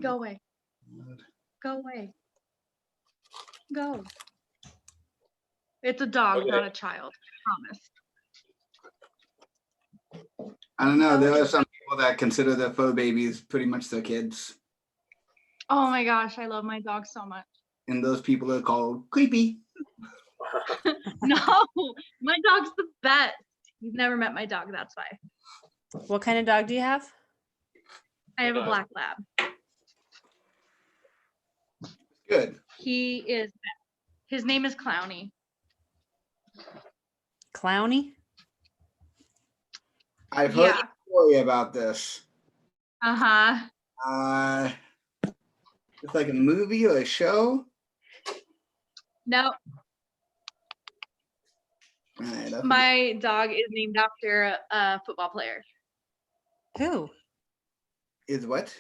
Go away. Go away. Go. It's a dog, Okay. not a child. I promise. I don't know. There are some people that consider their fur babies pretty much their kids. Oh my gosh, I love my dog so much. And those people are called creepy. No, my dog's the best. You've never met my dog, that's why. What kind of dog do you have? I have a black lab. Good. His name is Clowny. Clowny? I've heard a story about this. Uh-huh. It's like a movie or a show. No, Right, my dog is named after a football player. Who? is what?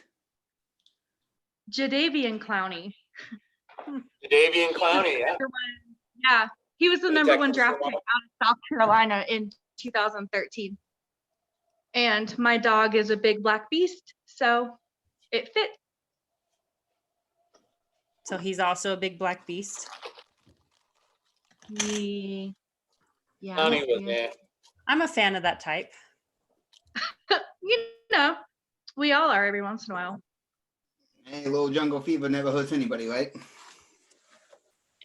Jadeveon Clowney. Davian Clowney, yeah. Yeah, he was the The number one Texans draft were pick out of South Carolina in 2013. And my dog is a big black beast, so it fit. So he's also a big black beast. Yeah. Clowney was yeah. I'm a fan of that type. You know, we all are every once in a while. Hey, little jungle fever never hurts anybody, right?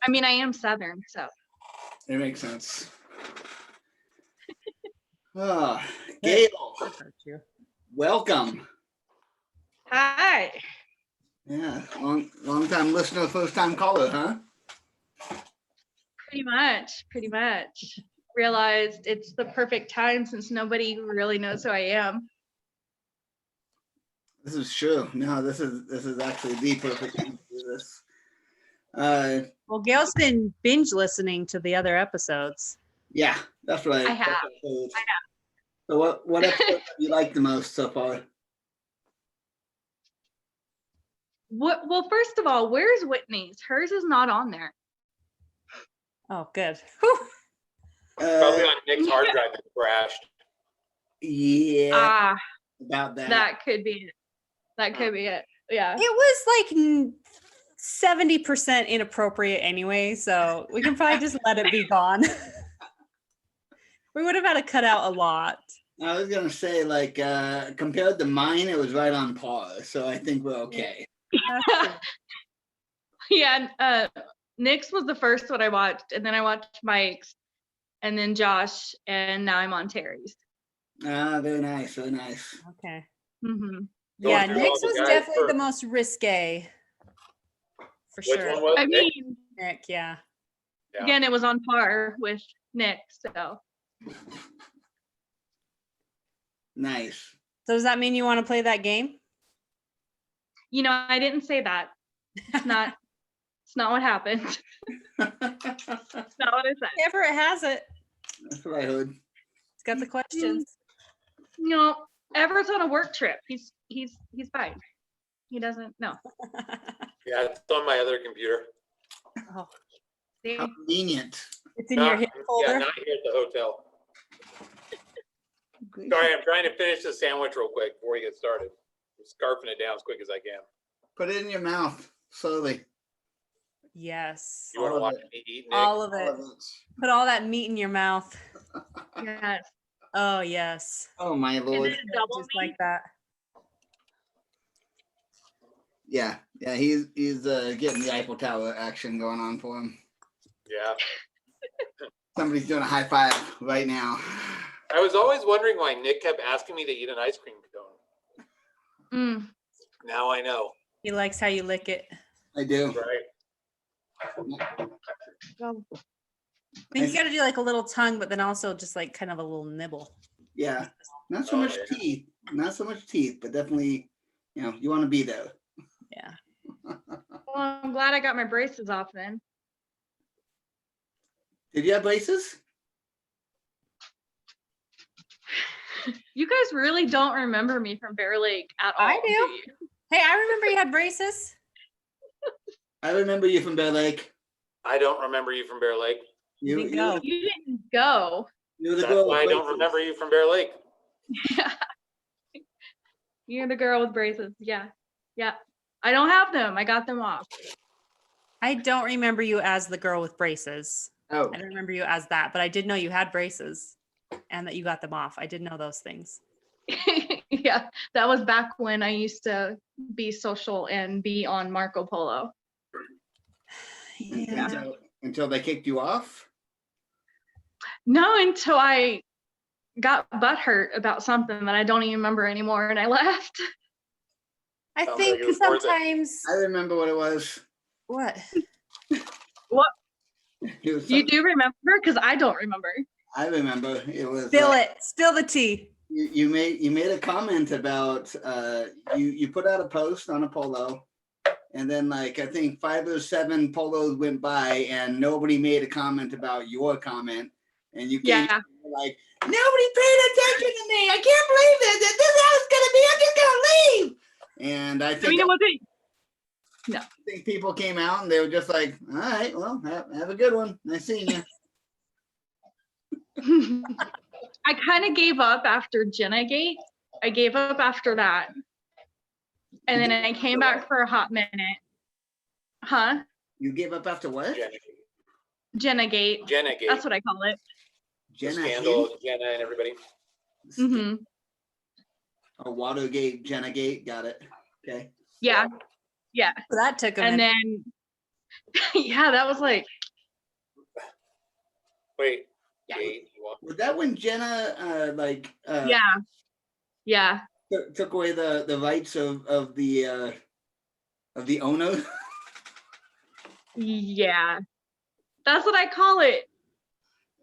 I mean, I am Southern, so. It makes sense. Ah, Gail, welcome. Hi. Yeah, long time listener, first time caller, huh? Pretty much. Realized it's the perfect time since nobody really knows who I am. This is true. No, this is actually the perfect time to do this. Well, Gail's been binge listening to the other episodes. Yeah, that's right. I have. So what episode have you liked the most so far? Well, first of all, where's Whitney's? Hers is not on there. Oh, good. Whew. Probably on Nick's hard drive that crashed. Yeah, about that. That could be it. That could be it. Yeah. It was like 70% inappropriate anyway, so we can probably just let it be gone. We would have had to cut out a lot. I was gonna say, like, compared to mine, it was right on par. So I think we're okay. Yeah. Nick's was the first one I watched, and then I watched Mike's, and then Josh, and now I'm on Terry's. Ah, very nice, very nice. Okay. Mm-hmm. Yeah, through all Nick's the was guys definitely the first. most risque. For Which sure. one was I Nick? mean, Nick, yeah. Yeah. again, it was on par with Nick, so. Nice. So does that mean you want to play that game? You know, I didn't say that. It's not what happened. It's not what I said. Everett has it. That's what I heard. It's got the questions. You know, Everett's on a work trip. He's fine. He doesn't know. Yeah, it's on my other computer. Oh, See? How convenient. it's in your hip folder. Yeah, not here at the hotel. Sorry, I'm trying to finish the sandwich real quick before we get started. I'm scarfing it down as quick as I can. Put it in your mouth slowly. Yes. You want to All of watch it. me eat, Nick? All of All it. of it. Put all that meat in your mouth. Yes. Oh, yes. Oh my Is lord. it double Just meat? like that. Yeah, he's getting the Eiffel Tower action going on for him. Yeah. Somebody's doing a high five right now. I was always wondering why Nick kept asking me to eat an ice cream cone. Now I know. He likes how you lick it. I do. Right. Go. I think you got to do like a little tongue, but then also just like kind of a little nibble. Yeah, not so Oh, much yeah. teeth, but definitely, you want to be there. Yeah. Well, I'm glad I got my braces off then. Did you have braces? You guys really don't remember me from Bear Lake at all. I do. You? Hey, I remember you had braces. I remember you from Bear Lake. I don't remember you from Bear Lake. You, didn't you, go. You didn't go. you were the That's girl with why I don't braces. remember you from Bear Lake. You're the girl with braces. Yeah. Yeah. I don't have them. I got them off. I don't remember you as the girl with braces. Oh, I don't remember you as that, but I did know you had braces and that you got them off. I did know those things. Yeah, that was back when I used to be social and be on Marco Polo. Yeah. until they kicked you off. No, until I got butthurt about something that I don't even remember anymore, and I left. I Sounds think like it was worth it. sometimes I remember what it was. what? What? It was You something- do remember? Because I don't remember. I remember it was. Spill it. Spill the tea. You made a comment about you put out a post on a polo, and then like I think 5 or 7 polos went by and nobody made a comment about your comment, and you came Yeah. like nobody paid attention to me. I can't believe it. This is how it's gonna be. I'm just gonna leave. And I I think mean, it wasn't. I think people came out and they were just like, all right, well, have a good one. Nice seeing you. I kind of gave up after Jenna Gate. I gave up after that. And then I came back for a hot minute. Huh? You gave up after what? Jenna Gate. Jenna Gate. That's what I call it. The Jenna scandal, Hill? Jenna and everybody. Hmm. Oh, Watergate, Jenna Gate. Got it. Okay. Yeah. Yeah. That took a And minute. then, yeah, that was like, Wait. Yeah. Gate. You want- Was that when Jenna yeah. Yeah. took away the rights of the owner? Yeah. That's what I call it.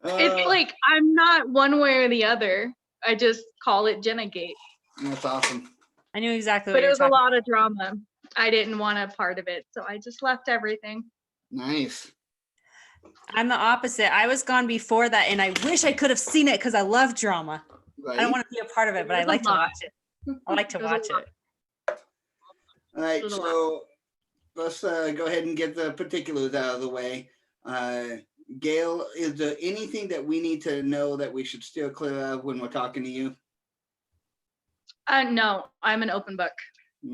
It's Uh, like, I'm not one way or the other. I just call it Jenna Gate. That's awesome. I knew exactly what But you it were was a talking lot of drama. I didn't want a part of it. So I just left everything. Nice. I'm the opposite. I was gone before that, and I wish I could have seen it because I love drama. Right. I don't want to be a part of it, but I There's a like to lot. watch it. I like to There's a watch lot. it. All right. There's a lot. So let's go ahead and get the particulars out of the way. Gail, is there anything that we need to know that we should steer clear of when we're talking to you? No, I'm an open book.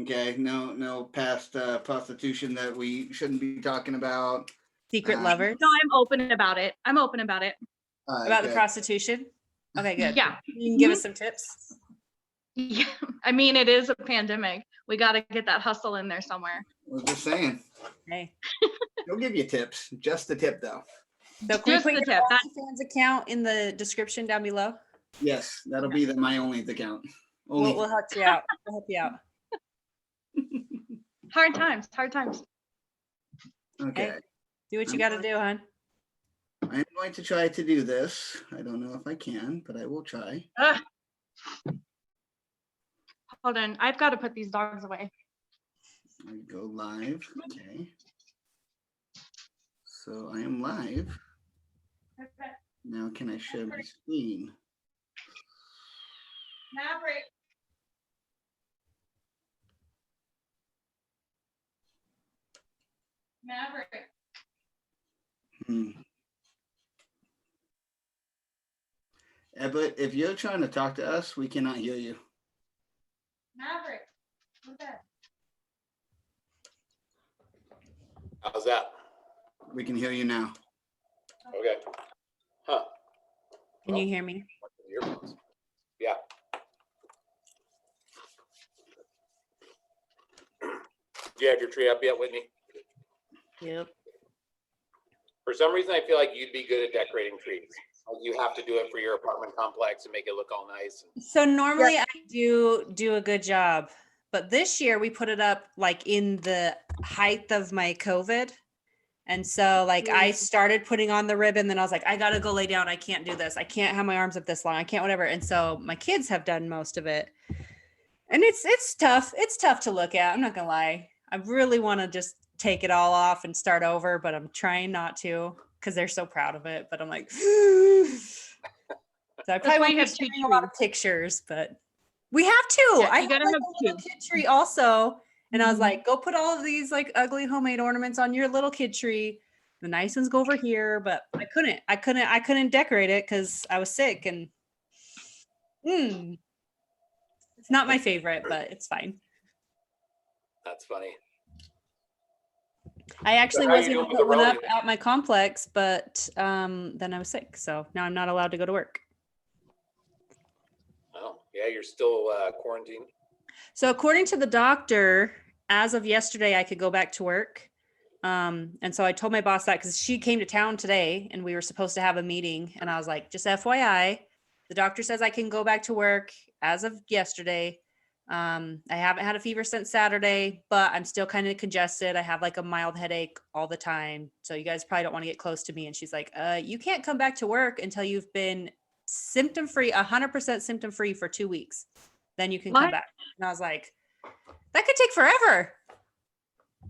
Okay. No past prostitution that we shouldn't be talking about. Secret lovers. No, I'm open about it. I'm open about it. All right, About the good. prostitution. Okay, good. Yeah. You can give us some tips. Yeah. I mean, it is a pandemic. We got to get that hustle in there somewhere. I was just saying. Hey. We'll give you tips. Just a tip, though. So can we Just put the your tip. That- OnlyFans account in the description down below? Yes, that'll be my only account. Only. We'll help you out. We'll help you out. Hard times. Hard times. Okay. Do what you got to do, hon. I'm going to try to do this. I don't know if I can, but I will try. Ugh. Hold on. I've got to put these dogs away. I go live. Okay. So I am live. Now can I share my screen? Maverick. Maverick. Everett, if you're trying to talk to us, we cannot hear you. Maverick. What's that? How's that? We can hear you now. Okay. Huh. Can you hear me? Earphones. Yeah. Do you have your tree up yet, Whitney? Yep. For some reason, I feel like you'd be good at decorating trees. Like you have to do it for your apartment complex and make it look all nice. So normally I do a good job, but this year we put it up like in the height of my COVID. And so like I started putting on the ribbon, then I was like, I gotta go lay down. I can't do this. I can't have my arms up this long. I can't whatever. And so my kids have done most of it. And it's tough. It's tough to look at. I'm not gonna lie. I really want to just take it all off and start over, but I'm trying not to because they're so proud of it. But I'm like, so I probably why won't you be have two sharing a lot of pictures, but we have two. Yeah, I you have gotta like have a little two. kid tree also. And I was Mhm. like, go put all of these like ugly homemade ornaments on your little kid tree. The nice ones go over here, but I couldn't decorate it because I was sick and it's not my favorite, but it's fine. That's funny. I actually how was you going to doing with put the one up Rona? at my complex, but then I was sick. So now I'm not allowed to go to work. Oh, yeah, you're still quarantined. So according to the doctor, as of yesterday, I could go back to work. And so I told my boss that because she came to town today and we were supposed to have a meeting. And I was like, just FYI, the doctor says I can go back to work as of yesterday. I haven't had a fever since Saturday, but I'm still kind of congested. I have like a mild headache all the time. So you guys probably don't want to get close to me. And she's like, you can't come back to work until you've been symptom free, 100% symptom free for 2 weeks. Then you can come What? back. And I was like, that could take forever.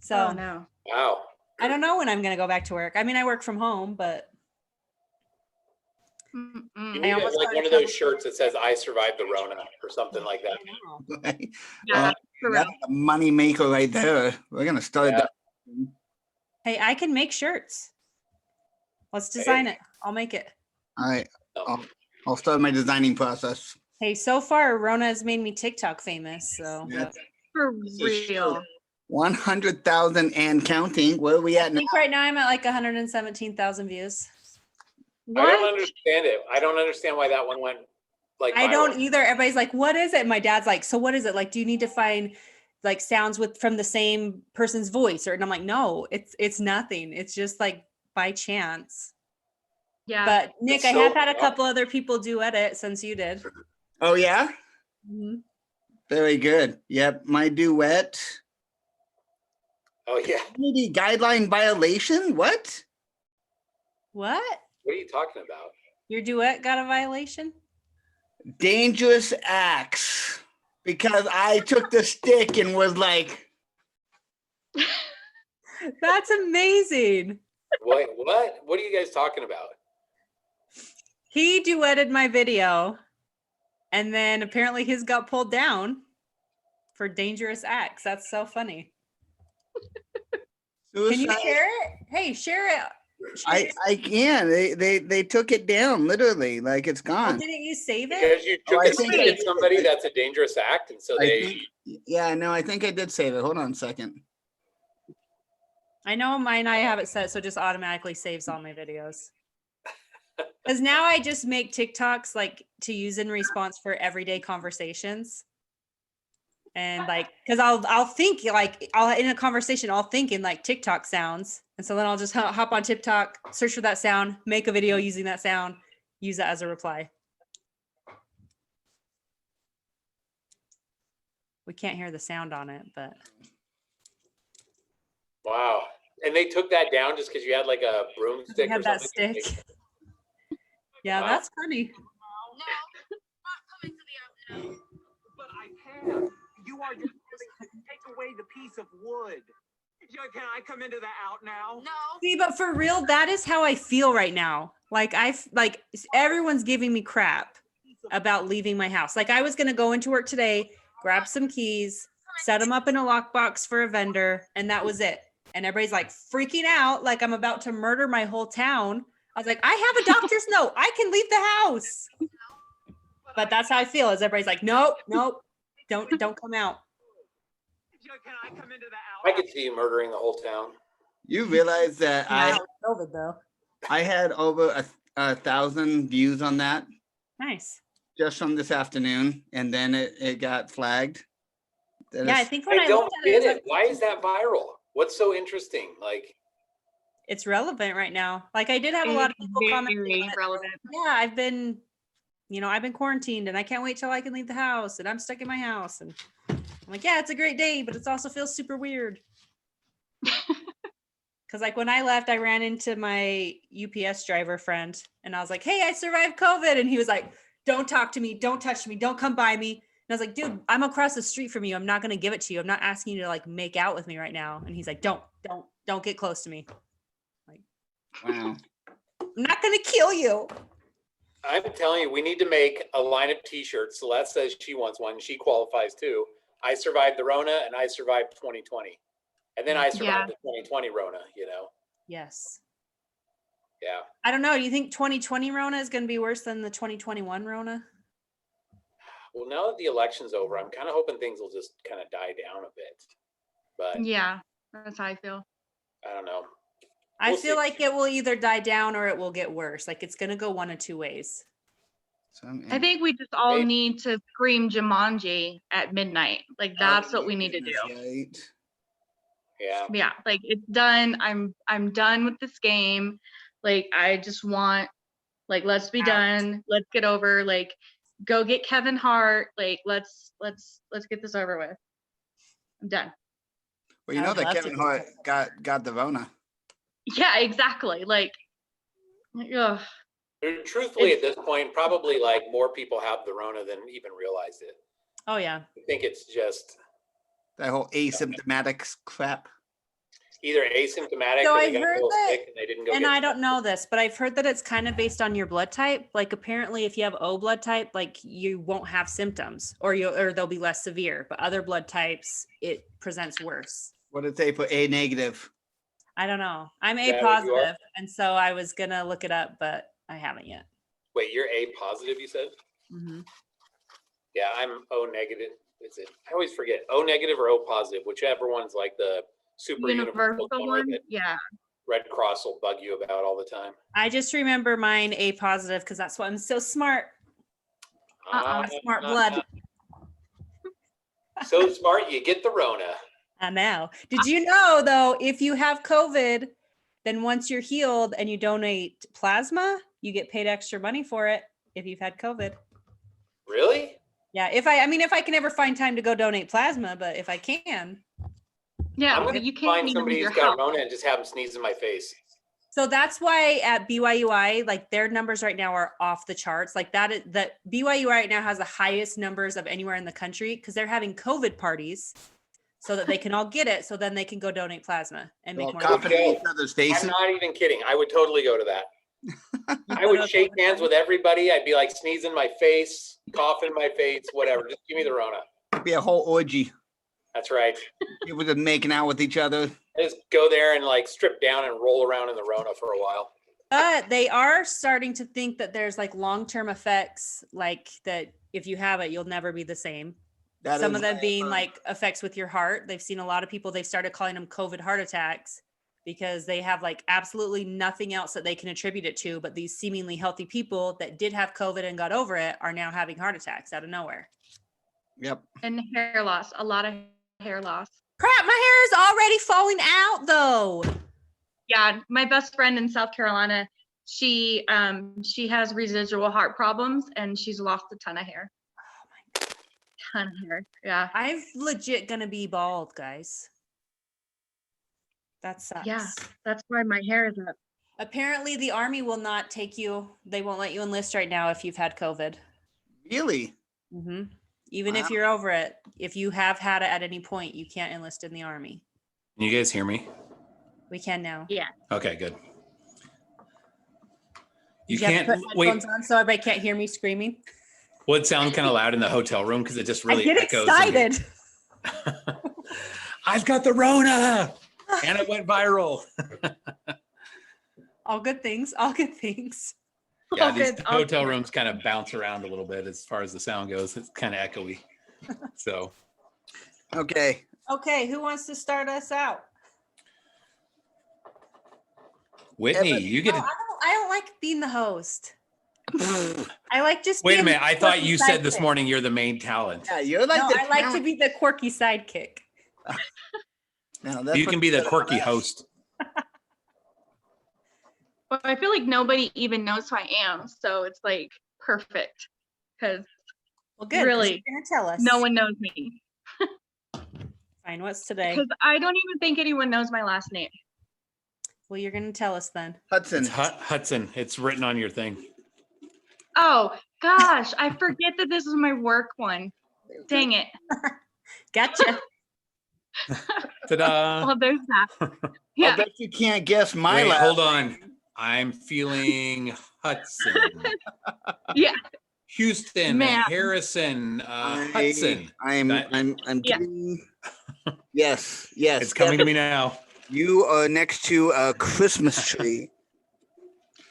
So Oh no. Wow. I don't know when I'm going to go back to work. I mean, I work from home, but You Mm-mm. need almost like got in one of trouble. those shirts that says "I survived the Rona" or something like that. I know. Yeah, for That's real. a money maker right there. We're gonna start Yeah. that. Hey, I can make shirts. Let's design it. I'll make it. All right, No. I'll start my designing process. Hey, so far Rona has made me TikTok famous. So Yeah. For So sure. real. 100,000 and counting. Where are we I at now? think right now I'm at like 117,000 views. I don't What? understand it. I don't understand why that one went like I viral. don't either. Everybody's like, what is it? My dad's like, so what is it? Like, do you need to find like sounds from the same person's voice? And I'm like, no, it's nothing. It's just like by chance. Yeah. But Nick, It's I so have had a fun. couple other people duet it since you did. Oh yeah, Mhm. very good. Yep, my duet. Oh yeah. Community guideline violation? What? What? What are you talking about? Your duet got a violation? Dangerous acts. Because I took the stick and was like, That's amazing. What? What are you guys talking about? He duetted my video and then apparently his got pulled down for dangerous acts. That's so funny. Can you suicide. share it? Hey, share it. Share it. I can. They took it down literally, like it's Well, gone. didn't you save it? Because you Oh, took I a think stick I at did. somebody, that's a dangerous act, and so I they. think, yeah, no, I think I did save it. Hold on a second. I know mine, I have it set so it just automatically saves all my videos. Because now I just make TikToks like to use in response for everyday conversations. And like, because I'll think like I'll in a conversation, I'll think in like TikTok sounds. And so then I'll just hop on TikTok, search for that sound, make a video using that sound, use that as a reply. We can't hear the sound on it, but Wow. And they took that down just because you had like a we broomstick or had that something. stick. Yeah, Wow. that's funny. But I can. You are just take away the piece of wood. Can I come into the out now? No. See, but for real, that is how I feel right now. Like everyone's giving me crap about leaving my house. Like I was gonna go into work today, grab some keys, set them up in a lockbox for a vendor, and that was it. And everybody's like freaking out, like I'm about to murder my whole town. I was like, I have a doctor's note. I can leave the house. But that's how I feel. Is everybody's like, nope, don't come out. Can I come into the out? I could see you murdering the whole town. You realize that COVID though. I had over 1,000 views on that Nice. just from this afternoon, and then it got flagged. That Yeah, I is- think when I don't looked at it, get was it. like, Why is that viral? What's so interesting? Like, it's relevant right now. Like I did have a lot of people comment. Very relevant. Yeah, I've been quarantined and I can't wait till I can leave the house and I'm stuck in my house. And I'm like, yeah, it's a great day, but it also feels super weird. Cause like when I left, I ran into my UPS driver friend and I was like, hey, I survived COVID. And he was like, don't talk to me. Don't touch me. Don't come by me. And I was like, dude, I'm across the street from you. I'm not going to give it to you. I'm not asking you to like make out with me right now. And he's like, don't get close to me. wow. I'm not going to kill you. I'm telling you, we need to make a line of t-shirts. Celeste says she wants one. She qualifies too. I survived the Rona and I survived 2020. And then I survived the 2020 Rona, Yes. Yeah. I don't know. Do you think 2020 Rona is going to be worse than the 2021 Rona? Well, now that the election's over, I'm kind of hoping things will just kind of die down a bit. But Yeah, that's how I feel. I don't know. I We'll feel see. like it will either die down or it will get worse. Like it's gonna go one of two ways. So, I think we just all Maybe. need to scream Jumanji at midnight. Like that's what we need to do. Right. Yeah. Yeah, like it's done. I'm done with this game. Like I just want, like, let's be Out. done. Let's get over. Like, go get Kevin Hart. Like let's get this over with. I'm done. Well, you I know would that love to Kevin go Hart check got the Rona. Yeah, exactly. Like, ugh. Truthfully, at this point, probably like more people have the Rona than even realize it. Oh yeah. I think it's just That whole asymptomatic crap. either asymptomatic So or I they got a heard little that- sick and they didn't go And get I don't know this, but I've heard that it's kind of based on your blood type. Like apparently if you have O blood type, like you won't have symptoms or they'll be less severe, but other blood types, it presents worse. What did they put? A negative. I don't know. I'm Is A that what you are? positive, and so I was gonna look it up, but I haven't yet. Wait, you're A positive, you said? Mhm. Yeah, I'm O negative. Is it? I always forget. O negative or O positive, whichever one's like the super Universal one. that Yeah. Red Cross will bug you about all the time. I just remember mine A positive because that's why I'm so smart. Smart blood. So smart, you get the Rona. I know. Did you know though, if you have COVID, then once you're healed and you donate plasma, you get paid extra money for it if you've had COVID. Really? Yeah, if I can ever find time to go donate plasma, but if I can. Yeah, I'm but gonna you can't find leave somebody your who's got house. Rona and just have them sneeze in my face. So that's why at BYUI, like their numbers right now are off the charts. Like that BYU right now has the highest numbers of anywhere in the country because they're having COVID parties so that they can all get it. So then they can go donate plasma and make All more coughing money. in each other's faces. I'm not even kidding. I would totally go to that. I go would to shake COVID hands with everybody. I'd be like, sneeze in my face, cough in my face, whatever. Just give me the Rona. It'd be a whole orgy. That's right. People just making out with each other. Just go there and like strip down and roll around in the Rona for a while. But they are starting to think that there's like long-term effects, like that if you have it, you'll never be the same. That Some is of them what being I've like effects with your heart. They've seen a lot of people, they started calling them COVID heart attacks because they have like absolutely nothing else that they can attribute it to. But these seemingly healthy people that did have COVID and got over it are now having heart attacks out of nowhere. Yep. And hair loss. A lot of hair loss. Crap, my hair is already falling out though. Yeah, my best friend in South Carolina, she has residual heart problems and she's lost a ton of hair. Oh my God. Ton of hair. Yeah. I'm legit gonna be bald, guys. That sucks. Yeah. That's why my hair is up. Apparently the army will not take you. They won't let you enlist right now if you've had COVID. Really? Mm-hmm. Even if Wow. you're over it, if you have had it at any point, you can't enlist in the army. Can you guys hear me? We can now. Yeah. Okay, good. You Did have to can't put wait. headphones on so everybody can't hear me screaming. Well, it sounds kind of loud in the hotel room because it just really I get echoes. in here. excited. I've got the Rona, and it went viral. All good things. All good things. Yeah, All these good, all hotel good. rooms kind of bounce around a little bit as far as the sound goes. It's kind of echoey. So Okay. Okay, who wants to start us out? Whitney, Everett- you get to I don't like being the host. I like just wait a being minute. the I thought quirky you said this sidekick. morning you're the main talent. Yeah, you're like No, the I like to talent. be the quirky sidekick. No, that's You can what be the said quirky about us. host. But I feel like nobody even knows who I am. So it's like perfect. Because Well, good. 'cause Really, you're gonna tell us. no one knows me. Fine. What's today? Because I don't even think anyone knows my last name. Well, you're gonna tell us then. Hudson. It's Hudson. It's written on your thing. Oh gosh, I forget that this is my work one. Dang it. Gotcha. Ta-da! Well, there's that. I Yeah. bet you can't guess my Wait, last. hold on. I'm feeling Hudson. Yeah. Houston, Man. Harrison, Hudson. I'm That- Yeah. getting. Yes, yes. It's coming to me now. You are next to a Christmas tree.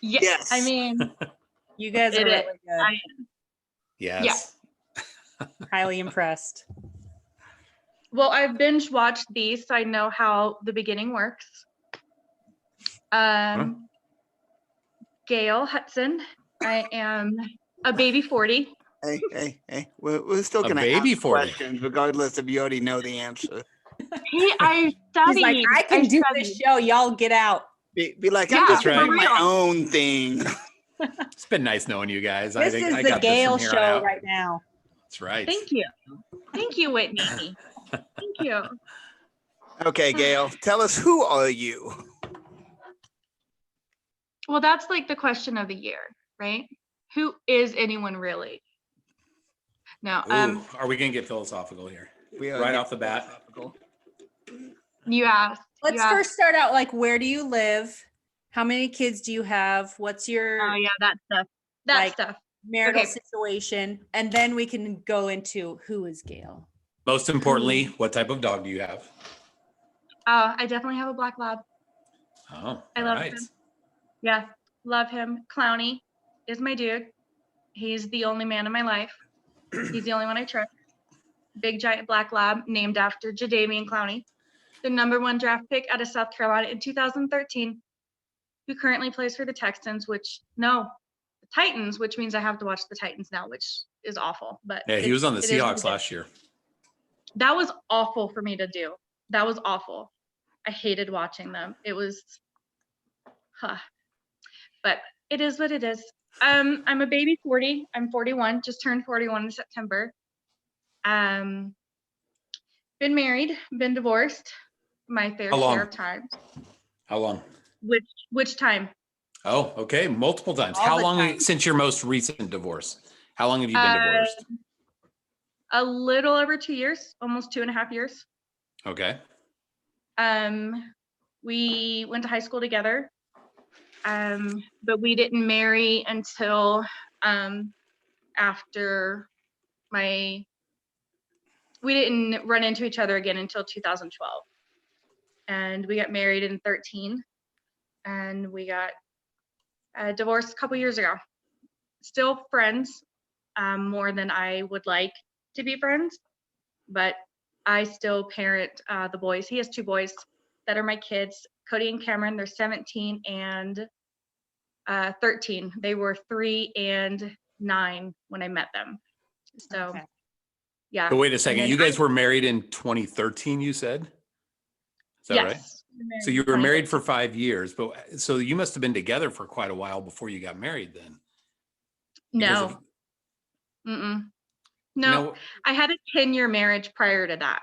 Yes. I Yes. mean, You guys are It is. really good. I- Yes. Highly impressed. well, I've binge watched these, so I know how the beginning works. Gail Hudson. I am a baby 40. Hey, we're still A gonna baby ask 40. questions regardless if you already know the answer. Hey, I studied. He's like, I can do this show. Y'all get out. Be like, Yeah, I'm just that's doing right. my own thing. It's been nice knowing you guys. I This think is I the got Gail this from here on show out. right now. That's right. Thank you. Thank you, Whitney. Thank you. Okay, Gail, tell us, who are you? Well, that's like the question of the year, right? Who is anyone really? No, Ooh, are we gonna get philosophical here? We are Right getting off the bat? philosophical. you asked. Let's you asked. first start out like, where do you live? How many kids do you have? What's your Oh yeah, that stuff. That like- stuff. marital okay. situation? And then we can go into who is Gail. Most importantly, what type of dog do you have? I definitely have a black lab. Oh, I all love right. him. Yeah, love him. Clowny is my dude. He's the only man in my life. He's the only one I trust. Big giant black lab named after Jadeveon Clowney, the #1 draft pick out of South Carolina in 2013, who currently plays for the Titans, which means I have to watch the Titans now, which is awful. But Yeah, he was on the it is what it Seahawks is. last year. That was awful for me to do. That was awful. I hated watching them. It was, but it is what it is. I'm a baby 40. I'm 41. Just turned 41 in September. Been married. Been divorced. My fair How long? share of times. How long? Which time? Oh, okay. Multiple times. All How the long time. since your most recent divorce? How long have you been divorced? A little over 2 years, almost 2.5 years. Okay. We went to high school together. But we didn't marry until after we didn't run into each other again until 2012. And we got married in 13, and we got divorced a couple years ago. Still friends, more than I would like to be friends, but I still parent the boys. He has 2 boys that are my kids, Cody and Cameron. They're 17 and 13. They were 3 and 9 when I met them. So, Okay. yeah. So wait a second. then You guys were married in 2013, you said? Is that right? Yes. So you were married for 5 years, but so you must have been together for quite a while before you got married then. Because No. of- No, No. I had a 10-year marriage prior to that.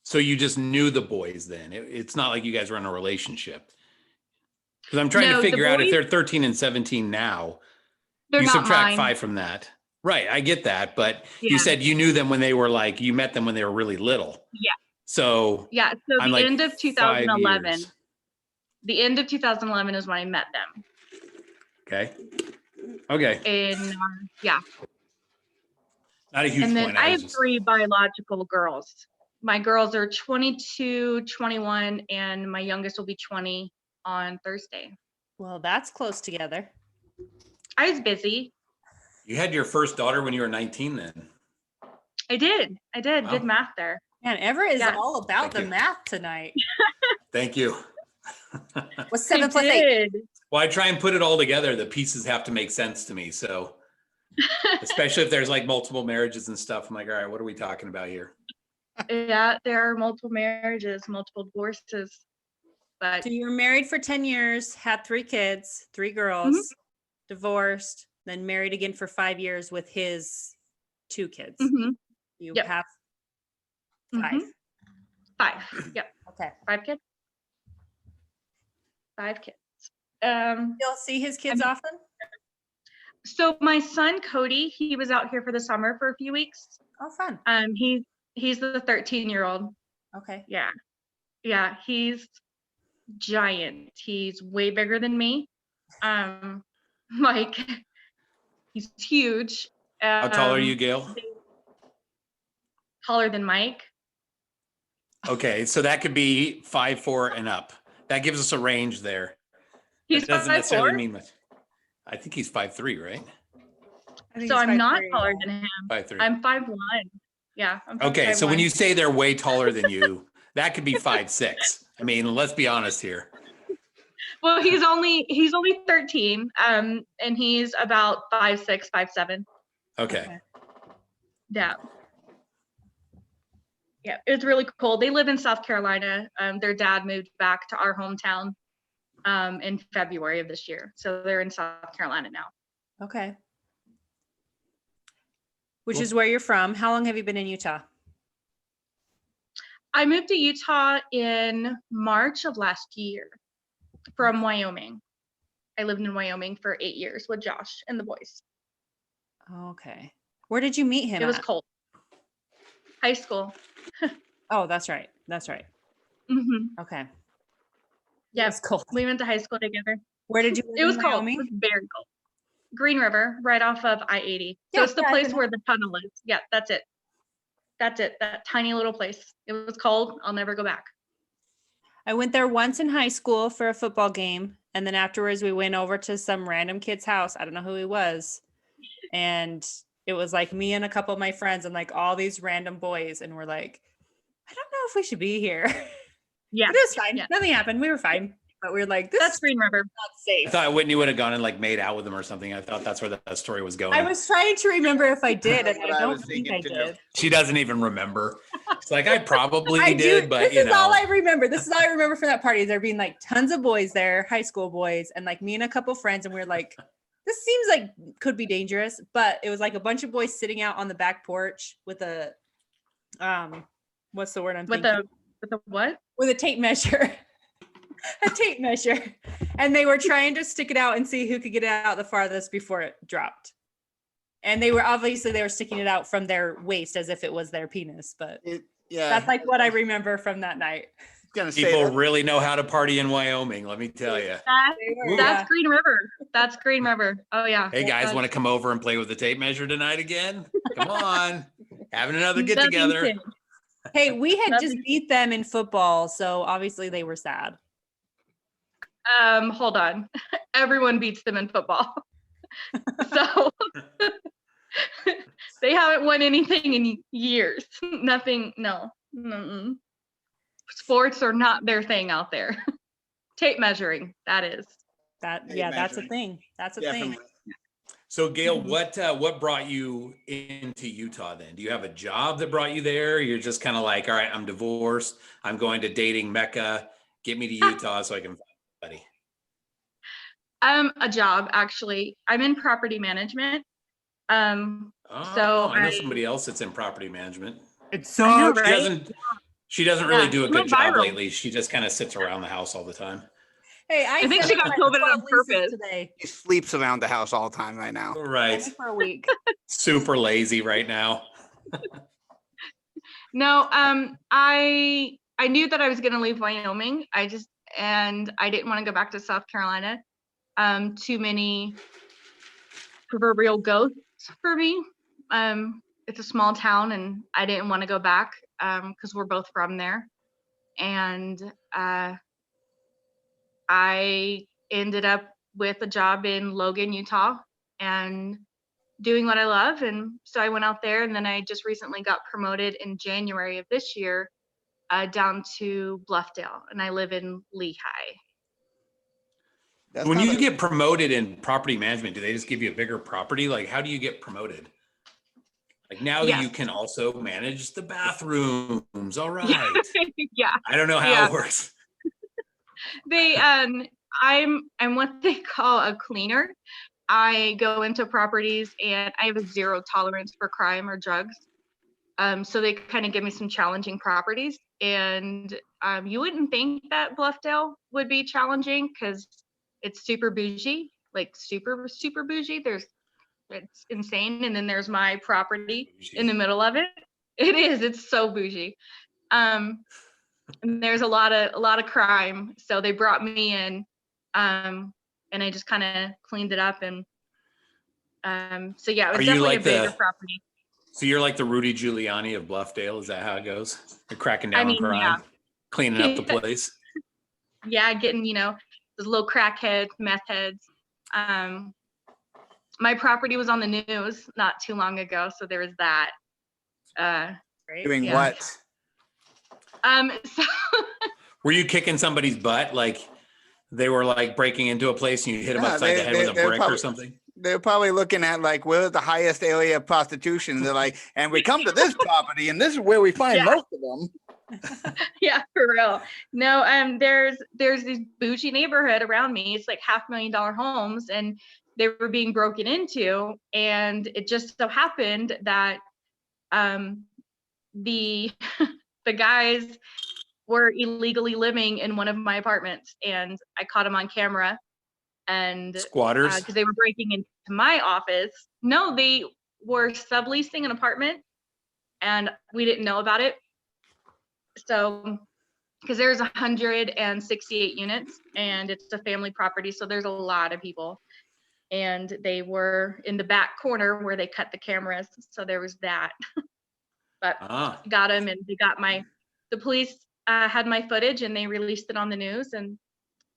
So you just knew the boys then. It's not like you guys were in a relationship. Because I'm trying No, to the figure out if boys- they're 13 and 17 now. They're You not subtract mine. 5 from that. Right. I get that. But Yeah. you said you knew them when they were like, you met them when they were really little. Yeah. So Yeah, so I'm the like end of 5 2011. years. The end of 2011 is when I met them. Okay. Okay. And yeah, Not a huge and then point. I I have was just 3 biological girls. My girls are 22, 21, and my youngest will be 20 on Thursday. Well, that's close together. I was busy. You had your first daughter when you were 19 then. I did. Wow. Good math there. Man, Everett is Yeah. all about Thank the you. math tonight. Thank you. What's I 7 plus 8? did. Well, I try and put it all together. The pieces have to make sense to me. So especially if there's like multiple marriages and stuff, I'm like, all right, what are we talking about here? Yeah, there are multiple marriages, multiple divorces. But So you were married for 10 years, had 3 kids, 3 girls, divorced, then married again for 5 years with his 2 kids. mhm, You Yep. have 5. mhm. 5. Yep, Okay. 5 kids. 5 kids. You'll see his kids often? So my son Cody, he was out here for the summer for a few weeks. Oh, fun. He's the 13-year-old. Okay. Yeah, he's giant. He's way bigger than me. Like he's huge. How tall are you, Gail? Taller than Mike. Okay, so that could be 5'4" and up. That gives us a range there. He's That doesn't necessarily 5'4", mean much. I think he's 5'3", right? I think so he's I'm not 5'3", taller yeah. than him. 5'3". I'm 5'1". Yeah. I'm Okay, so when 5'1". you say they're way taller than you, that could be 5'6". I mean, let's be honest here. Well, he's only 13, and he's about 5'6", 5'7". Okay. Yeah. Yeah, it's really cool. They live in South Carolina. Their dad moved back to our hometown in February of this year. So they're in South Carolina now. Okay. Which Cool. is where you're from. How long have you been in Utah? I moved to Utah in March of last year from Wyoming. I lived in Wyoming for 8 years with Josh and the boys. Okay. Where did you meet him It was at? cold. High school. Oh, that's right. That's right. Mm-hmm. Okay. Yeah, It's cold. we went to high school together. Where did you live It was in cold. It Wyoming? was very cold. Green River, right off of I-80. So Yeah, it's the yeah, I've place been where the tunnel is. Yeah, that's it. That's it. That tiny little place. It was cold. I'll never go back. I went there once in high school for a football game. And then afterwards we went over to some random kid's house. I don't know who he was. And it was like me and a couple of my friends and like all these random boys. And we're like, I don't know if we should be here. Yeah, But it was fine. Yeah. Nothing happened. We were fine. But we were like, this that's is Green River. not I safe. thought Whitney would have gone and like made out with him or something. I thought that's where that story was going. I was trying to remember if I did, and What I I don't was think I thinking too. did. She doesn't even remember. It's like I probably I did, do. but This you is all know. I remember. This is all I remember from that party. There being like tons of boys there, high school boys, and like me and a couple friends, and we were like, "This seems like could be dangerous." But it was like a bunch of boys sitting out on the back porch with a, what's the word I'm With thinking? the what? With a tape measure, a tape measure, and they were trying to stick it out and see who could get it out the farthest before it dropped. And they were sticking it out from their waist as if it was their penis, but Yeah, that's like what I remember from that night. gonna say People that. really know how to party in Wyoming, let me tell you. That's Green River. That's Green River. Oh yeah. Hey guys, want to come over and play with the tape measure tonight again? Come on. Having another get together. Hey, we had just Nothing. beat them in football, so obviously they were sad. Hold on. Everyone beats them in football. So they haven't won anything in years. Nothing. No. Mm-mm. Sports are not their thing out there. Tape measuring. That is. That's a measuring. thing. That's a Definitely. thing. So Gail, Mhm. what brought you into Utah then? Do you have a job that brought you there? You're just kind of like, all right, I'm divorced. I'm going to dating Mecca. Get me to Utah so I can find somebody. A job actually. I'm in property management. Oh, So I know I- somebody else that's in property management. It's I know, She right? doesn't really Yeah, do a she good went job viral. lately. She just kind of sits around the house all the time. Hey, I think said she got like COVID 12 on leases purpose. today. He sleeps around the house all the time right now. Right. Only for a week. Super lazy right now. No, I knew that I was gonna leave Wyoming. And I didn't want to go back to South Carolina. Too many proverbial ghosts for me. It's a small town and I didn't want to go back because we're both from there. And I ended up with a job in Logan, Utah, and doing what I love. And so I went out there, and then I just recently got promoted in January of this year down to Bluffdale, and I live in Lehigh. That's When not you a- get promoted in property management, do they just give you a bigger property? Like, how do you get promoted? Like now that you Yes. can also manage the bathrooms. All right. Yeah, I don't know how Yeah. it works. they I'm what they call a cleaner. I go into properties and I have a zero tolerance for crime or drugs. So they kind of give me some challenging properties, and you wouldn't think that Bluffdale would be challenging because it's super bougie, like super bougie. It's insane, and then there's my property in the middle of it. It is. It's so bougie. And there's a lot of crime, so they brought me in, and I just kind of cleaned it up, and so yeah, it Are was you definitely like a bigger the- property. So you're like the Rudy Giuliani of Bluffdale. Is that how it goes? You're cracking down I mean, on crime, yeah. cleaning up the place. Yeah, getting those little crackheads, meth heads. My property was on the news not too long ago, so there was that. Right? Doing Yeah. what? So Were you kicking somebody's butt? Like They were like breaking into a place and you hit them No, upside the head with a they're brick or probably- something. They're probably looking at like, where's the highest area of prostitution? They're like, and we come to this property and this is where we find Yeah. most of them. Yeah, for real. No, there's this bougie neighborhood around me. It's like $500,000 homes, and they were being broken into. And it just so happened that the the guys were illegally living in one of my apartments, and I caught them on camera. And Squatters. because they were breaking into my office. No, they were subleasing an apartment, and we didn't know about it. So, because there's 168 units, and it's a family property, so there's a lot of people. And they were in the back corner where they cut the cameras, so there was that. But got them, and they got the police had my footage, and they released it on the news, and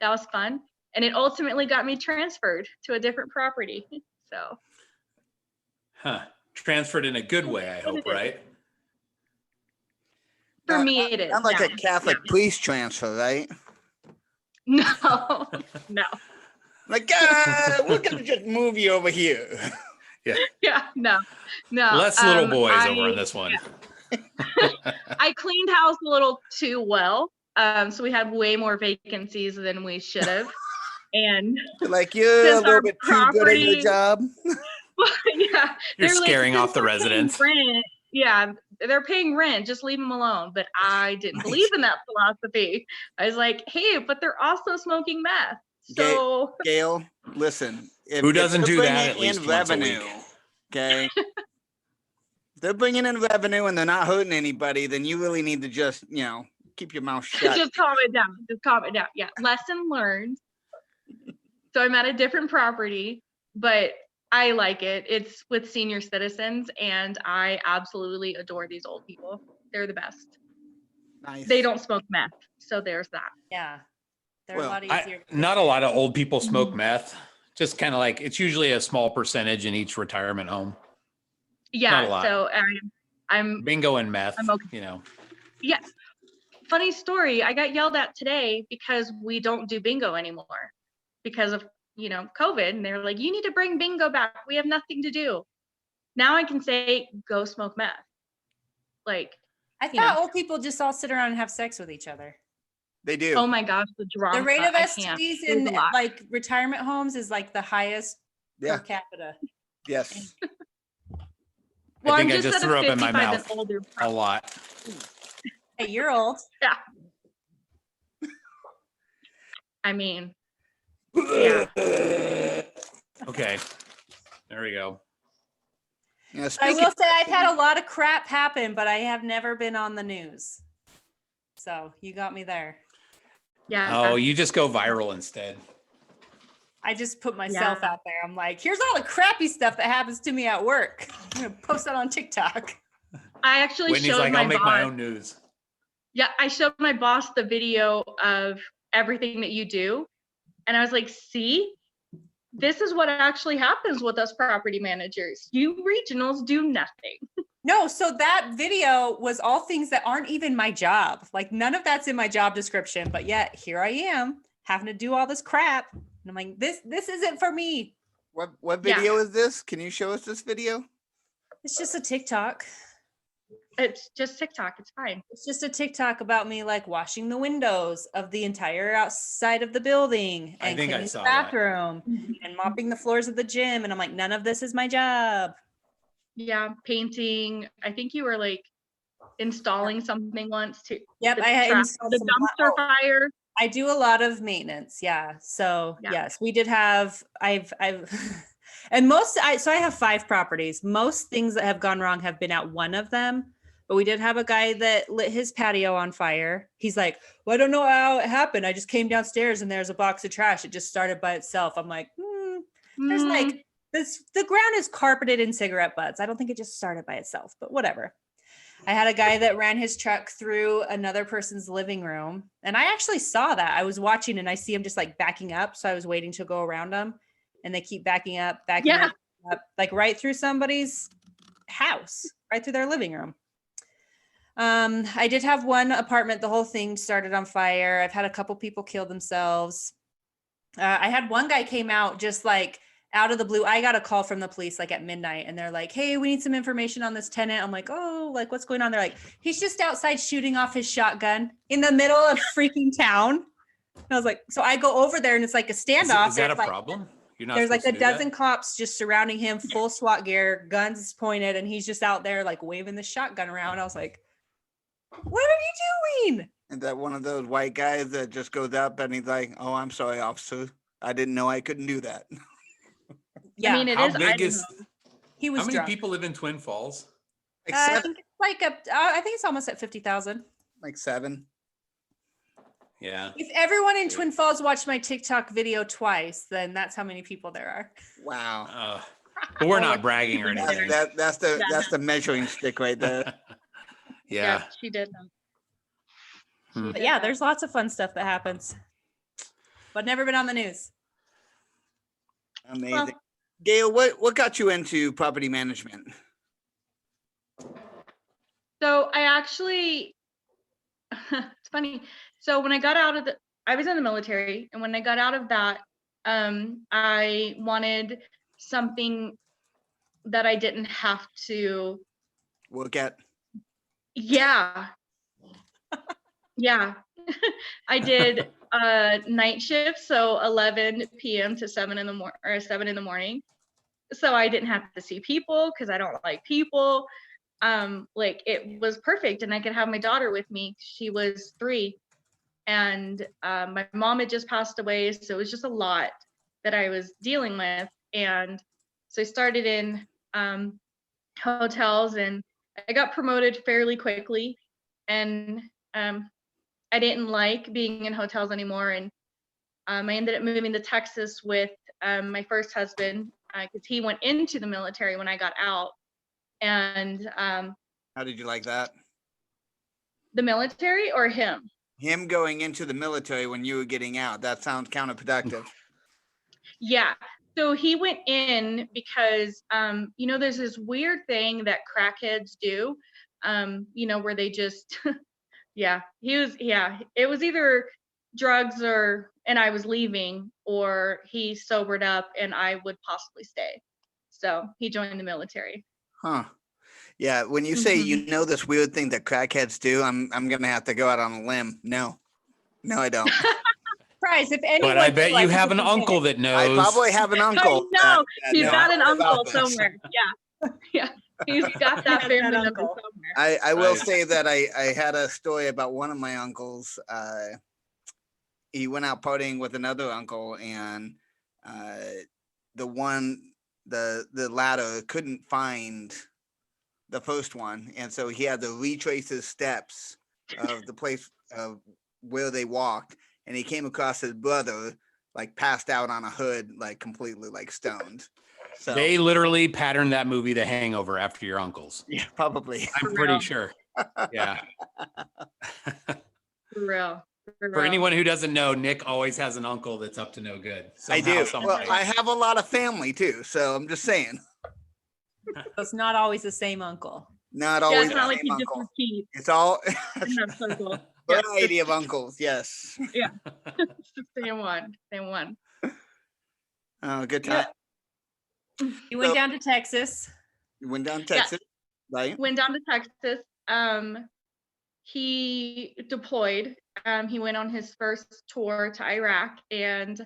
that was fun. And it ultimately got me transferred to a different property. So. Transferred in a good way, I hope, right? For me, it is. Not like yeah. a Catholic priest transfer, right? No, no. Like, we're gonna just move you over here. Yeah, no. Less little boys over on this one. I cleaned house a little too well. So we had way more vacancies than we should have. And like, you're a since little our bit too good at your property- job. yeah, You're they're like, scaring off "Since the they're paying residents. rent," yeah, they're paying rent. Just leave them alone. But I didn't Nice. believe in that philosophy. I was like, hey, but they're also smoking meth. So Gail, listen. Who doesn't they're do that bringing at least in once a revenue, week? okay? If they're bringing in revenue and they're not hurting anybody, then you really need to just, keep your mouth shut. just calm it down. Just calm it down. Yeah. Lesson learned. So I'm at a different property, but I like it. It's with senior citizens, and I absolutely adore these old people. They're the best. Nice. They don't smoke meth, so there's that. Yeah. They're Well, a lot easier. Not a lot of old people smoke meth. Just kind of like, it's usually a small percentage in each retirement home. Yeah. Not a lot. So I'm Bingo and meth, I'm okay. Yeah. Funny story. I got yelled at today because we don't do bingo anymore because of, COVID. And they're like, you need to bring bingo back. We have nothing to do. Now I can say, go smoke meth. Like, I thought old people just all sit around and have sex with each other. They do. oh my gosh, the drama. The rate of I can't. STDs There's in a lot. like retirement homes is like the highest Yeah. per capita. Yes. Well, I think I'm I just at a threw up in my 55 and mouth older a lot. Hey, you're old. Yeah. I mean, yeah. Okay. There we go. Yeah, I speaking- will say I've had a lot of crap happen, but I have never been on the news. So you got me there. Yeah. Oh, you just go viral instead. I just put myself Yeah. out there. I'm like, here's all the crappy stuff that happens to me at work. I'm gonna post that on TikTok. I actually Whitney's showed like, my I'll make boss. my own news. Yeah, I showed my boss the video of everything that you do. And I was like, see, this is what actually happens with us property managers. You regionals do nothing. No, so that video was all things that aren't even my job. Like none of that's in my job description, but yet here I am having to do all this crap. And I'm like, this isn't for me. What Yeah. video is this? Can you show us this video? It's just a TikTok. It's just TikTok. It's fine. It's just a TikTok about me like washing the windows of the entire outside of the building I and think I cleaning saw the that. bathroom and mopping the floors of the gym. And I'm like, none of this is my job. Yeah, painting. I think you were like installing something once too. Yep, The I had trash- installed the some dumpster fire. I do a lot of maintenance. Yeah. So Yeah. yes, we did have, I've, and so I have 5 properties. Most things that have gone wrong have been at one of them, but we did have a guy that lit his patio on fire. He's like, well, I don't know how it happened. I just came downstairs and there's a box of trash. It just started by itself. I'm like, there's like the ground is carpeted in cigarette butts. I don't think it just started by itself, but whatever. I had a guy that ran his truck through another person's living room. And I actually saw that. I was watching and I see him just like backing up. So I was waiting to go around them and they keep backing up, like right through somebody's house, right through their living room. I did have one apartment. The whole thing started on fire. I've had a couple people kill themselves. I had one guy came out just like out of the blue. I got a call from the police like at midnight and they're like, hey, we need some information on this tenant. I'm like, oh, like what's going on? They're like, he's just outside shooting off his shotgun in the middle of freaking town. And I was like, so I go over there and it's like a standoff. Is that a There's, like, problem? You're not there's like a supposed to do that? dozen cops just surrounding him, full SWAT gear, guns pointed, and he's just out there like waving the shotgun around. I was like, what are you doing? And that one of those white guys that just goes up and he's like, "Oh, I'm sorry, officer. I didn't know I couldn't do that." Yeah, I mean, it How is big is, he was how many drunk. people live in Twin Falls? Like I seven. think it's like I think it's almost at 50,000. Like seven. Yeah. If everyone in Twin Falls watched my TikTok video twice, then that's how many people there are. Wow. But we're not bragging or That's, anything. that's the measuring stick right there. Yeah. she did. Hmm. But yeah, there's lots of fun stuff that happens, but never been on the news. Amazing. Well, Gail, what got you into property management? so I actually, it's funny. So when I got out of I was in the military, and when I got out of that, I wanted something that I didn't have to. Work at? Yeah. Yeah. I did night shift, so 11 p.m. to 7 in the morning. So I didn't have to see people because I don't like people. Like it was perfect, and I could have my daughter with me. She was 3, and my mom had just passed away, so it was just a lot that I was dealing with. And so I started in hotels, and I got promoted fairly quickly, and I didn't like being in hotels anymore. And I ended up moving to Texas with my first husband because he went into the military when I got out. And How did you like that? the military or him? Him going into the military when you were getting out. That sounds counterproductive. Yeah. So he went in because, there's this weird thing that crackheads do, where they just, it was either drugs and I was leaving, or he sobered up and I would possibly stay. So he joined the military. Huh. Yeah, when you say this weird thing that crackheads do, I'm gonna have to go out on a limb. No, I don't. Surprise! If anyone, But I bet like you it, have an it's okay. uncle that knows. I probably have an uncle. I know. He's knows got an all uncle about this. somewhere. Yeah. Yeah. He's got that family member uncle. somewhere. I will Right. say that I had a story about one of my uncles. He went out partying with another uncle, and the latter couldn't find the first one, and so he had to retrace his steps of the place of where they walked, and he came across his brother like passed out on a hood, like completely like stoned. So They literally patterned that movie, The Hangover, after your uncles. yeah, probably. I'm pretty sure. Yeah. For real. For anyone who doesn't know, Nick always has an uncle that's up to no good. I Somehow, do. some Well, way. I have a lot of family too, so I'm just saying. It's not always the same uncle. Not Yeah, always it's not the like same you just uncle. repeat It's all in that circle. Yeah, variety of uncles. Yes. it's the same one. Same one. Oh, good time. You went So- down to Texas. You went down to Texas, right? Went down to Texas. He deployed. He went on his first tour to Iraq, and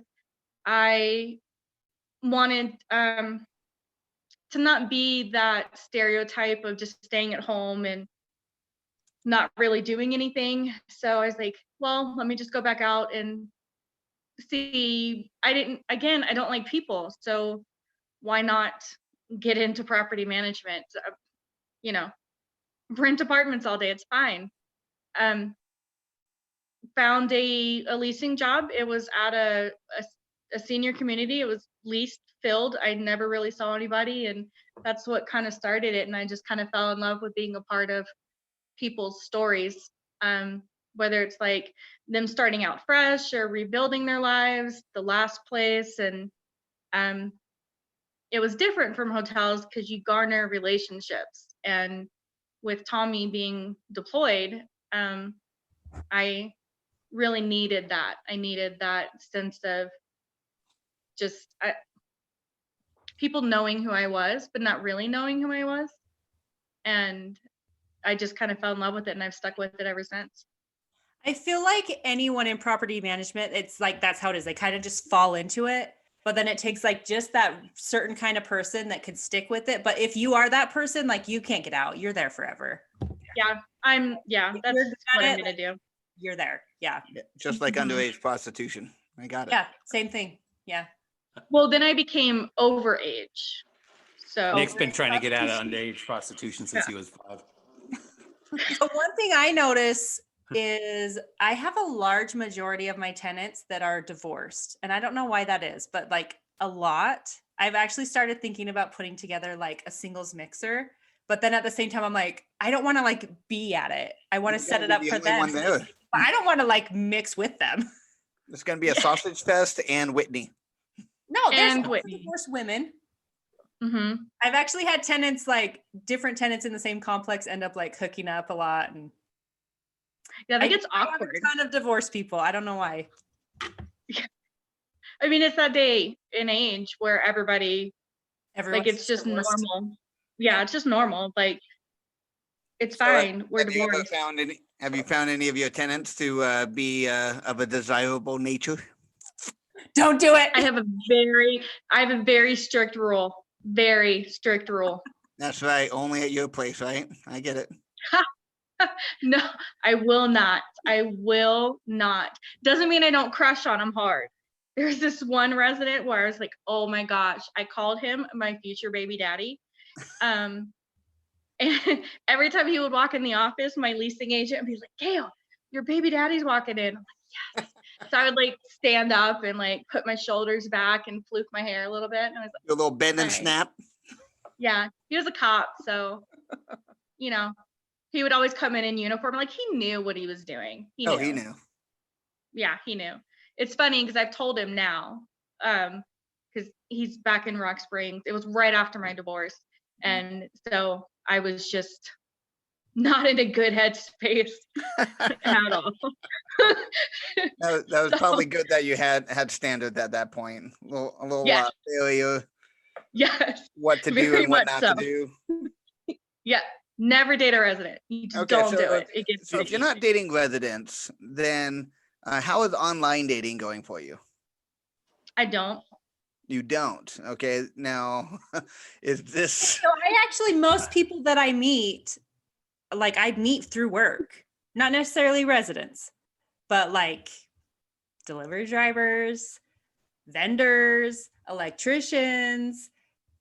I wanted to not be that stereotype of just staying at home and not really doing anything. So I was like, well, let me just go back out and see. I don't like people, so why not get into property management? Rent apartments all day, it's fine. Found a leasing job. It was at a senior community. It was leased, filled. I never really saw anybody, and that's what kind of started it. And I just kind of fell in love with being a part of people's stories, whether it's like them starting out fresh or rebuilding their lives, the last place. And it was different from hotels because you garner relationships. And with Tommy being deployed, I really needed that. I needed that sense of just people knowing who I was, but not really knowing who I was. And I just kind of fell in love with it, and I've stuck with it ever since. I feel like anyone in property management, it's like that's how it is. They kind of just fall into it, but then it takes like just that certain kind of person that could stick with it. But if you are that person, like you can't get out. You're there forever. Yeah, that's You're good what at I'm it, gonna do. You're there. Yeah. Just like Mhm. underage prostitution. I got it. Yeah. Same thing. Yeah. Well, then I became overage. So Nick's been trying to get out of underage prostitution since he was 5. So one thing I notice is I have a large majority of my tenants that are divorced. And I don't know why that is, but like a lot. I've actually started thinking about putting together like a singles mixer. But then at the same time, I'm like, I don't want to like be at it. I want to You set gotta it be up the for only them. one there. But I don't want to like mix with them. It's gonna be a sausage fest and Whitney. No, there's And also Whitney. divorced women. hmm I've actually had tenants, like different tenants in the same complex, end up like hooking up a lot. And yeah, that I gets have awkward. a ton of divorced people. I don't know why. I mean, it's that day and age where everybody, Everyone's like, it's just divorced. normal. Yeah, it's just normal. Like, it's So, fine. We're have you ever divorced. have you found any of your tenants to be of a desirable nature? Don't do it. I have a very strict rule. Very strict rule. That's right. Only at your place, right? I get it. No, I will not. I will not. Doesn't mean I don't crush on him hard. There's this one resident where I was like, oh my gosh, I called him my future baby daddy. And every time he would walk in the office, my leasing agent would be like, Gail, your baby daddy's walking in. I'm like, yes. So I would like stand up and like put my shoulders back and fluke my hair a little bit. And I was like, Your little bend and Right. snap. yeah, he was a cop. So, you know, he would always come in uniform. Like he knew what he was doing. He knew. Yeah, he knew. It's funny because I've told him now, because he's back in Rock Springs. It was right after my divorce. And so I was just not in a good headspace at all. That was So- probably good that you had standards at that point. A little Yes. failure, Yes. what to do Very and what much not to so. do. Yeah. Never date a resident. You just Okay, don't so, do it. It gets So if you're sticky. not dating residents, then how is online dating going for you? I don't. You don't. Okay. Now, is this So I actually, most people that I meet, like I meet through work, not necessarily residents, but like delivery drivers, vendors, electricians,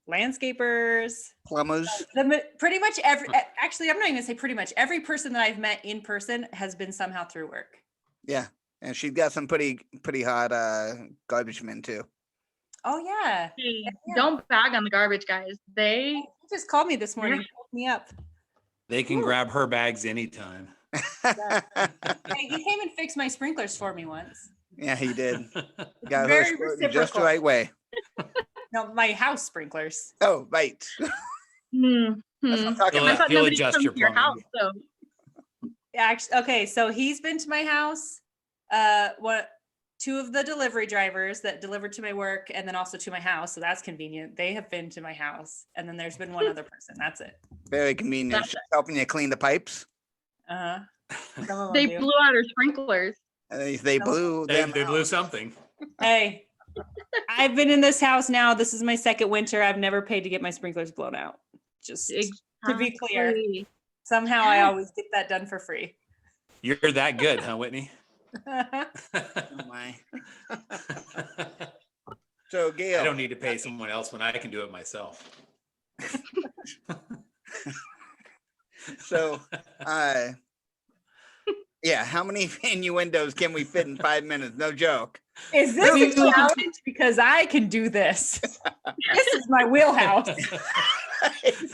landscapers, plumbers? pretty much actually, I'm not even gonna say pretty much every person that I've met in person has been somehow through work. Yeah. And she's got some pretty hot garbage men too. Oh yeah. Hey, don't bag on the garbage guys. They He just called me this morning, pulled me up. They can grab her bags anytime. Hey, he came and fixed my sprinklers for me once. Yeah, he did. Got her Very squirting just the reciprocal. right way. No, my house sprinklers. Oh, right. Mhm. I'm talking He'll- I about. thought he'll nobody adjust comes your to your house. plumbing. So Actually, okay, so he's been to my house. Two of the delivery drivers that delivered to my work and then also to my house, so that's convenient. They have been to my house, and then there's been one other person. That's it. Very convenient. She's helping you clean the pipes. Uh huh. they blew out her sprinklers. They blew They them blew out. something. Hey, I've been in this house now. This is my second winter. I've never paid to get my sprinklers blown out. Just to be clear, Exactly. somehow I always get that done for free. You're that good, huh, Whitney? Oh my. So Gail, I don't need to pay someone else when I can do it myself. so yeah, how many innuendos can we fit in 5 minutes? No joke. Is this a challenge? Because I can do this. This is my wheelhouse.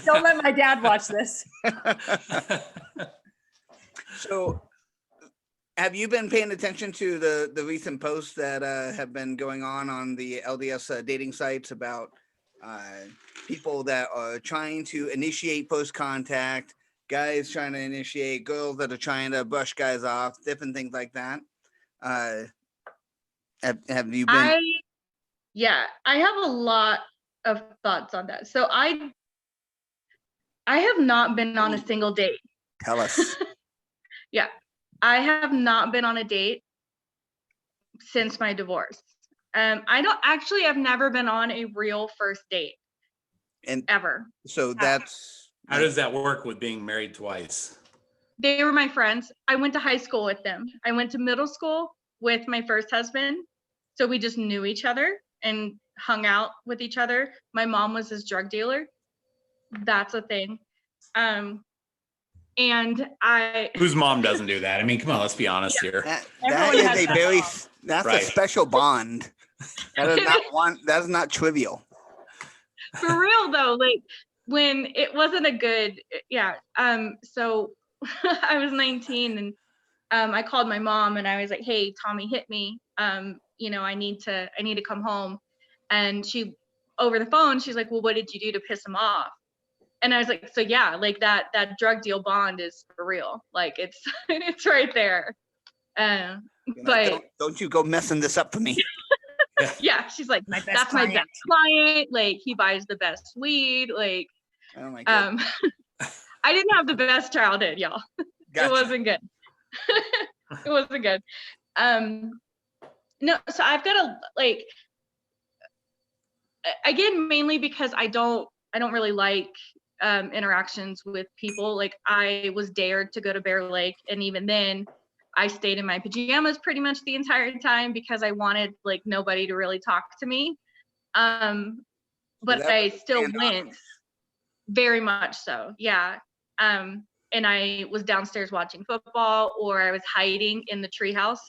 Don't let my dad watch this. So have you been paying attention to the recent posts that have been going on the LDS dating sites about people that are trying to initiate first contact, guys trying to initiate, girls that are trying to brush guys off, different things like that? Have you been? Yeah, I have a lot of thoughts on that. So I have not been on a single date. Tell us. Yeah, I have not been on a date since my divorce. I've never been on a real first date And ever. so that's How does that work with being married twice? They were my friends. I went to high school with them. I went to middle school with my first husband. So we just knew each other and hung out with each other. My mom was his drug dealer. That's a thing. And Whose mom doesn't do that? I mean, come on, let's be honest here. that Everyone is has a that very mom. that's Right. a special bond. That is not one. That is not trivial. for real though, like when it wasn't a good, yeah. So I was 19 and I called my mom and I was like, hey, Tommy hit me. You know, I need to come home. And she, over the phone, she's like, well, what did you do to piss him off? And I was like, so yeah, like that drug deal bond is for real. Like it's it's right there. But Don't you go messing this up for me. yeah, she's like, My best that's my client. best client. Like he buys the best weed. Like Oh my god. I didn't have the best childhood, y'all. Gotcha. It wasn't good. It wasn't good. No, so I've got to like, again, mainly because I don't really like interactions with people. Like I was dared to go to Bear Lake, and even then I stayed in my pajamas pretty much the entire time because I wanted like nobody to really talk to me. But that I was still standoffish. went, very much so, yeah. And I was downstairs watching football, or I was hiding in the treehouse.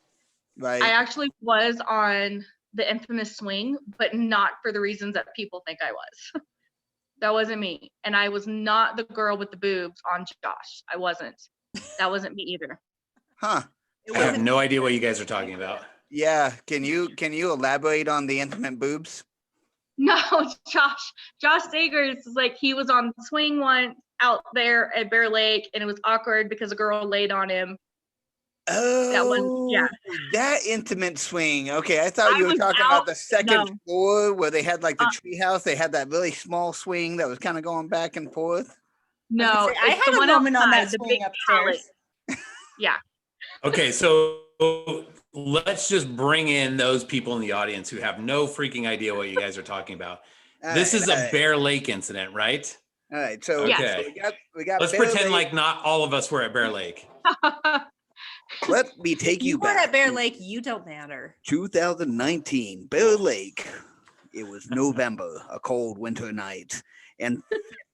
Right. I actually was on the infamous swing, but not for the reasons that people think I was. That wasn't me. And I was not the girl with the boobs on Josh. I wasn't. That wasn't me either. Huh. It I have wasn't- no idea what you guys are talking about. Yeah. Can you elaborate on the intimate boobs? No, Josh Sagers is like, he was on the swing once out there at Bear Lake, and it was awkward because a girl laid on him. Oh, yeah. that intimate swing. Okay, I thought I you were was talking out- about the second no. floor where they had like the treehouse. They had that really small swing that was kind of going back and forth. No, say, I it's had the a one moment on that outside, the swing big pallet. upstairs. Yeah. Okay, so let's just bring in those people in the audience who have no freaking idea what you guys are talking about. This is a Bear Lake incident, right? All right, so, Yes. so we got. Let's Bear pretend Lake. like not all of us were at Bear Lake. Let me take you You weren't back. at Bear Lake. You don't matter. 2019, Bear Lake. It was November, a cold winter night, and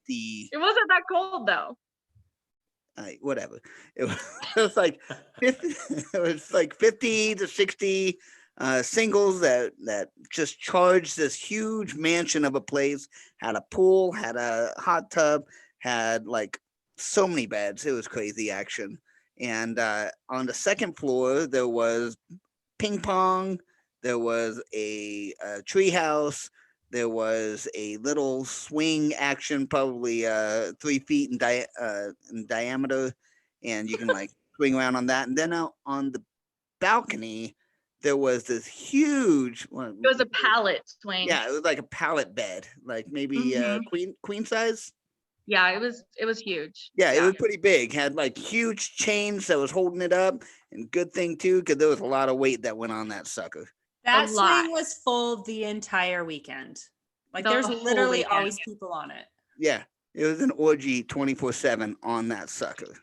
the It wasn't that cold though. whatever. It was like 50, it was like 50 to 60 singles that just charged this huge mansion of a place. Had a pool, had a hot tub, had like so many beds. It was crazy action. And on the second floor there was ping pong. There was a tree house. There was a little swing action, probably 3 feet in diameter, and you can like swing around on that. And then out on the balcony, there was this huge. Well, It was a pallet swing. yeah, it was like a pallet bed, like maybe queen size. Yeah, it was huge. Yeah, it was pretty big. Had like huge chains that was holding it up, and good thing too, because there was a lot of weight that went on that sucker. That lot. swing was full the entire weekend. Like The there's whole literally weekend. always people on it. Yeah, it was an orgy 24/7 on that sucker.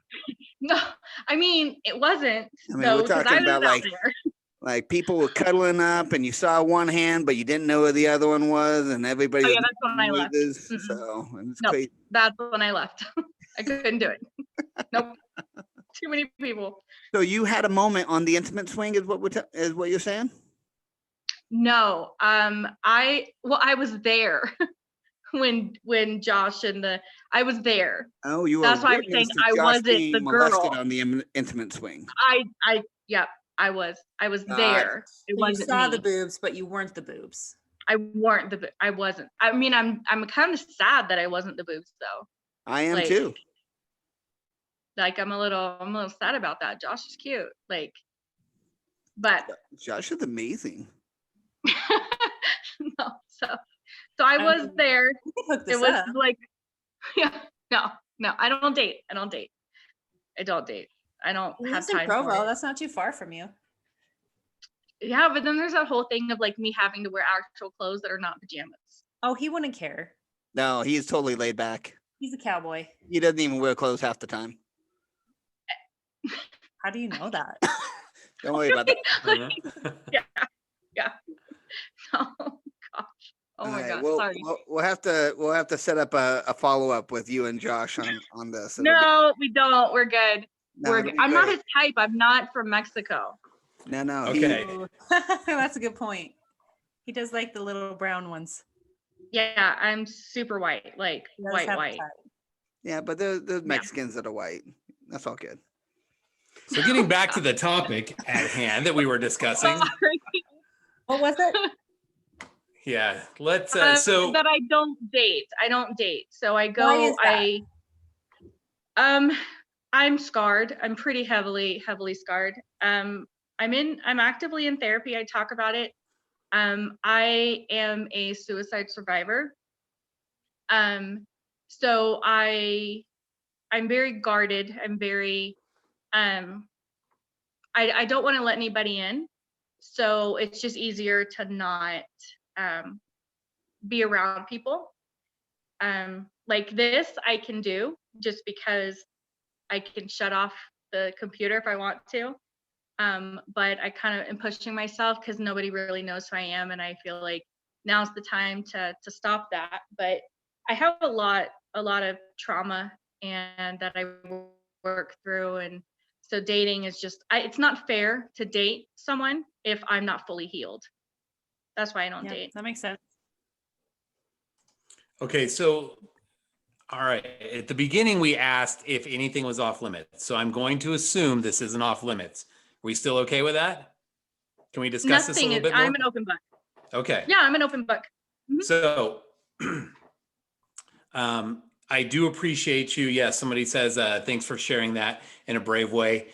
No, I mean it wasn't. I mean, no, we're 'cause talking I was about out like there. like people were cuddling up, and you saw one hand, but you didn't know where the other one was, and everybody. Oh, yeah, was that's when I left. noises, Mm-mm. So it's Nope. crazy. That's when I left. I couldn't do it. Nope. Too many people. So you had a moment on the intimate swing, is what you're saying? No, I was there when Josh and I was there. Oh, you were. That's why I'm witness saying to I Josh wasn't being the molested girl. on the intimate swing. Yep, I was Got there. It So you wasn't saw me. the boobs, but you weren't the boobs. I wasn't. I mean, I'm kind of sad that I wasn't the boobs though. I am Like, too. Like I'm a little sad about that. Josh is cute. Like, but Josh is amazing. no. So I was there. We could hook It this was up. like, yeah, no, I don't date. I don't date. I don't He have lives in time for Provo. it. That's not too far from you. Yeah, but then there's that whole thing of like me having to wear actual clothes that are not pajamas. Oh, he wouldn't care. No, he's totally laid back. He's a cowboy. He doesn't even wear clothes half the time. How do you know that? Don't worry about that. Yeah. Oh gosh. Oh All my right, gosh. well, Sorry. we'll have to set up a follow up with you and Josh on this. No, we don't. We're good. No, it'll be I'm not great. his type. I'm not from Mexico. No. Okay. Ooh. That's a good point. He does like the little brown ones. Yeah, I'm super white, like He does white. have a type. Yeah, but there's Mexicans that are white. That's all good. So getting back to the topic at hand that we were discussing. Sorry. What was it? Yeah, let's That I don't date. So I go. Why is that? I'm scarred. I'm pretty heavily scarred. I'm actively in therapy. I talk about it. I am a suicide survivor. So I'm very guarded. I'm very I don't want to let anybody in. So it's just easier to not be around people. Like this I can do just because I can shut off the computer if I want to. But I kind of am pushing myself because nobody really knows who I am, and I feel like now's the time to stop that. But I have a lot of trauma and that I work through, and so dating is just it's not fair to date someone if I'm not fully healed. That's why I don't Yeah, date. that makes sense. Okay, so all right. At the beginning, we asked if anything was off limits. So I'm going to assume this isn't off limits. Are we still okay with that? Can we discuss this a little bit more? I'm an open book. Okay. Yeah, I'm an open book. So I do appreciate you. Yes, somebody says, thanks for sharing that in a brave way.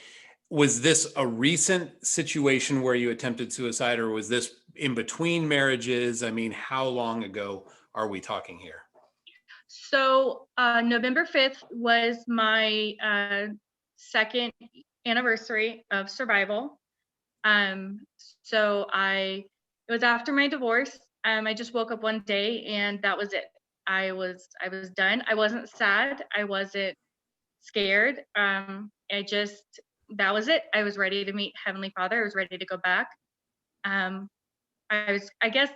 Was this a recent situation where you attempted suicide, or was this in between marriages? I mean, how long ago are we talking here? So November 5th was my second anniversary of survival. So it was after my divorce. I just woke up one day and that was it. I was done. I wasn't sad. I wasn't scared. That was it. I was ready to meet Heavenly Father. I was ready to go back. I guess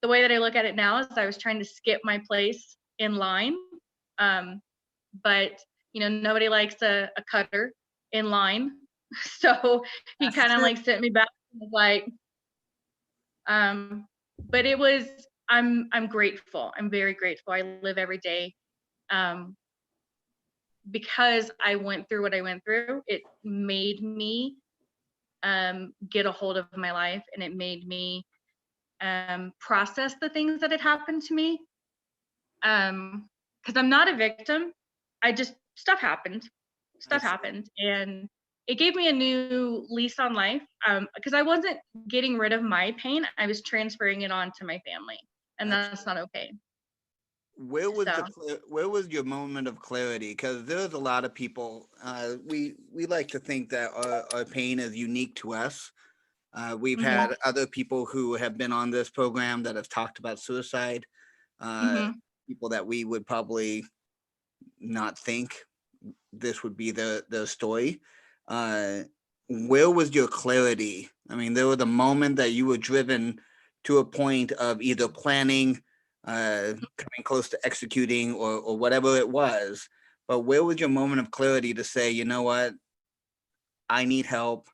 the way that I look at it now is I was trying to skip my place in line. But nobody likes a cutter in line. So he kind of like sent me back and was like, but it was, I'm grateful. I'm very grateful. I live every day. Because I went through what I went through, it made me get a hold of my life, and it made me process the things that had happened to me. Because I'm not a victim. Stuff happened. And it gave me a new lease on life. Because I wasn't getting rid of my pain. I was transferring it on to my family, and that's not okay. Where was your moment of clarity? Because there's a lot of people. We like to think that our pain is unique to us. We've had other people who have been on this program that have talked about suicide. People that we would probably not think this would be the story. Where was your clarity? I mean, there was a moment that you were driven to a point of either planning, coming close to executing, or whatever it was. But where was your moment of clarity to say, you know what, I need help.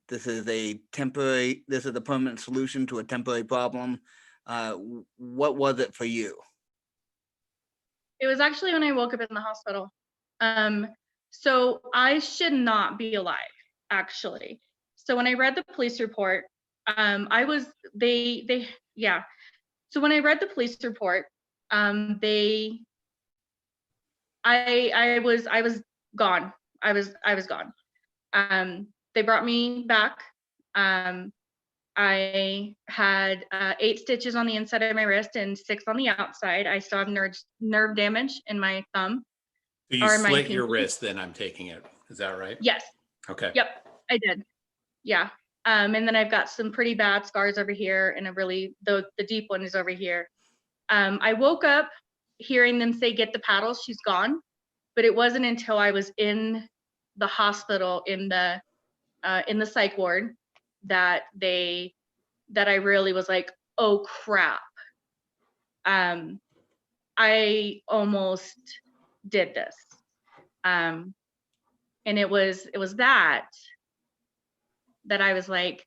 This is a permanent solution to a temporary problem. What was it for you? It was actually when I woke up in the hospital. So I should not be alive, actually. So when I read the police report, So when I read the police report, I was gone. I was gone. They brought me back. I had 8 stitches on the inside of my wrist and 6 on the outside. I still have nerve damage in my thumb. So you or my slit your pinky. wrist, then I'm taking it. Is that right? Yes. Okay. Yep, I did. Yeah. And then I've got some pretty bad scars over here, and the deep one is over here. I woke up hearing them say, "Get the paddles, she's gone." But it wasn't until I was in the hospital in the psych ward that I really was like, "Oh crap." I almost did this. And it was that I was like,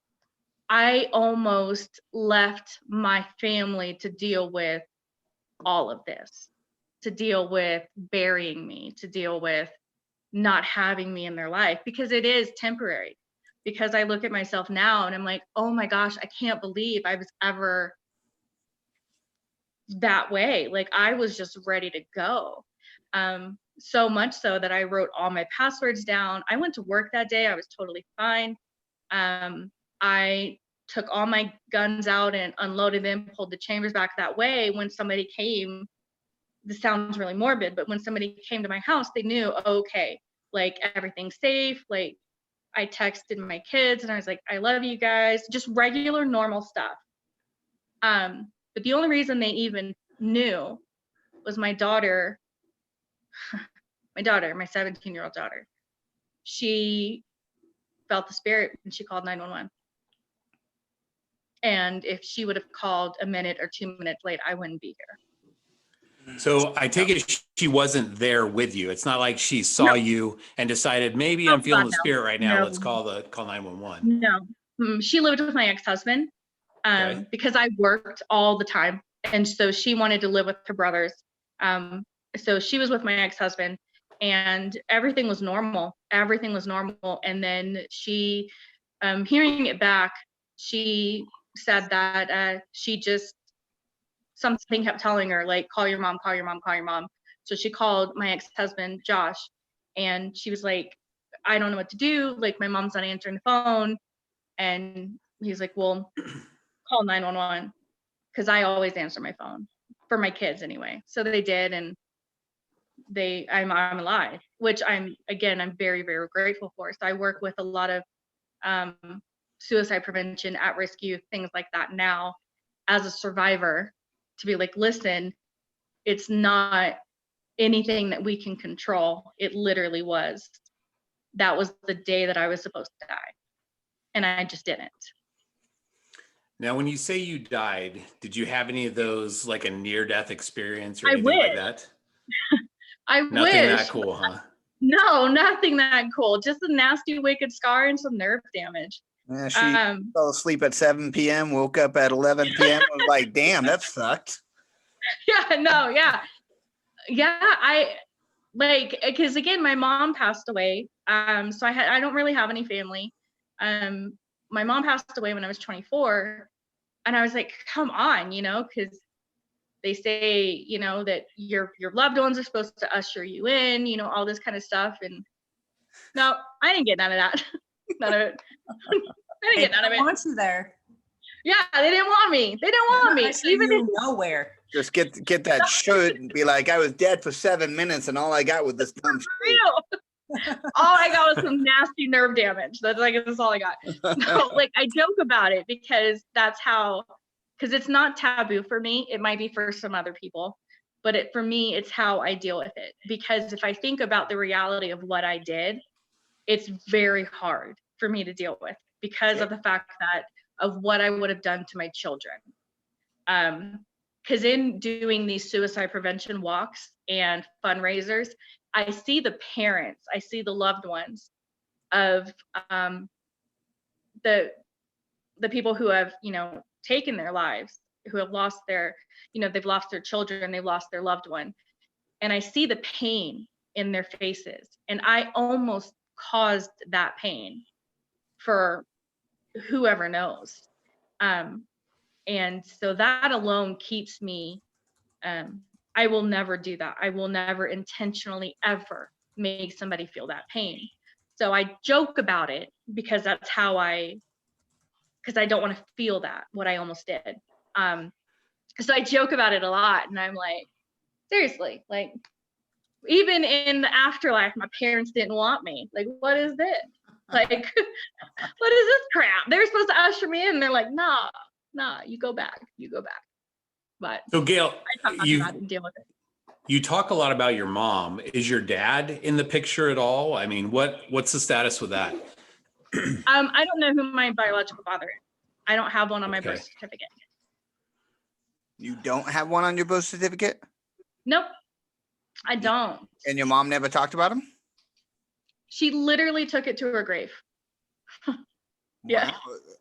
I almost left my family to deal with all of this, to deal with burying me, to deal with not having me in their life, because it is temporary. Because I look at myself now and I'm like, oh my gosh, I can't believe I was ever that way. Like, I was just ready to go. So much so that I wrote all my passwords down. I went to work that day. I was totally fine. I took all my guns out and unloaded them, pulled the chambers back. That way, when somebody came, this sounds really morbid, but when somebody came to my house, they knew, okay, like, everything's safe. Like, I texted my kids and I was like, I love you guys, just regular, normal stuff. But the only reason they even knew was my daughter, my 17-year-old daughter. She felt the spirit and she called 911. And if she would have called a minute or 2 minutes late, I wouldn't be here. So I take it she wasn't there with you. It's not like she saw you and decided, maybe I'm feeling the spirit right now. No. Let's call 911. No. She lived with my ex-husband Okay. because I worked all the time. And so she wanted to live with her brothers. So she was with my ex-husband and everything was normal. Everything was normal. And then she, hearing it back, she said that she just, something kept telling her, like, call your mom, call your mom, call your mom. So she called my ex-husband, Josh, and she was like, I don't know what to do. Like, my mom's not answering the phone. And he's like, well, call 911. Because I always answer my phone for my kids anyway. So they did, and I'm alive, which I'm very, very grateful for. So I work with a lot of suicide prevention, at-risk youth, things like that now as a survivor, to be like, listen, it's not anything that we can control. It literally was. That was the day that I was supposed to die. And I just didn't. Now, when you say you died, did you have any of those, like a near-death experience or I anything like wish. that? I Nothing wish. that cool, huh? No, nothing that cool. Just a nasty, wicked scar and some nerve damage. Yeah, she fell asleep at 7 p.m., woke up at 11 p.m. I was like, damn, that sucked. Yeah, no, yeah. Yeah, I like, because again, my mom passed away. So I don't really have any family. My mom passed away when I was 24. And I was like, come on, because they say, that your loved ones are supposed to usher you in, all this kind of stuff. And no, I didn't get none of that. None of it. I didn't get none of it. They want you there. Yeah, they didn't want me. They didn't want me. Even if nowhere. Just get that should and be like, I was dead for 7 minutes and all I got was this dumb shit. Real. All I got was some nasty nerve damage. That's all I got. No, like, I joke about it because because it's not taboo for me. It might be for some other people, but for me, it's how I deal with it. Because if I think about the reality of what I did, it's very hard for me to deal with because of the fact of what I would have done to my children. Because in doing these suicide prevention walks and fundraisers, I see the parents, I see the loved ones of the people who have, taken their lives, who have lost they've lost their children, they've lost their loved one. And I see the pain in their faces. And I almost caused that pain for whoever knows. And so that alone keeps me, I will never do that. I will never intentionally ever make somebody feel that pain. So I joke about it because that's how I because I don't want to feel that, what I almost did. So I joke about it a lot, and I'm like, seriously, like, even in the afterlife, my parents didn't want me. Like, what is this? Like, what is this crap? They were supposed to usher me in, and they're like, nah, you go back. But So Gail, I talk about it and deal with it. you talk a lot about your mom. Is your dad in the picture at all? I mean, what's the status with that? I don't know who my biological father is. I don't have one on my Okay. birth certificate. You don't have one on your birth certificate? Nope, I don't. And your mom never talked about him? She literally took it to her grave. Yeah. Wow.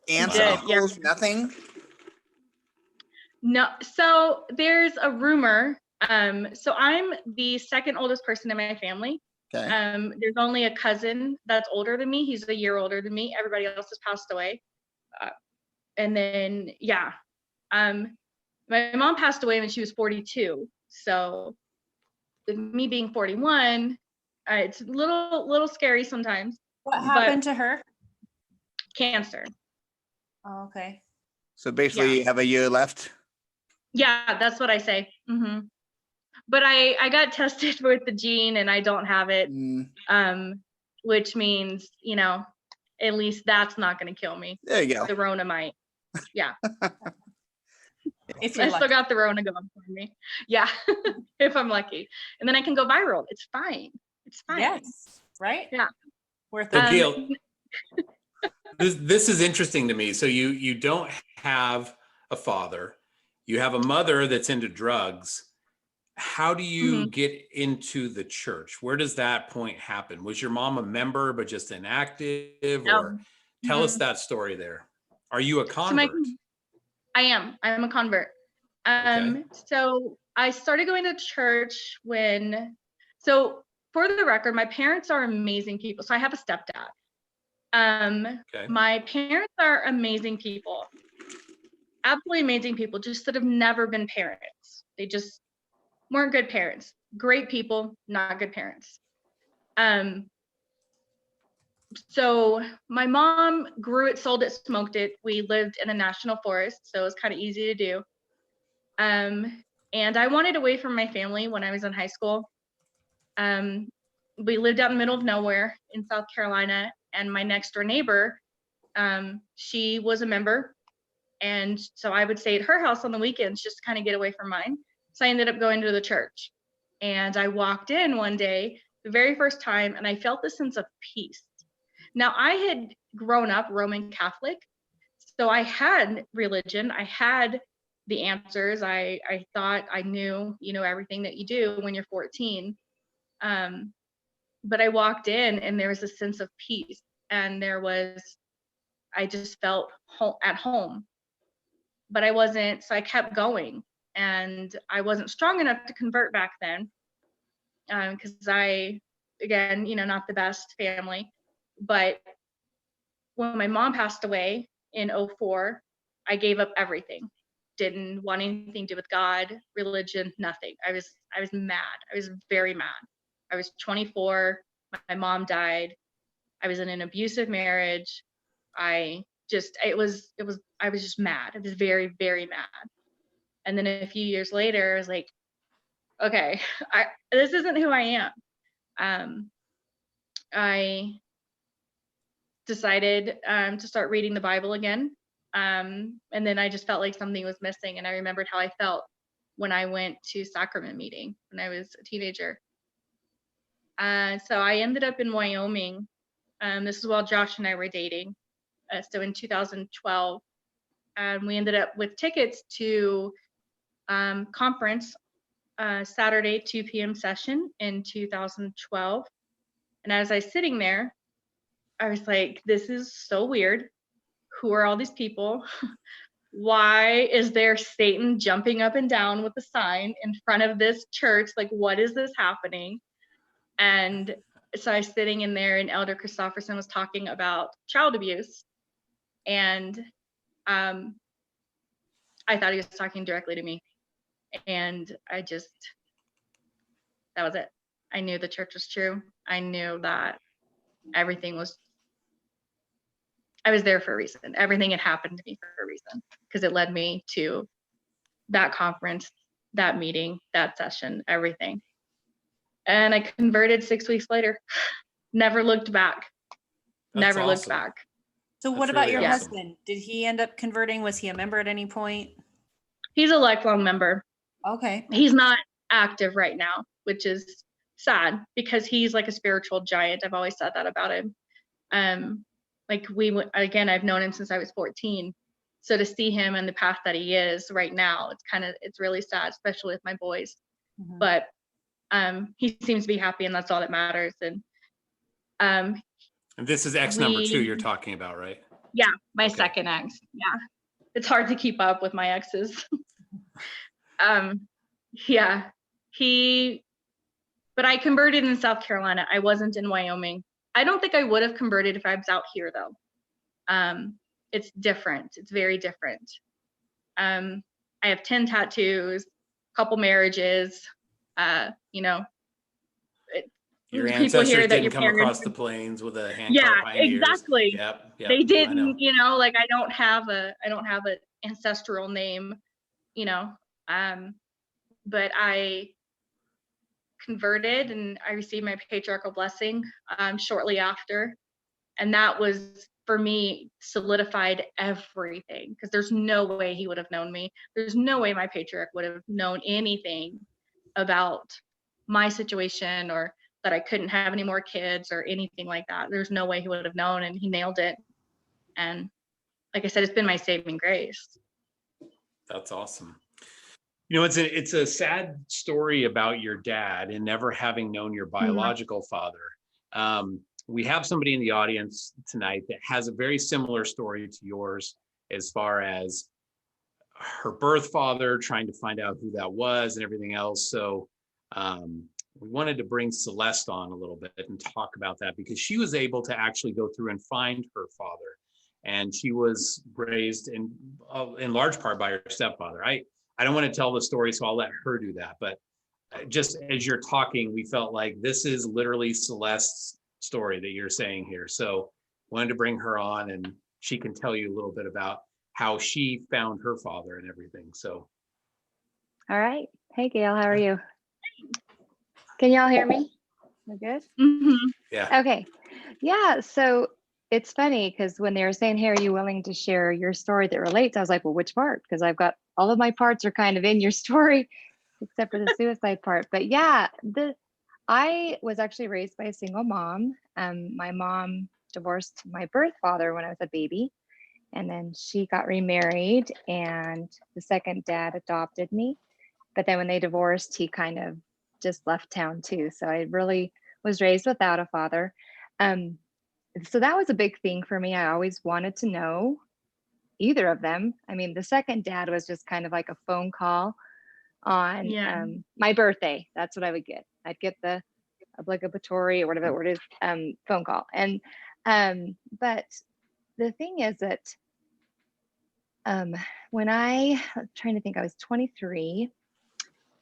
Aunts, did, uncles, nothing? No, so there's a rumor. So I'm the second oldest person in my family. Okay. There's only a cousin that's older than me. He's a year older than me. Everybody else has passed away. And then, yeah. My mom passed away when she was 42. So with me being 41, it's a little scary sometimes. What happened to her? Cancer. Oh, okay. So basically you have a year left? Yeah, that's what I say. But I got tested with the gene and I don't have it, which means, you know, at least that's not going to kill me. There you go. The Rona might. Yeah. If you're I still lucky. got the Rona going for me. Yeah, if I'm lucky. And then I can go viral. It's fine. It's fine. Yes. Right? Yeah. Worth So it. Gail, this is interesting to me. So you don't have a father. You have a mother that's into drugs. How do you get into the church? Where does that point happen? Was your mom a member but just inactive? No. Or tell us that story there. Are you a convert? I'm a convert. Okay. So I started going to church so for the record, my parents are amazing people. So I have a stepdad. Okay. My parents are amazing people. Absolutely amazing people, just that have never been parents. They just weren't good parents. Great people, not good parents. So my mom grew it, sold it, smoked it. We lived in a national forest, so it was kind of easy to do. And I wanted away from my family when I was in high school. We lived out in the middle of nowhere in South Carolina, and my next door neighbor, she was a member. And so I would stay at her house on the weekends just to kind of get away from mine. So I ended up going to the church. And I walked in one day, the very first time, and I felt this sense of peace. Now, I had grown up Roman Catholic, so I had religion. I had the answers. I thought I knew, everything that you do when you're 14. But I walked in and there was a sense of peace, and I just felt at home. But I wasn't, so I kept going, and I wasn't strong enough to convert back then, because again, not the best family. But when my mom passed away in 2004, I gave up everything. Didn't want anything to do with God, religion, nothing. I was mad. I was very mad. I was 24. My mom died. I was in an abusive marriage. I was just mad. I was very, very mad. And then a few years later, I was like, okay, this isn't who I am. I decided to start reading the Bible again. And then I just felt like something was missing. And I remembered how I felt when I went to sacrament meeting when I was a teenager. So I ended up in Wyoming. This is while Josh and I were dating. So in 2012, we ended up with tickets to conference Saturday 2 p.m. session in 2012. And as I was sitting there, I was like, this is so weird. Who are all these people? Why is there Satan jumping up and down with a sign in front of this church? Like, what is this happening? And so I was sitting in there, and Elder Christofferson was talking about child abuse. And I thought he was talking directly to me. And that was it. I knew the church was true. I knew that everything was I was there for a reason. Everything had happened to me for a reason, because it led me to that conference, that meeting, that session, everything. And I converted 6 weeks later. Never looked back. That's Never looked awesome. back. So what That's about really your awesome. husband? Did he end up converting? Was he a member at any point? He's a lifelong member. Okay. He's not active right now, which is sad, because he's like a spiritual giant. I've always said that about him. Like again, I've known him since I was 14. So to see him in the path that he is right now, it's really sad, especially with my boys. Mhm. But he seems to be happy, and that's all that matters. And And this is X number 2 you're talking about, right? yeah, my Okay. second ex. Yeah, it's hard to keep up with my exes. Yeah, but I converted in South Carolina. I wasn't in Wyoming. I don't think I would have converted if I was out here though. It's different. It's very different. I have 10 tattoos, couple marriages, you know, Your people ancestors here that didn't your come parents, across the plains with a hand yeah, cart behind ears. exactly. Yep. They I know. didn't, you know, like I don't have an ancestral name, you know, but I converted and I received my patriarchal blessing shortly after. And that was, for me, solidified everything, because there's no way he would have known me. There's no way my patriarch would have known anything about my situation, or that I couldn't have any more kids or anything like that. There's no way he would have known, and he nailed it. And like I said, it's been my saving grace. That's awesome. You know, it's a sad story about your dad and never having known your biological father. We have somebody in the audience tonight that has a very similar story to yours, as far as her birth father, trying to find out who that was and everything else. So we wanted to bring Celeste on a little bit and talk about that, because she was able to actually go through and find her father. And she was raised in large part by her stepfather. I don't want to tell the story, so I'll let her do that. But just as you're talking, we felt like this is literally Celeste's story that you're saying here. So wanted to bring her on, and she can tell you a little bit about how she found her father and everything. So. All right. Hey, Gail, how are you? Can y'all hear me? We're good? Mm-hmm. Yeah. Okay. Yeah. So it's funny, because when they were saying, hey, are you willing to share your story that relates? I was like, well, which part? Because I've got all of my parts are kind of in your story, except for the suicide part. But yeah, I was actually raised by a single mom. My mom divorced my birth father when I was a baby, and then she got remarried, and the second dad adopted me. But then when they divorced, he kind of just left town too. So I really was raised without a father. So that was a big thing for me. I always wanted to know either of them. I mean, the second dad was just kind of like a phone call on my birthday. That's what I would get. I'd get the obligatory, or whatever it is, phone call. And but the thing is that when I'm trying to think, I was 23.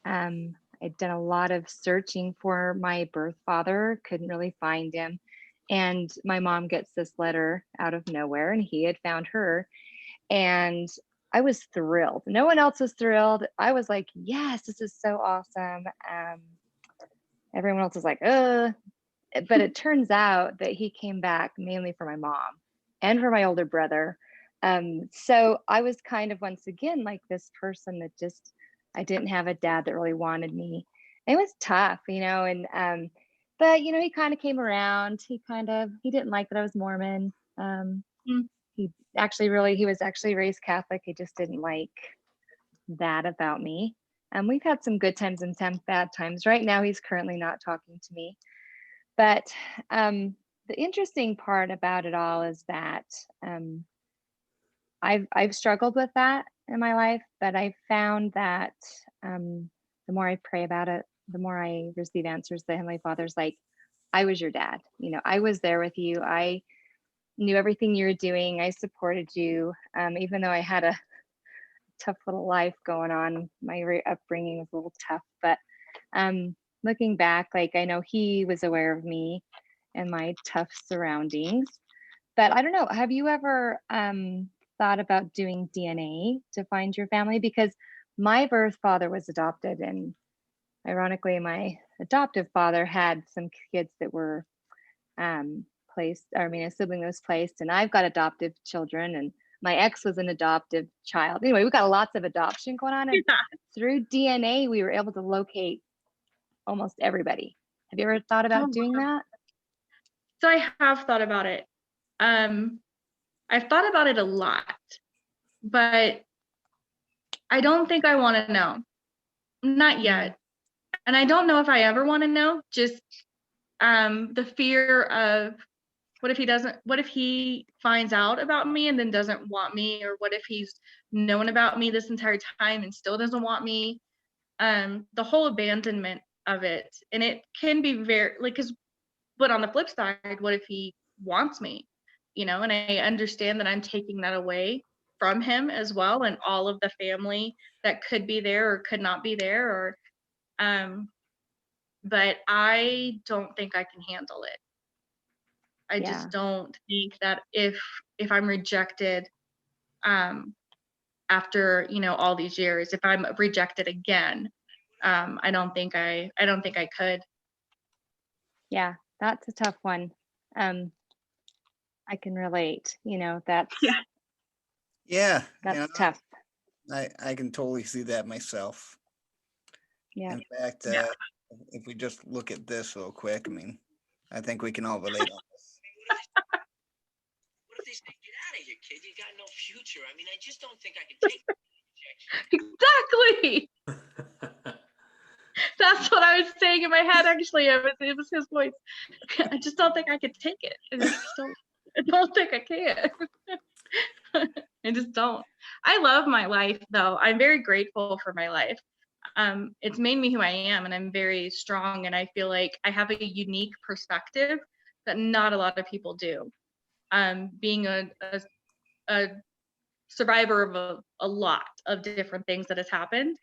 I'd done a lot of searching for my birth father, couldn't really find him. And my mom gets this letter out of nowhere, and he had found her. And I was thrilled. No one else was thrilled. I was like, yes, this is so awesome. Everyone else was like, but it turns out that he came back mainly for my mom and for my older brother. So I was kind of, once again, like this person that just, I didn't have a dad that really wanted me. It was tough, you know, and but you know, he kind of came around. He didn't like that I was Mormon. He was actually raised Catholic. He just didn't like that about me. We've had some good times and some bad times. Right now, he's currently not talking to me. But the interesting part about it all is that I've struggled with that in my life, but I found that the more I pray about it, the more I receive answers. The Heavenly Father's like, I was your dad. You know, I was there with you. I knew everything you were doing. I supported you, even though I had a tough little life going on. My upbringing was a little tough, but looking back, like I know he was aware of me and my tough surroundings. But I don't know, have you ever thought about doing DNA to find your family? Because my birth father was adopted, and ironically, my adoptive father had some kids that were placed, or I mean, a sibling that was placed, and I've got adoptive children, and my ex was an adoptive child. Anyway, we've got lots of adoption going on, and through DNA, we were able to locate almost everybody. Have you ever thought about doing that? So I have thought about it. I've thought about it a lot, but I don't think I want to know. Not yet. And I don't know if I ever want to know. Just the fear of what if he finds out about me and then doesn't want me, or what if he's known about me this entire time and still doesn't want me? The whole abandonment of it. And it can be very like, but on the flip side, what if he wants me? And I understand that I'm taking that away from him as well, and all of the family that could be there or could not be there, or but I don't think I can handle it. I just don't think that if I'm rejected after all these years, if I'm rejected again, I don't think I could. Yeah, that's a tough one. I can relate. That's Yeah. that's tough. I can totally see that myself. Yeah. In fact, if we just look at this real quick, I mean, I think we can all relate on this. What if they say, get out of here, kid? You got no future. I mean, I just don't think I can take Exactly. That's what I was saying in my head. Actually, it was his voice. I just don't think I could take it. I don't think I can. I just don't. I love my life, though. I'm very grateful for my life. It's made me who I am, and I'm very strong, and I feel like I have a unique perspective that not a lot of people do. Being a survivor of a lot of different things that has happened,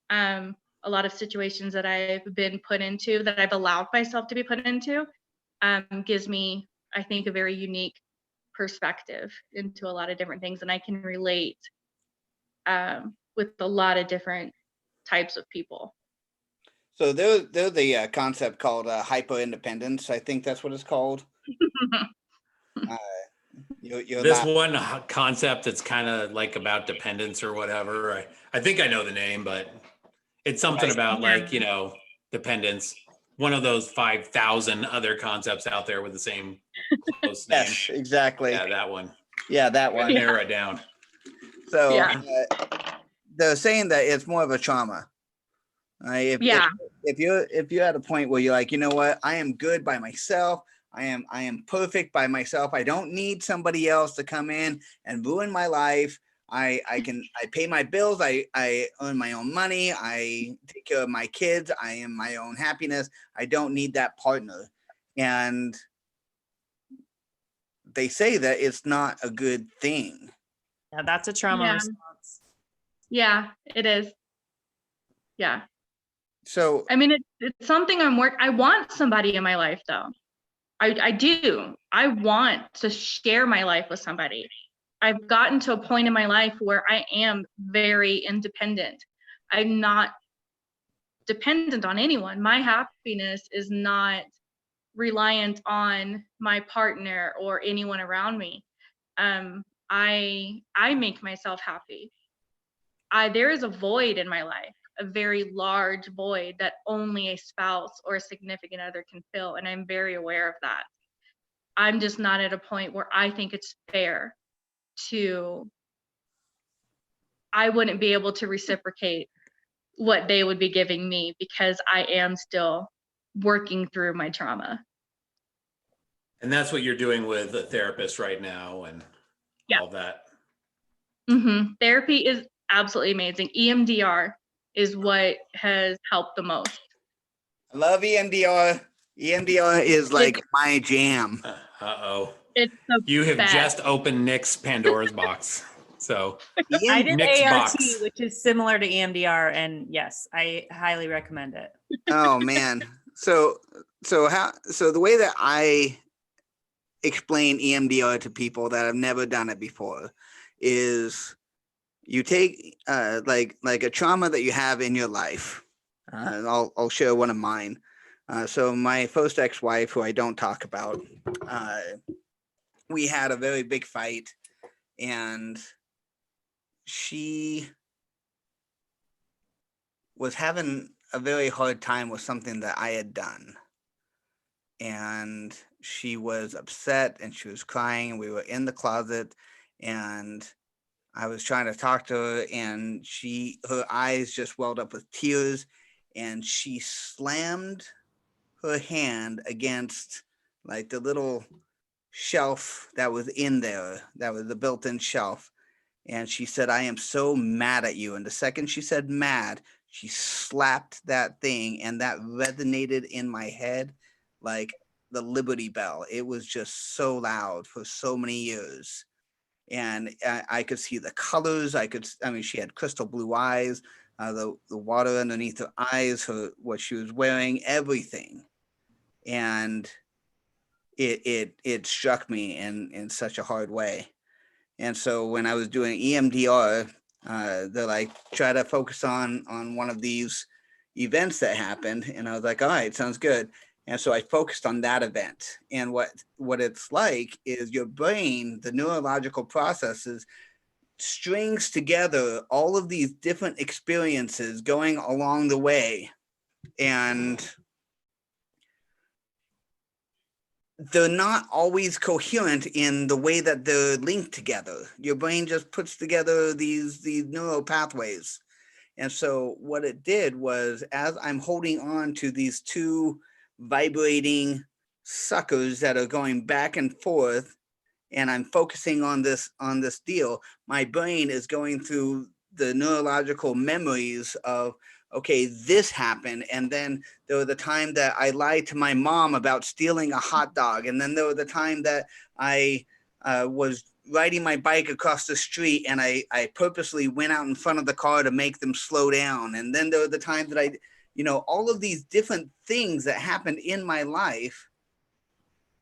a lot of situations that I've been put into, that I've allowed myself to be put into, gives me, I think, a very unique perspective into a lot of different things, and I can relate with a lot of different types of people. So there's the concept called hyper-independence. I think that's what it's called. You're This not, one concept that's kind of like about dependence or whatever. I think I know the name, but it's something about like, dependence. One of those 5,000 other concepts out there with the same close name. yes, exactly. Yeah, that one. Yeah, that one. Narrow it down. So they're saying that it's more of a trauma. If you're at a point where you're like, you know what, I am good by myself. I am perfect by myself. I don't need somebody else to come in and ruin my life. I pay my bills. I earn my own money. I take care of my kids. I am my own happiness. I don't need that partner. And they say that it's not a good thing. Yeah, that's a trauma response. Yeah, it is. Yeah. So I mean, it's something I want somebody in my life, though. I do. I want to share my life with somebody. I've gotten to a point in my life where I am very independent. I'm not dependent on anyone. My happiness is not reliant on my partner or anyone around me. I make myself happy. There is a void in my life, a very large void that only a spouse or a significant other can fill, and I'm very aware of that. I'm just not at a point where I think it's fair I wouldn't be able to reciprocate what they would be giving me, because I am still working through my trauma. And that's what you're doing with a therapist right now and all that. Therapy is absolutely amazing. EMDR is what has helped the most. I love EMDR. EMDR is like my jam. It's you have best. Just opened Nick's Pandora's box. So I did Nick's ART, box, which is similar to EMDR, and yes, I highly recommend it. Oh man. So the way that I explain EMDR to people that have never done it before is you take like a trauma that you have in your life. I'll share one of mine. So my first ex-wife, who I don't talk about, we had a very big fight, and she was having a very hard time with something that I had done. And she was upset and she was crying. We were in the closet and I was trying to talk to her, and her eyes just welled up with tears, and she slammed her hand against like the little shelf that was in there, that was the built-in shelf. And she said, "I am so mad at you." And the second she said mad, she slapped that thing, and that resonated in my head like the Liberty Bell. It was just so loud for so many years. And I could see the colors. She had crystal blue eyes, the water underneath her eyes, what she was wearing, everything. And it struck me in such a hard way. And so when I was doing EMDR, they're like, try to focus on one of these events that happened. And I was like, all right, sounds good. And so I focused on that event. And what it's like is your brain, the neurological processes, strings together all of these different experiences going along the way. And they're not always coherent in the way that they're linked together. Your brain just puts together these neural pathways. And so what it did was, as I'm holding on to these two vibrating suckers that are going back and forth, and I'm focusing on this deal, my brain is going through the neurological memories of, okay, this happened. And then there was the time that I lied to my mom about stealing a hot dog. And then there was the time that I was riding my bike across the street and I purposely went out in front of the car to make them slow down. And then there were the times that all of these different things that happened in my life.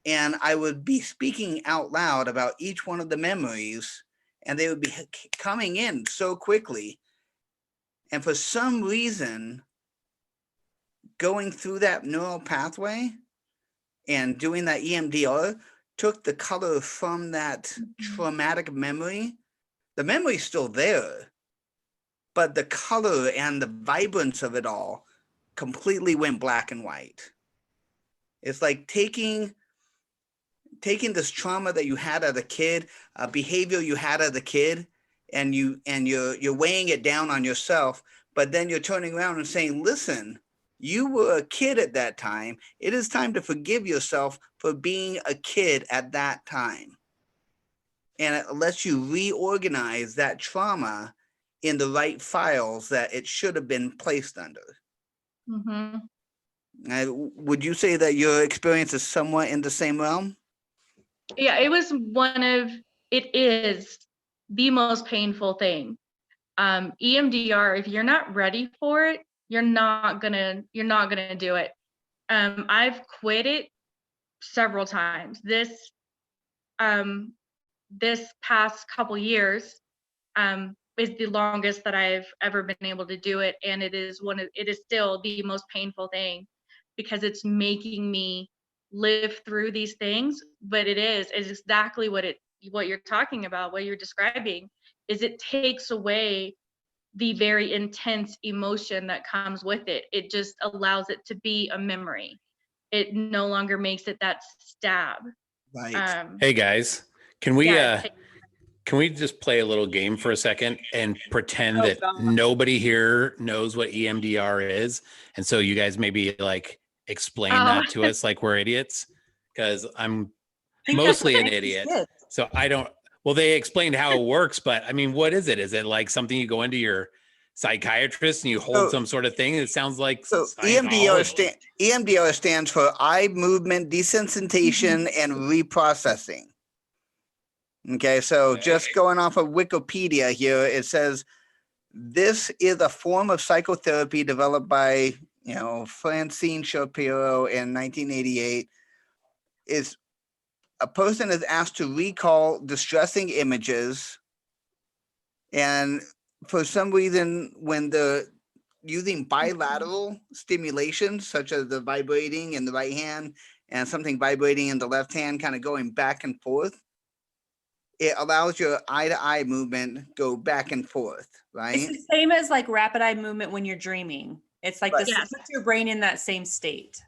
And I would be speaking out loud about each one of the memories, and they would be coming in so quickly. And for some reason, going through that neural pathway and doing that EMDR took the color from that traumatic memory. The memory's still there, but the color and the vibrance of it all completely went black and white. It's like taking this trauma that you had as a kid, a behavior you had as a kid, and you're weighing it down on yourself, but then you're turning around and saying, listen, you were a kid at that time. It is time to forgive yourself for being a kid at that time. And it lets you reorganize that trauma in the right files that it should have been placed under. Mm-hmm. Would you say that your experience is somewhat in the same realm? Yeah, it is the most painful thing. EMDR, if you're not ready for it, you're not gonna do it. I've quit it several times. This past couple years is the longest that I've ever been able to do it, and it is still the most painful thing, because it's making me live through these things. But it's exactly what you're talking about, what you're describing, is it takes away the very intense emotion that comes with it. It just allows it to be a memory. It no longer makes it that stab. Right. Hey guys, can we just play a little game for a second and pretend that nobody here knows what EMDR is? And so you guys maybe like explain that to us like we're idiots, because I'm mostly an idiot. So I don't, well, they explained how it works, but I mean, what is it? Is it like something you go into your psychiatrist and you hold some sort of thing? It sounds like EMDR stands for eye movement desensitization and reprocessing. Okay, so just going off of Wikipedia here, it says this is a form of psychotherapy developed by Francine Shapiro in 1988. Is a person is asked to recall distressing images, and for some reason, when they're using bilateral stimulation, such as the vibrating in the right hand and something vibrating in the left hand, kind of going back and forth, it allows your eye-to-eye movement go back and forth, right? It's the same as like rapid eye movement when you're dreaming. It's like this Yes. puts your brain in that same state.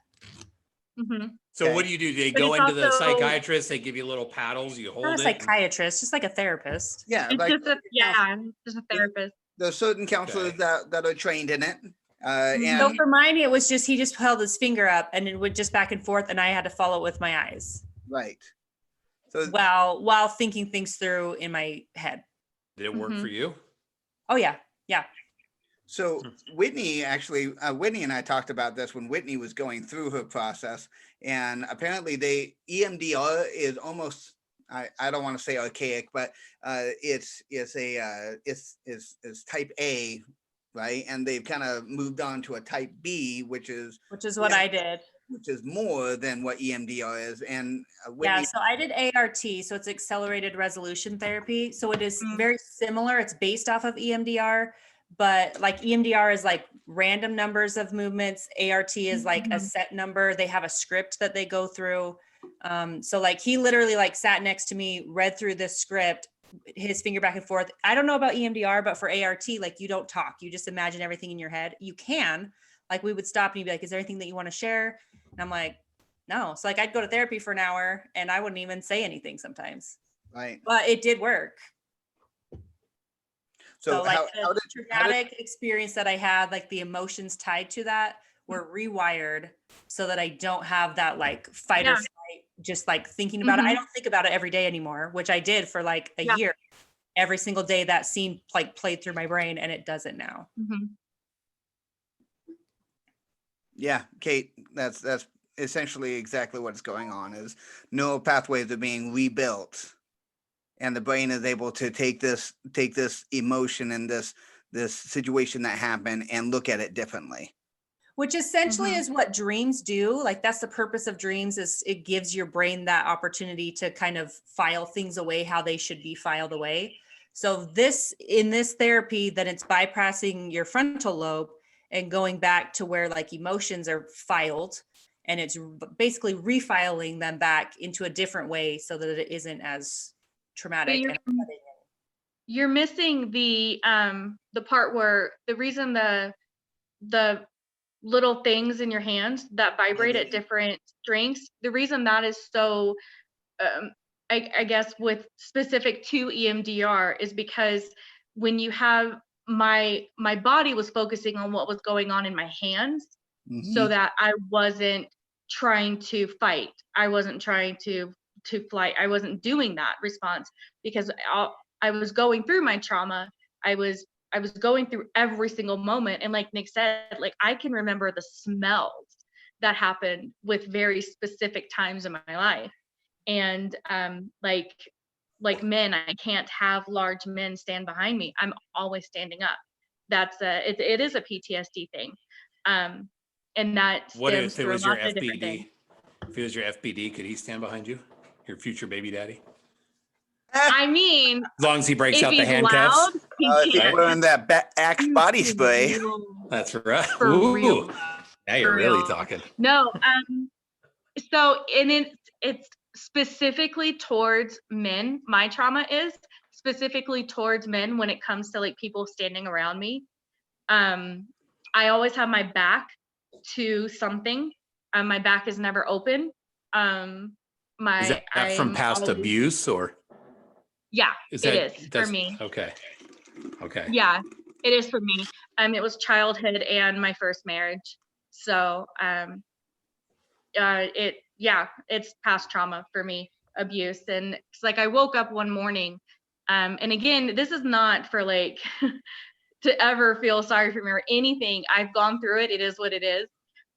Mhm. So what do? They But go it's into the also- psychiatrist, they give you little paddles, you Not hold a it. psychiatrist, just like a therapist. Yeah, It's like just a therapist. there's certain counselors Okay. that are trained in it. Mhm. So And for mine, it was just, he just held his finger up and it would just back and forth and I had to follow it with my eyes right. So while thinking things through in my head. Did it work Mhm. for you? Oh yeah. Yeah. So Whitney Whitney and I talked about this when Whitney was going through her process, and apparently EMDR is almost, I don't want to say archaic, but it's type A, right? And they've kind of moved on to a type B, which is What I did. which is more than what EMDR is. And Yeah, Whitney, so I did ART, so it's accelerated resolution therapy. So it is Mm. very similar. It's based off of EMDR, but like EMDR is like random numbers of movements. ART is like a Mhm. set number. They have a script that they go through. So like he literally like sat next to me, read through this script, his finger back and forth. I don't know about EMDR, but for ART, like you don't talk. You just imagine everything in your head. You can, like we would stop and you'd be like, is there anything that you want to share? And I'm like, no. So like I'd go to therapy for an hour and I wouldn't even say anything sometimes, right? but it did work. So like how the did traumatic experience that I had, like the emotions tied to that were rewired so that I don't have that like fight or Yeah. flight, just like thinking about it. I Mhm. don't think about it every day anymore, which I did for like a Yeah. year. Every single day that scene like played through my brain and it doesn't now. Mhm. Yeah, Kate, that's essentially exactly what's going on. Is neural pathways are being rebuilt, and the brain is able to take this emotion and this situation that happened and look at it differently. Which essentially Mhm. is what dreams do. Like that's the purpose of dreams, is it gives your brain that opportunity to kind of file things away how they should be filed away. So in this therapy, that it's bypassing your frontal lobe and going back to where like emotions are filed, and it's basically refiling them back into a different way so that it isn't as traumatic. You're missing the part where the reason the little things in your hand that vibrate at different strengths, the reason that is so I guess with specific to EMDR is because when you have my body was focusing on what was going on in my hands, so that I wasn't trying to fight, I wasn't trying to flight, I wasn't doing that response because I was going through my trauma. I was going through every single moment, and like Nick said, like I can remember the smells that happened with very specific times in my life. And like men, I can't have large men stand behind me. I'm always standing up. That's it is a PTSD thing. And that What stems if it through was your lots of different things. FBD? If it was your FBD, could he stand behind you? Your future baby daddy? I mean, As long as he breaks if out the he's handcuffs. loud, he If you're can't. wearing that Axe body spray, That's right. For Ooh, real. now you're For really real. talking. No, so and it's specifically towards men. My trauma is specifically towards men when it comes to like people standing around me. I always have my back to something. My back is never open. Is that from past abuse or? Yeah, Is it that, is for that's, me. Okay. Okay. Yeah, it is for me. It was childhood and my first marriage. So it's past trauma for me, abuse. And it's like I woke up one morning, and again, this is not for like to ever feel sorry for me or anything. I've gone through it. It is what it is.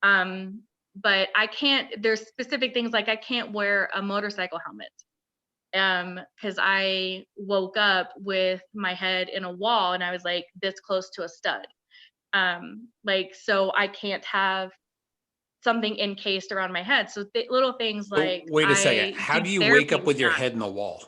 But I can't, there's specific things like I can't wear a motorcycle helmet. Because I woke up with my head in a wall and I was like this close to a stud. So I can't have something encased around my head. So little things like, Wait a second. How do you wake up with your head in the wall?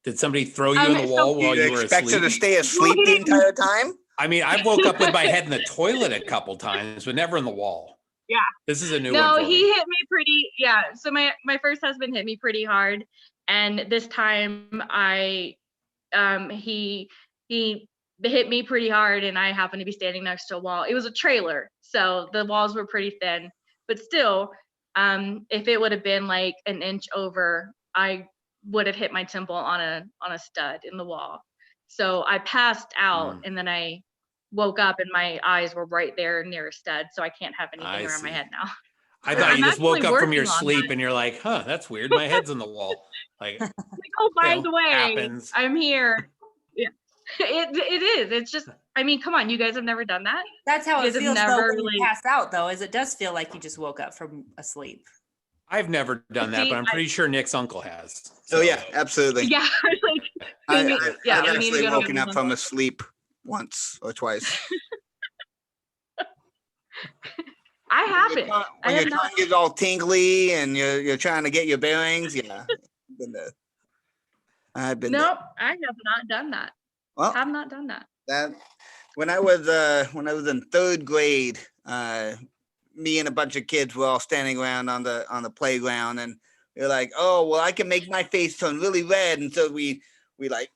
Did somebody throw you in the wall while you were expect her asleep? to stay asleep the entire time? I mean, I've woke up with my head in the toilet a couple times, but never in the wall. Yeah. This is a new No, one for he me. hit me pretty, yeah. So my first husband hit me pretty hard. And this time he hit me pretty hard, and I happened to be standing next to a wall. It was a trailer, so the walls were pretty thin, but still, if it would have been like an inch over, I would have hit my temple on a stud in the wall. So I passed out, and then I woke up and my eyes were right there near a stud, so I can't have anything around my head now. I thought you just woke up from your working on sleep that. and you're like, huh, that's weird. My head's in the wall. Like, Oh, by the way, happens. I'm here. Yeah, it is. It's just, I mean, come on, you guys have never done that? That's how You it guys have feels though never when really- you pass out, though, is it does feel like you just woke up from asleep. I've never done that, See, but I'm pretty sure Nick's uncle has. So yeah, absolutely. Yeah, like, I've we need to actually go to woken up one. from a sleep once or twice. I haven't. When your tongue is all tingly and you're trying to get your bearings, yeah. I've been there. Nope, I have not done that. Well, Have not done that. that when I was in third grade, me and a bunch of kids were all standing around on the playground, and we were like, oh well, I can make my face turn really red, and so we like,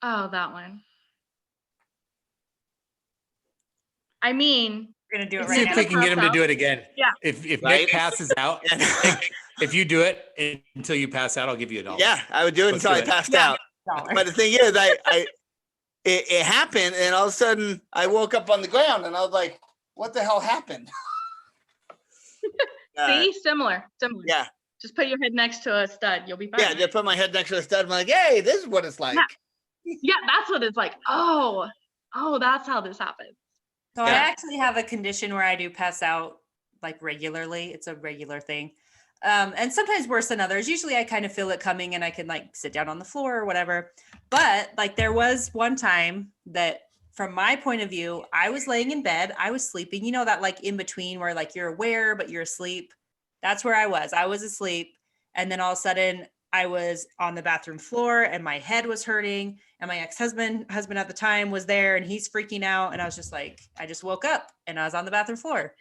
Oh, that one. I mean, We're gonna do it Let's right see now. if we can get him to do it again. Yeah. If Right? Nick passes out, if you do it until you pass out, I'll give you $1. yeah, I would do it Let's until do I it. passed Yeah. out. But the thing is, it happened, and all of a sudden I woke up on the ground, and I was like, what the hell happened? see, similar. Yeah. Just put your head next to a stud. You'll be fine. Yeah, just put my head next to the stud. I'm like, hey, this is what it's like. Yeah, that's what it's like. Oh, that's how this happens. So I Yeah. actually have a condition where I do pass out like regularly. It's a regular thing. And sometimes worse than others. Usually I kind of feel it coming and I can like sit down on the floor or whatever. But like there was one time that from my point of view, I was laying in bed, I was sleeping, you know, that like in between where like you're aware, but you're asleep. That's where I was asleep. And then all of a sudden I was on the bathroom floor and my head was hurting, and my husband at the time was there and he's freaking out. And I was just like, I just woke up and I was on the bathroom floor.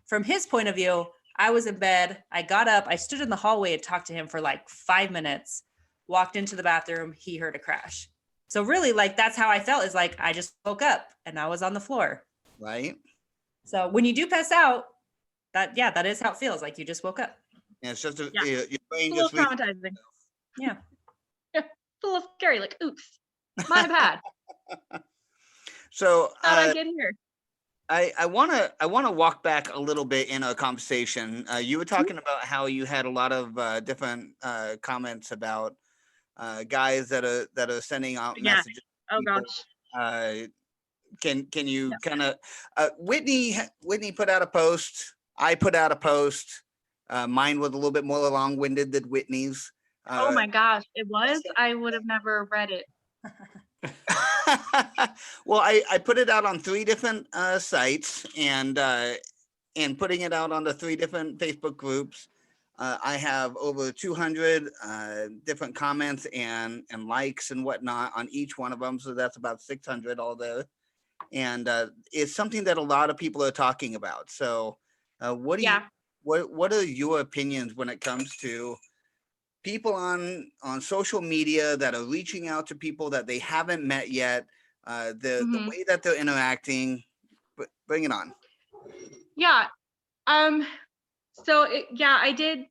From his point of view, I was in bed. I got up, I stood in the hallway and talked to him for like 5 minutes, walked into the bathroom. He heard a crash. So really like, that's how I felt, is like, I just woke up and I was on the floor. Right? So when you do pass out, that is how it feels. Like you just woke up. And it's just Yeah. your brain It's a little just traumatizing. Yeah. It's a little scary. Like, oops, my bad. So How'd I get here? I want to walk back a little bit in our conversation. You were talking about how you had a lot of different comments about guys that are sending out Yeah. messages. Oh people. gosh. Can you kind of Whitney put out a post. I put out a post. Mine was a little bit more long-winded than Whitney's. Oh my gosh, it was. I would have never read it. Well, I put it out on 3 different sites, and putting it out on the 3 different Facebook groups. I have over 200 different comments and likes and whatnot on each one of them. So that's about 600 all there. And it's something that a lot of people are talking about. So what are your opinions when it comes to people on social media that are reaching out to people that they haven't met yet, the way that they're interacting? Bring it on. Yeah. I did.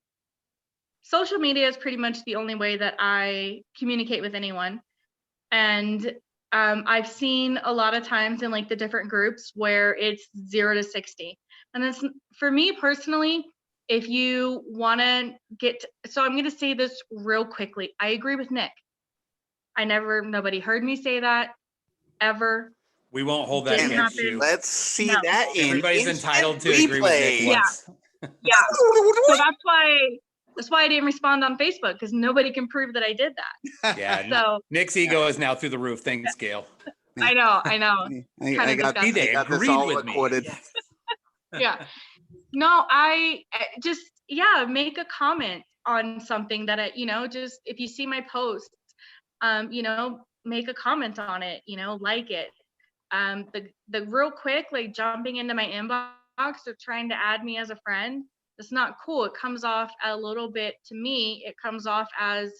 Social media is pretty much the only way that I communicate with anyone. And I've seen a lot of times in like the different groups where it's 0 to 60. And that's, for me personally, if you want to so I'm going to say this real quickly. I agree with Nick. Nobody heard me say that ever. We won't hold that Didn't against happen. you. Let's see No. that in Everybody's instant entitled to agree with Nick replay. Yeah. once. Yeah. So that's why I didn't respond on Facebook, because nobody can prove that I did that. Yeah. So Nick's ego is now through the roof. Thanks, Gail. I know. I Kinda got, disgusting. They I got this agreed all with me. recorded. Yeah. No, I just, yeah, make a comment on something that just if you see my post, make a comment on it, like it. The real quick, like jumping into my inbox or trying to add me as a friend, it's not cool. It comes off a little bit, to me, it comes off as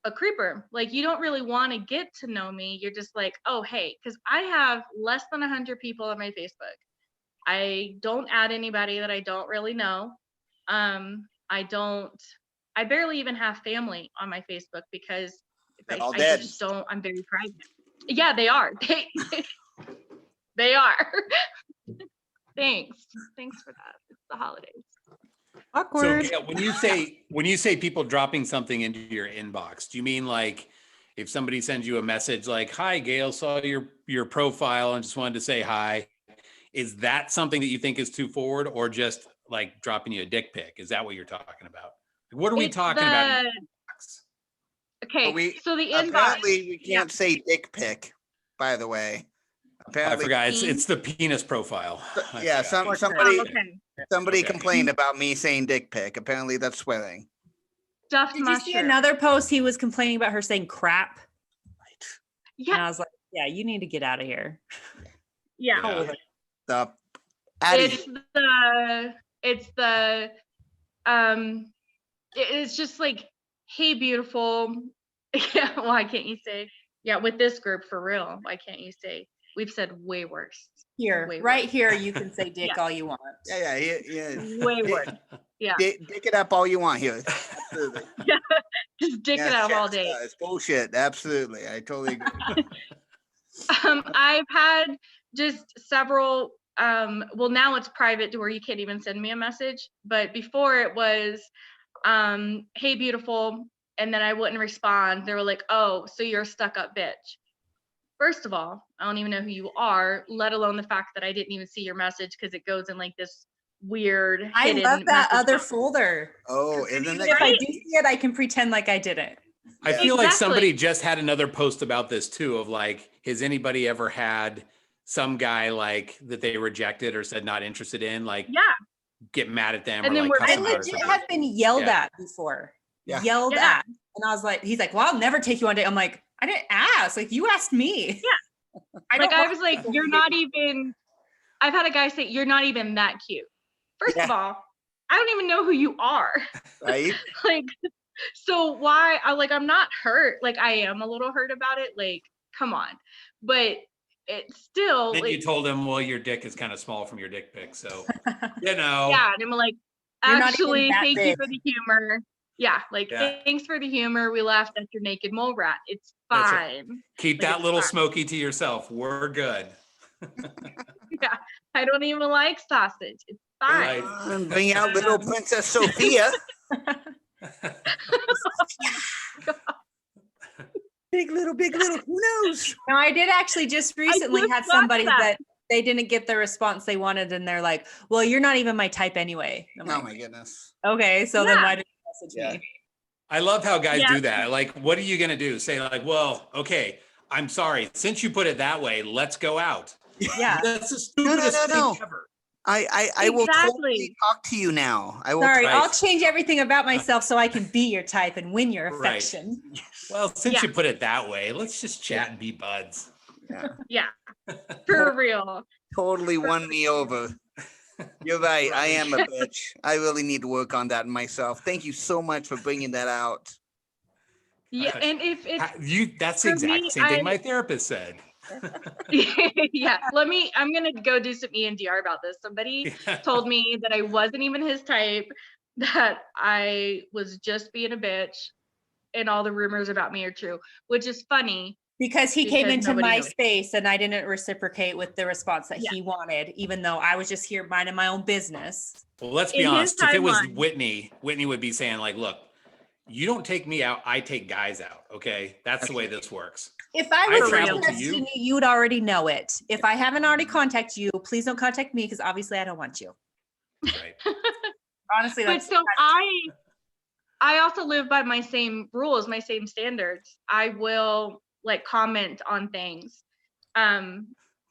a creeper. Like, you don't really want to get to know me. You're just like, oh, hey, because I have less than 100 people on my Facebook. I don't add anybody that I don't really know. I barely even have family on my Facebook because They're all I dead. just don't, I'm very private. Yeah, they are. They are. Thanks for that. It's the holidays. Awkward. So Gail, when you say people dropping something into your inbox, do you mean like if somebody sends you a message like, "Hi, Gail, saw your profile and just wanted to say hi," is that something that you think is too forward, or just like dropping you a dick pic? Is that what you're talking about? What are we talking about? Okay, so the inbox. Apparently, we can't say dick pic. By the way, apparently, I forgot. It's the penis profile. Yeah, Okay. somebody complained about me saying dick pic. Apparently, that's swearing. Stuffed Did you mushroom. see another post? He was complaining about her saying crap. Yeah. And I was like, yeah, you need to get out of here. Yeah. It's just like, hey, beautiful. Yeah, why can't you say, yeah, with this group for real, why can't you say, we've said way worse. Here, way right worse. here, you can say dick Yeah. all you want. Yeah. Way worse. Yeah. Dick it up all you want here. Absolutely. Yeah. Just dick it up all day. It's bullshit. Absolutely. I totally agree. I've had just several, well, now it's private to where you can't even send me a message, but before it was, hey, beautiful, and then I wouldn't respond. They were like, oh, so you're a stuck-up bitch. First of all, I don't even know who you are, let alone the fact that I didn't even see your message because it goes in like this weird I hidden love that message other box. folder. Oh, isn't If I do see it, I can pretend like I didn't. I feel like somebody just had another post about this too, of like, has anybody ever had some guy like that they rejected or said not interested in, like, get mad at them, And or then like we're- cuss I them out or legit something? have been yelled at before. Yeah. Yelled Yeah. at. And I was like, he's like, well, I'll never take you on a date. I'm like, I didn't ask. Like, you asked me. Yeah. I was like, you're not even, I've had a guy say, you're not even that cute. First of all, I don't even know who you are. Right? Like, so why, I'm not hurt. Like, I am a little hurt about it. Like, come on. But it's still. Then like, you told him, well, your dick is kind of small from your dick pic. So, Yeah. And I'm like, You're not actually, even that thank you big. for the humor. Yeah. Like, Yeah. thanks for the humor. We laughed at your naked mole rat. It's That's fine. right. Keep Like, that it's little fine. smoky to yourself. We're good. Yeah. I don't even like sausage. It's fine. Right. Bring out little Princess Sophia. Big little, who knows? No, I did actually just recently just had got somebody that. that they didn't get the response they wanted. And they're like, well, you're not even my type anyway. I'm Oh like, my goodness. okay, so then why did you message me? I love how guys Yeah. do that. Like, what are you going to do? Say like, well, okay, I'm sorry. Since you put it that way, let's go out. Yeah. That's the stupidest No. thing ever. I will totally talk to you now. I will. Sorry, Right. I'll change everything about myself so I can be your type and win your Right. affection. Well, since Yeah. you put it that way, let's just chat and be buds. Yeah. For real. Totally won me over. You're right. I am a bitch. I really need to work on that myself. Thank you so much for bringing that out. Yeah. And if it's. That's for the exact me, same thing my therapist said. Yeah. I'm going to go do some EMDR about this. Somebody told me that I wasn't even his type, that I was just being a bitch, and all the rumors about me are true, which is funny. Because he came into nobody my knows. space and I didn't reciprocate with the response that he wanted, even though I was just here minding my own business. Well, let's be In his honest. If it was timeline. Whitney would be saying like, look, you don't take me out, I take guys out. Okay. That's the way this works. If I I was travel to interested you. in you, you would already know it. If I haven't already contacted you, please don't contact me because obviously I don't want you. Right. Honestly, But that's so I also live by my same rules, my same standards. I will like comment on things.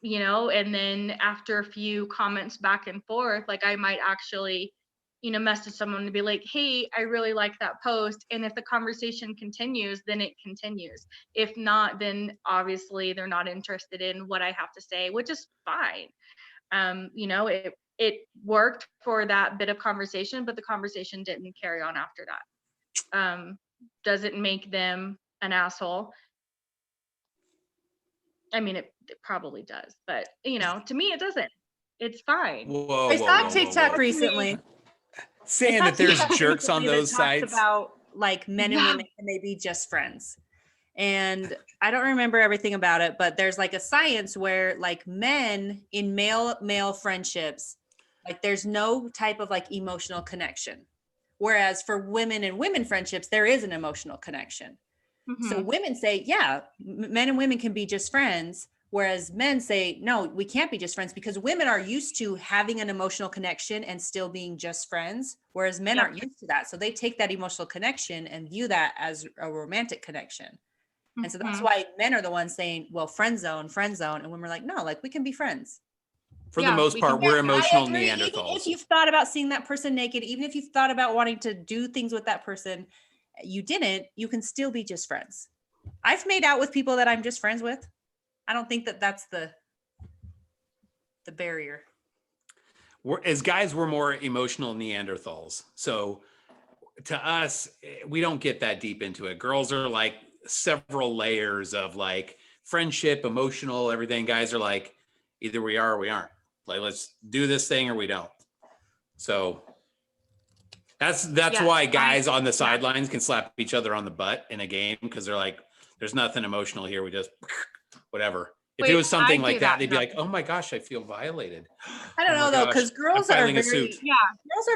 you know, and then after a few comments back and forth, like I might actually, you know, message someone to be like, hey, I really like that post. And if the conversation continues, then it continues. If not, then obviously they're not interested in what I have to say, which is fine. You know, it worked for that bit of conversation, but the conversation didn't carry on after that. Doesn't make them an asshole. I mean, it probably does, but you know, to me, it doesn't. It's fine. Whoa, I whoa, saw whoa, TikTok whoa. recently. Saying that there's jerks on those sites. About like men and Yeah. women, can they be just friends? And I don't remember everything about it, but there's like a science where like men in male friendships, like there's no type of like emotional connection. Whereas for women and women friendships, there is an emotional connection. So women say, yeah, men and women can be just friends. Whereas men say, no, we can't be just friends, because women are used to having an emotional connection and still being just friends. Whereas men aren't used to that. So they take that emotional connection and view that as a romantic connection. And so that's why men are the ones saying, well, friend zone. And women are like, no, like we can be friends. For the most part, we're emotional Even Neanderthals. if you've thought about seeing that person naked, even if you've thought about wanting to do things with that person, you didn't, you can still be just friends. I've made out with people that I'm just friends with. I don't think that that's the barrier. As guys, we're more emotional Neanderthals. So to us, we don't get that deep into it. Girls are like several layers of like friendship, emotional, everything. Guys are like, either we are or we aren't. Like, let's do this thing or we don't. So that's why guys on the sidelines can slap each other on the butt in a game, because they're like, there's nothing emotional here. We just whatever. If it was something like that, they'd be like, "Oh my gosh, I feel violated." I don't know though, because girls are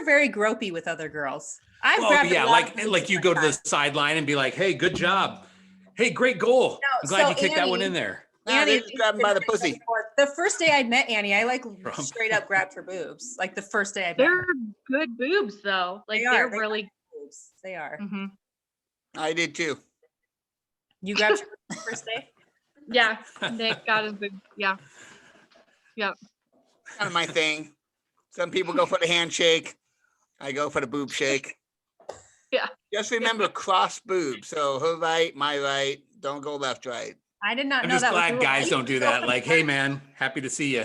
very gropey with other girls. Like you go to the sideline and be like, "Hey, good job. Hey, great goal. I'm glad you kicked that one in there." Annie, just grab him by the pussy. The first day I met Annie, I like straight up grabbed her boobs. Like the first day I met They're her. good boobs though. Like they're really good boobs. They are. I did too. You grabbed her first day? Yeah, Nick got his big. Yeah. Yep. Kind of my thing. Some people go for the handshake. I go for the boob shake. Yeah. Just remember, cross boob. So her right, my right. Don't go left, right. I did not I'm know just that. glad guys don't do that. Like, hey man, happy to see you.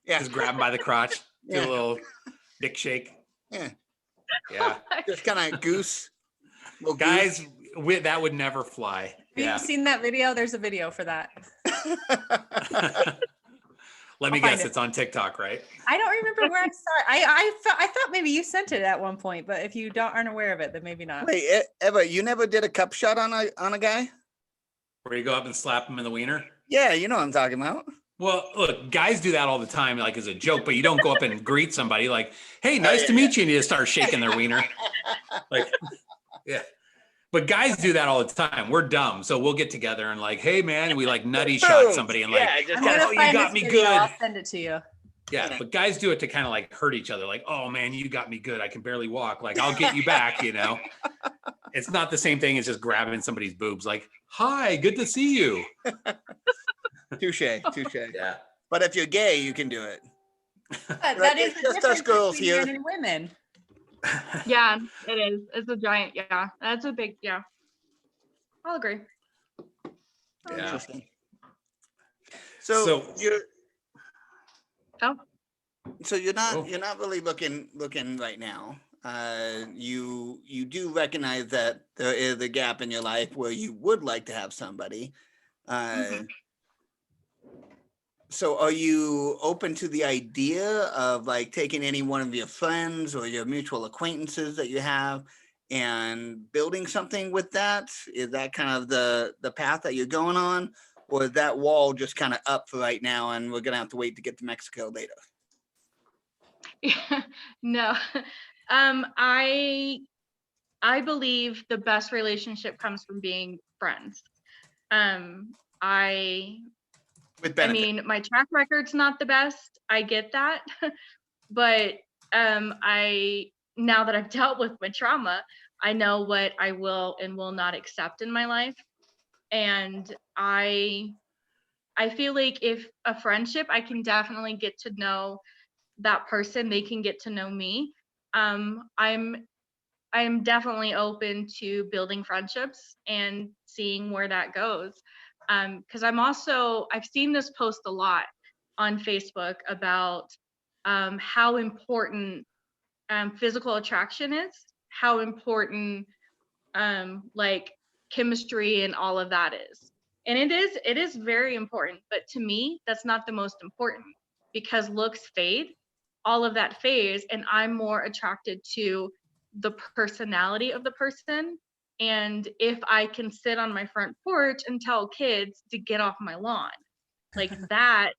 Yeah. Just grab him by the crotch. Do Yeah. a little dick shake. Yeah. Yeah. Just kind of goose. Guys, that would never fly. Have you seen that video? There's a video for that. Let me guess, it's on TikTok, right? I don't remember where I saw it. I thought maybe you sent it at one point, but if you aren't aware of it, then maybe not. Wait, Everett, you never did a cup shot on a guy? Where you go up and slap him in the wiener? Yeah, you know what I'm talking about. Well, look, guys do that all the time, like as a joke, but you don't go up and greet somebody like, hey, nice to meet you. And you just start shaking their wiener. Like, yeah. But guys do that all the time. We're dumb. So we'll get together and like, hey man, and we like nutty shot somebody and like, oh, you got me good. I'll send it to you. Yeah, but guys do it to kind of like hurt each other. Like, oh man, you got me good. I can barely walk. Like, I'll get you back, you know? It's not the same thing as just grabbing somebody's boobs. Like, hi, good to see you. Touche. Yeah. But if you're gay, you can do it. That is just us girls here. Men and women. Yeah, it is. It's a giant. Yeah, that's a big. Yeah, I'll agree. Yeah. Interesting. So you're. Oh. So you're not really looking right now. You do recognize that there is a gap in your life where you would like to have somebody. So are you open to the idea of like taking any one of your friends or your mutual acquaintances that you have and building something with that? Is that kind of the path that you're going on? Or is that wall just kind of up for right now and we're going to have to wait to get to Mexico later? Yeah, no. I believe the best relationship comes from being friends. I mean, my track record's not the best. I get that. But now that I've dealt with my trauma, I know what I will and will not accept in my life. And I I feel like if a friendship, I can definitely get to know that person. They can get to know me. I'm definitely open to building friendships and seeing where that goes. Because I've seen this post a lot on Facebook about how important physical attraction is, how important like chemistry and all of that is. And it is very important, but to me, that's not the most important, because looks fade, all of that fades, and I'm more attracted to the personality of the person. And if I can sit on my front porch and tell kids to get off my lawn, like that,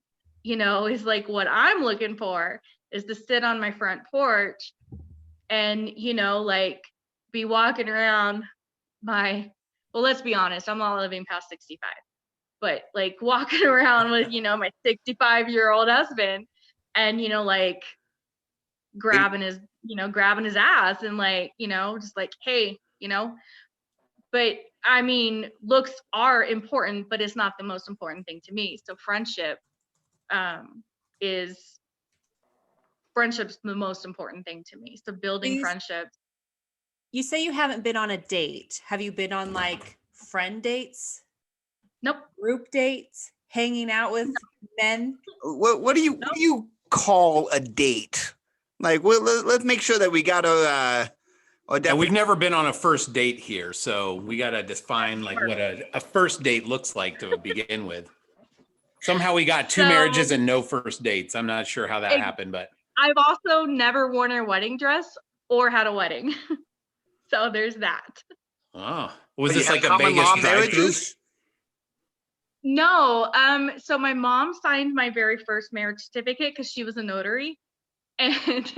is like what I'm looking for, is to sit on my front porch and, like be walking around well, let's be honest, I'm not living past 65, but like walking around with, my 65-year-old husband and, like grabbing his ass and like, just like, hey, but I mean, looks are important, but it's not the most important thing to me. So friendship's the most important thing to me. So building friendships. You say you haven't been on a date. Have you been on like friend dates? Nope. Group dates? Hanging out with men? What do you call a date? Like, let's make sure that we got a. We've never been on a first date here, so we got to define like what a first date looks like to begin with. Somehow we got two marriages and no first dates. I'm not sure how that happened, but I've also never worn a wedding dress or had a wedding. So there's that. Oh, was this like a Vegas drive-through? No. So my mom signed my very first marriage certificate because she was a notary. And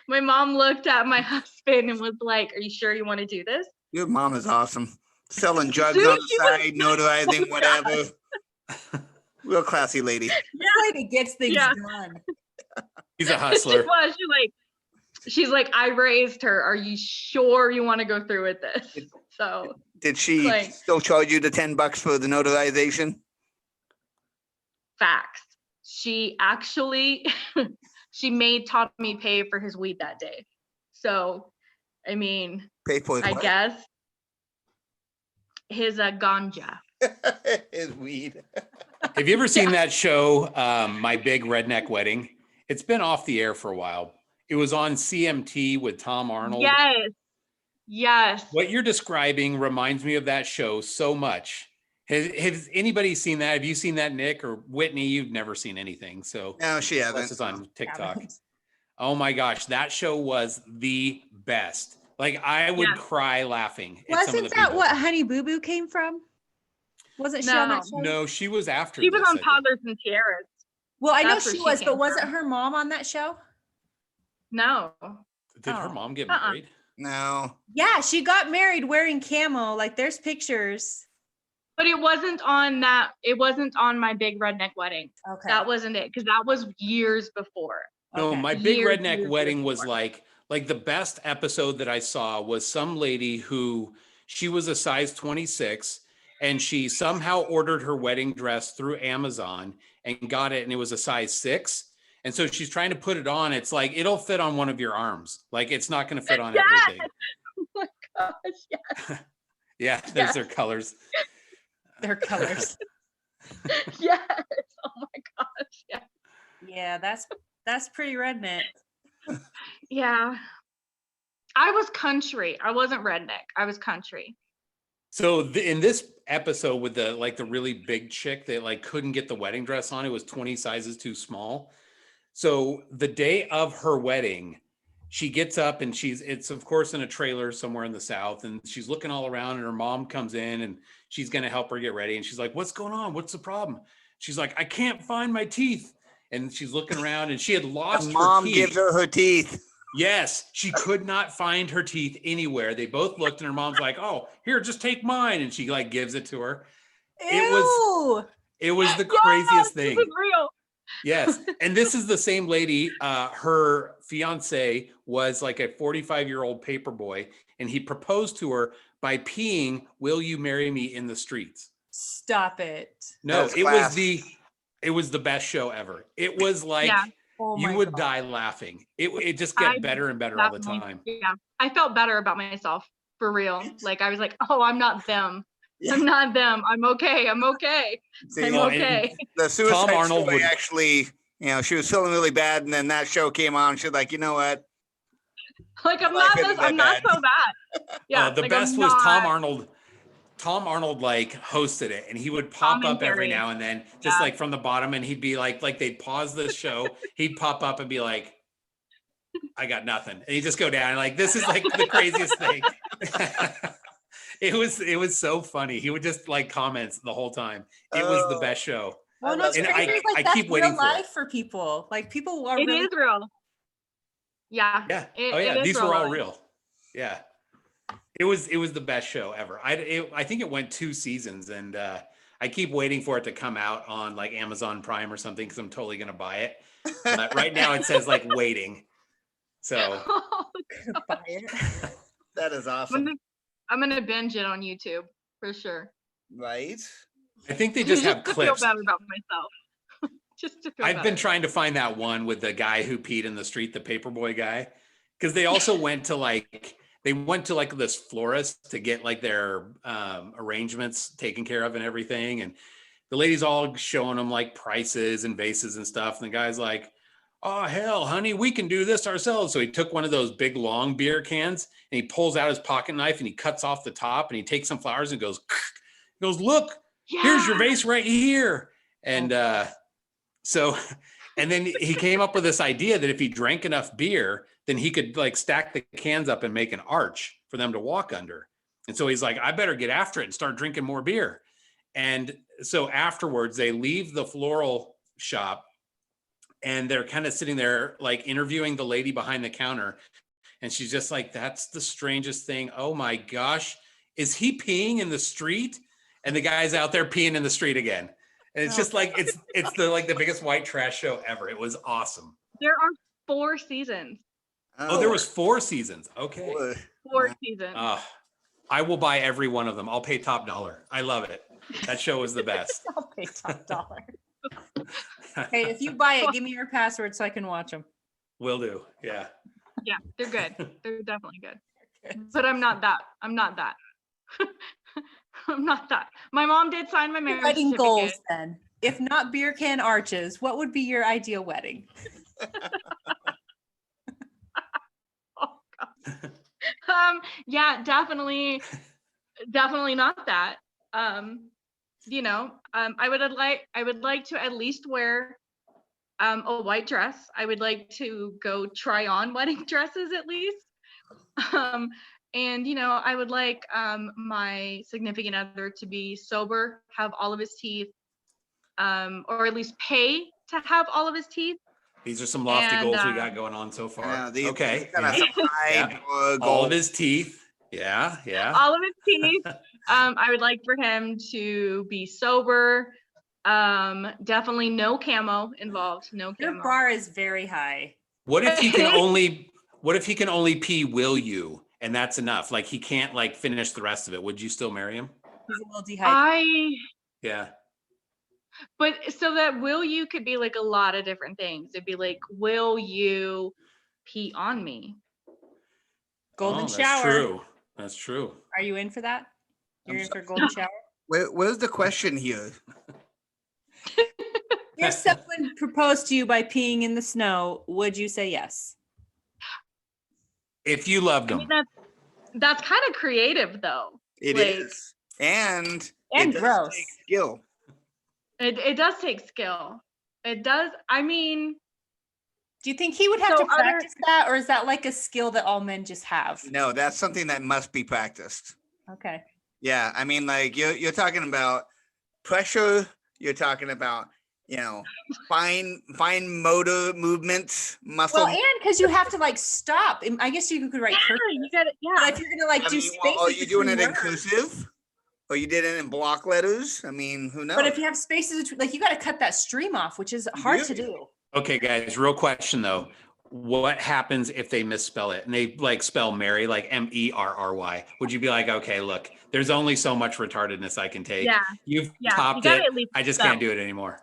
my mom looked at my husband and was like, "Are you sure you want to do this?" Your mom is awesome. Selling drugs on the side, notarizing, whatever. Real classy lady. This lady gets things done. She's a hustler. She was. She's like, I raised her. Are you sure you want to go through with this? So did she still charge you the $10 for the notarization? Facts. She actually she made Tommy pay for his weed that day. So I mean, pay for his I guess his ganja. His weed. Have you ever seen that show, My Big Redneck Wedding? It's been off the air for a while. It was on CMT with Tom Arnold. Yes. What you're describing reminds me of that show so much. Has anybody seen that? Have you seen that, Nick or Whitney? You've never seen anything. So no, she hasn't. This is on TikTok. Oh my gosh, that show was the best. Like I would cry laughing. Wasn't that what Honey Boo Boo came from? Wasn't she on that show? No, she was after. She was on Toddlers and Tiaras. Well, I know she was, but wasn't her mom on that show? No. Did her mom get married? No. Yeah, she got married wearing camo. Like there's pictures. But it wasn't on that. It wasn't on My Big Redneck Wedding. Okay. That wasn't it, because that was years before. No, My Big Redneck Wedding was like the best episode that I saw was some lady who she was a size 26 and she somehow ordered her wedding dress through Amazon and got it, and it was a size 6. And so she's trying to put it on. It's like, it'll fit on one of your arms. Like it's not going to fit on everything. Oh my gosh, yes. Yeah, there's their colors. Their colors. Yes. Oh my gosh. Yeah. Yeah, that's pretty redneck. Yeah. I was country. I wasn't redneck. I was country. So in this episode with the really big chick that like couldn't get the wedding dress on, it was 20 sizes too small. So the day of her wedding, she gets up and it's of course in a trailer somewhere in the South, and she's looking all around and her mom comes in and she's going to help her get ready. And she's like, "What's going on? What's the problem?" She's like, "I can't find my teeth." And she's looking around and she had lost her teeth. Mom gives her her teeth. Yes, she could not find her teeth anywhere. They both looked and her mom's like, "Oh, here, just take mine." And she like gives it to her. Ew. It was the craziest thing. This is real. Yes. And this is the same lady. Her fiance was like a 45-year-old paper boy, and he proposed to her by peeing, "Will you marry me?" in the streets. Stop it. No, That's it class. was the best show ever. It was like Yeah. Oh you my would God. die laughing. It just I get better and better all the definitely- time. Yeah. I felt better about myself for real. Like I was like, oh, I'm not them. Yeah. I'm not them. I'm okay. I'm okay. See, I'm Oh, and okay. the Suicide Arnold Story would- actually, she was feeling really bad, and then that show came on. She's like, you know what? Like I'm life not isn't this. that I'm not bad. so bad. Yeah. The like, best I'm was Tom not- Arnold. Tom Arnold like hosted it, and he would pop up every Commentary. now and then, just Yeah. like from the bottom, and he'd be like they'd pause the show, he'd pop up and be like, "I got nothing," and he'd just go down like, "This is like the craziest thing." It was so funny. He would just like comments the whole time. It was the Oh. best show. Well, no, it's And crazy. I Like, keep that's waiting real for it. life for people. Like people are It really is real. Yeah. Yeah. It- Oh it yeah. is These were all life. real. Yeah. It was the best show ever. I think it went 2 seasons, and I keep waiting for it to come out on like Amazon Prime or something because I'm totally gonna buy it. But right now it says like waiting. So buy it. That is awesome, I'm gonna binge it on YouTube for sure. right? I think they just have to clips. feel better about myself. Just to feel I've been better. trying to find that one with the guy who peed in the street, the paperboy guy, because they also went to like this florist to get like their arrangements taken care of and everything, and the lady's all showing them like prices and vases and stuff, and the guy's like, "Oh hell, honey, we can do this ourselves." So he took one of those big long beer cans and he pulls out his pocket knife and he cuts off the top and he takes some flowers and goes, "Look, here's your Yeah. vase right here." And so, and then he came up with this idea that if he drank enough beer, then he could like stack the cans up and make an arch for them to walk under. And so he's like, I better get after it and start drinking more beer. And so afterwards, they leave the floral shop and they're kind of sitting there like interviewing the lady behind the counter. And she's just like, "That's the strangest thing. Oh my gosh, is he peeing in the street?" And the guy's out there peeing in the street again. And it's just like, it's the biggest white trash show ever. It was awesome. There are 4 seasons. Oh, there was 4 seasons. Okay. Boy. 4 seasons. I will buy every one of them. I'll pay top dollar. I love it. That show was the best. I'll pay top dollar. Hey, if you buy it, give me your password so I can watch them. Will do. Yeah. Yeah, they're good. They're definitely good. But I'm not that. I'm not that. I'm not that. My mom did sign my marriage Wedding certificate. goals then. If not beer can arches, what would be your ideal wedding? Yeah, definitely not that. I would like to at least wear a white dress. I would like to go try on wedding dresses at least. And I would like my significant other to be sober, have all of his teeth, or at least pay to have all of his teeth. These are some lofty And, goals we got going on so far. Yeah, these Okay. kind of Yeah. high Yeah. All goals. of his teeth. Yeah. Yeah. All of his teeth. I would like for him to be sober. Definitely no camo involved. No Your camo. bar is very high. What if he can only pee "will you" and that's enough? Like he can't like finish the rest of it. Would you still marry him? He's a little dehydrated. Yeah. But so that will you could be like a lot of different things. It'd be like, will you pee on me? Golden Oh, that's shower. true. That's true. Are you in for that? You're I'm in for a golden shower? Where's the question here? If someone proposed to you by peeing in the snow, would you say yes? If you loved I him. mean, that's kind of creative though. It Like- is, and And it does gross. take skill. It does take skill. It does. I mean, Do you think he would have So to other- practice that, or is that like a skill that all men just have? No, that's something that must be practiced. Okay. Yeah, I mean, like you're talking about pressure. You're talking about fine motor movements, muscle. Well, and because you have to like stop. I guess you could write yeah, cursive. you got it. But Yeah. if you're gonna like I do mean, spaces, are you doing it between in words- cursive, or you did it in block letters? I mean, who knows? But if you have spaces between, like you got to cut that stream off, which is hard to do. Okay, guys, real question though. What happens if they misspell it and they like spell Mary like Merry? Would you be like, okay, look, There's only so much retardedness I can take. Yeah. You've Yeah. You topped gotta it. at least I just spell. can't do it anymore.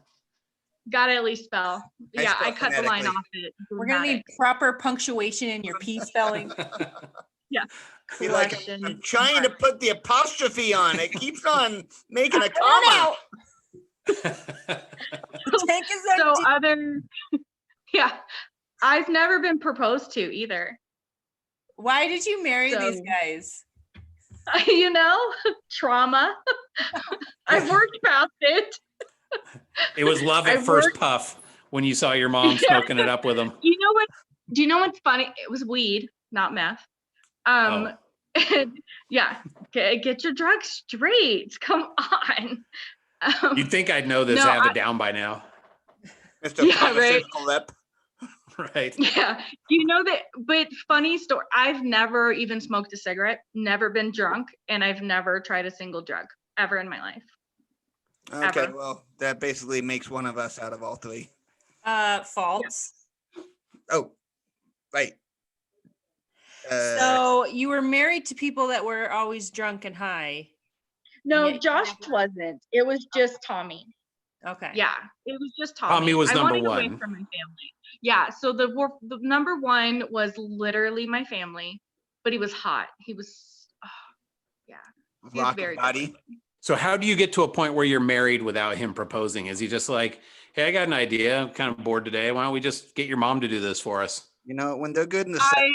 Gotta at least spell. I Yeah, spell I cut the line phonetically. off it. We're gonna need proper punctuation in your P spelling. Be like, Question. I'm trying to put the apostrophe on. It keeps on making a Run comma. out. The tank is So empty. yeah, I've never been proposed to either. Why did you marry these So- guys? You know, trauma. I've worked past it. It was love at I first worked- puff when you saw your mom Yeah. smoking it up with him. You know what? Do you know what's funny? It was weed, not meth. Oh. And yeah, get your drugs straight. Come on. You'd think I'd know this, No, have it down by now. Mr. Yeah, right. Pharmaceutical Lip. Right. Yeah, you know that, but funny story, I've never even smoked a cigarette, never been drunk, and I've never tried a single drug ever in my life. Okay, Ever. well, that basically makes one of us out of all three. False. Oh, right. So you were married to people that were always drunk and high. No, Yeah, you Josh never- wasn't. It was just Tommy. Okay. Yeah, it was just Tommy. Tommy was I number wanted away one. from my family. Yeah, so the number one was literally my family, but he was hot. He was, yeah, he was rock very body. good. So how do you get to a point where you're married without him proposing? Is he just like, hey, I got an idea. I'm kind of bored today. Why don't we just get your mom to do this for us? You know, when they're good in the set, I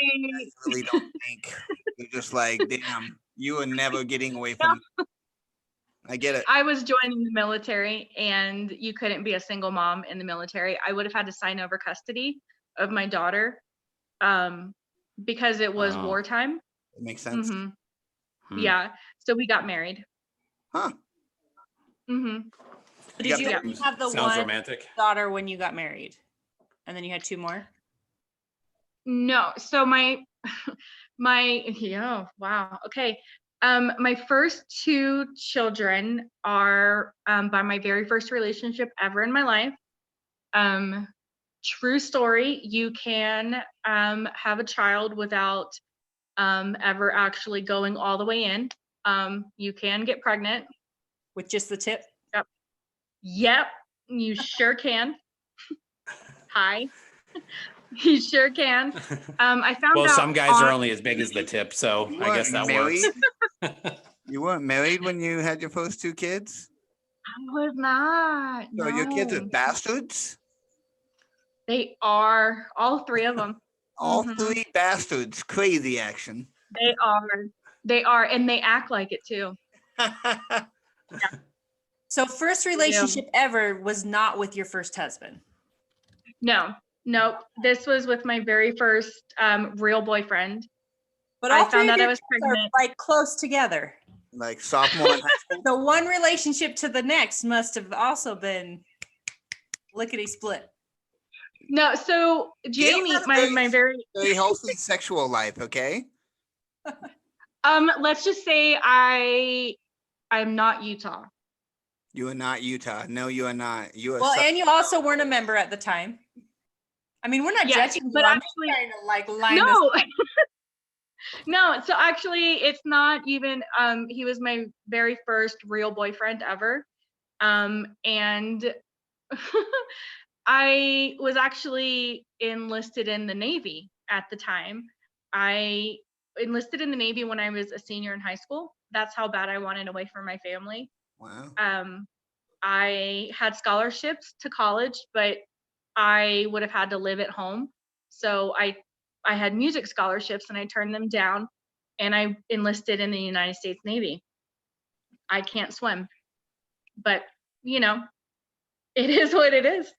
really don't think. They're just like, damn, you are never getting away from me. I get it. I was joining the military, and you couldn't be a single mom in the military. I would have had to sign over custody of my daughter, because it was Oh. wartime. It makes sense. Mhm. Hmm. Yeah, so we got married. Huh. Mhm. Did you Yeah. only have the Sounds one romantic. daughter when you got married? And then you had two more? No, so my yeah, wow. Okay. My first two children are by my very first relationship ever in my life. True story, you can have a child without ever actually going all the way in. You can get pregnant. With just the tip? Yep, you sure can. Hi. You sure can. I found Well, out some guys are on- only as big as the tip, so You I guess that weren't married? works. You weren't married when you had your first two kids? I was not. So your kids are no. bastards? They are, all three of them. All Mhm. three bastards. Crazy action. They are. They are, and they act like it too. So first relationship ever was not with your first husband. No, nope. This was with my very first real boyfriend. But I all found three of out I your was kids are pregnant. like close together. Like sophomore in high school? So one relationship to the next must have also been lickety split. No, so Jamie, had a my very Very healthy sexual life, okay? let's just say I'm not Utah. You are not Utah. No, you are not. You are Well, Sou- and you also weren't a member at the time. I mean, we're not Yes, judging you. but I'm actually- just trying to like line this No. No, so actually it's not even he was my very first real boyfriend ever. And I was actually enlisted in the Navy at the time. I enlisted in the Navy when I was a senior in high school. That's how bad I wanted away from my family. Wow. I had scholarships to college, but I would have had to live at home. So I had music scholarships and I turned them down, and I enlisted in the United States Navy. I can't swim, but you know, it is what it is.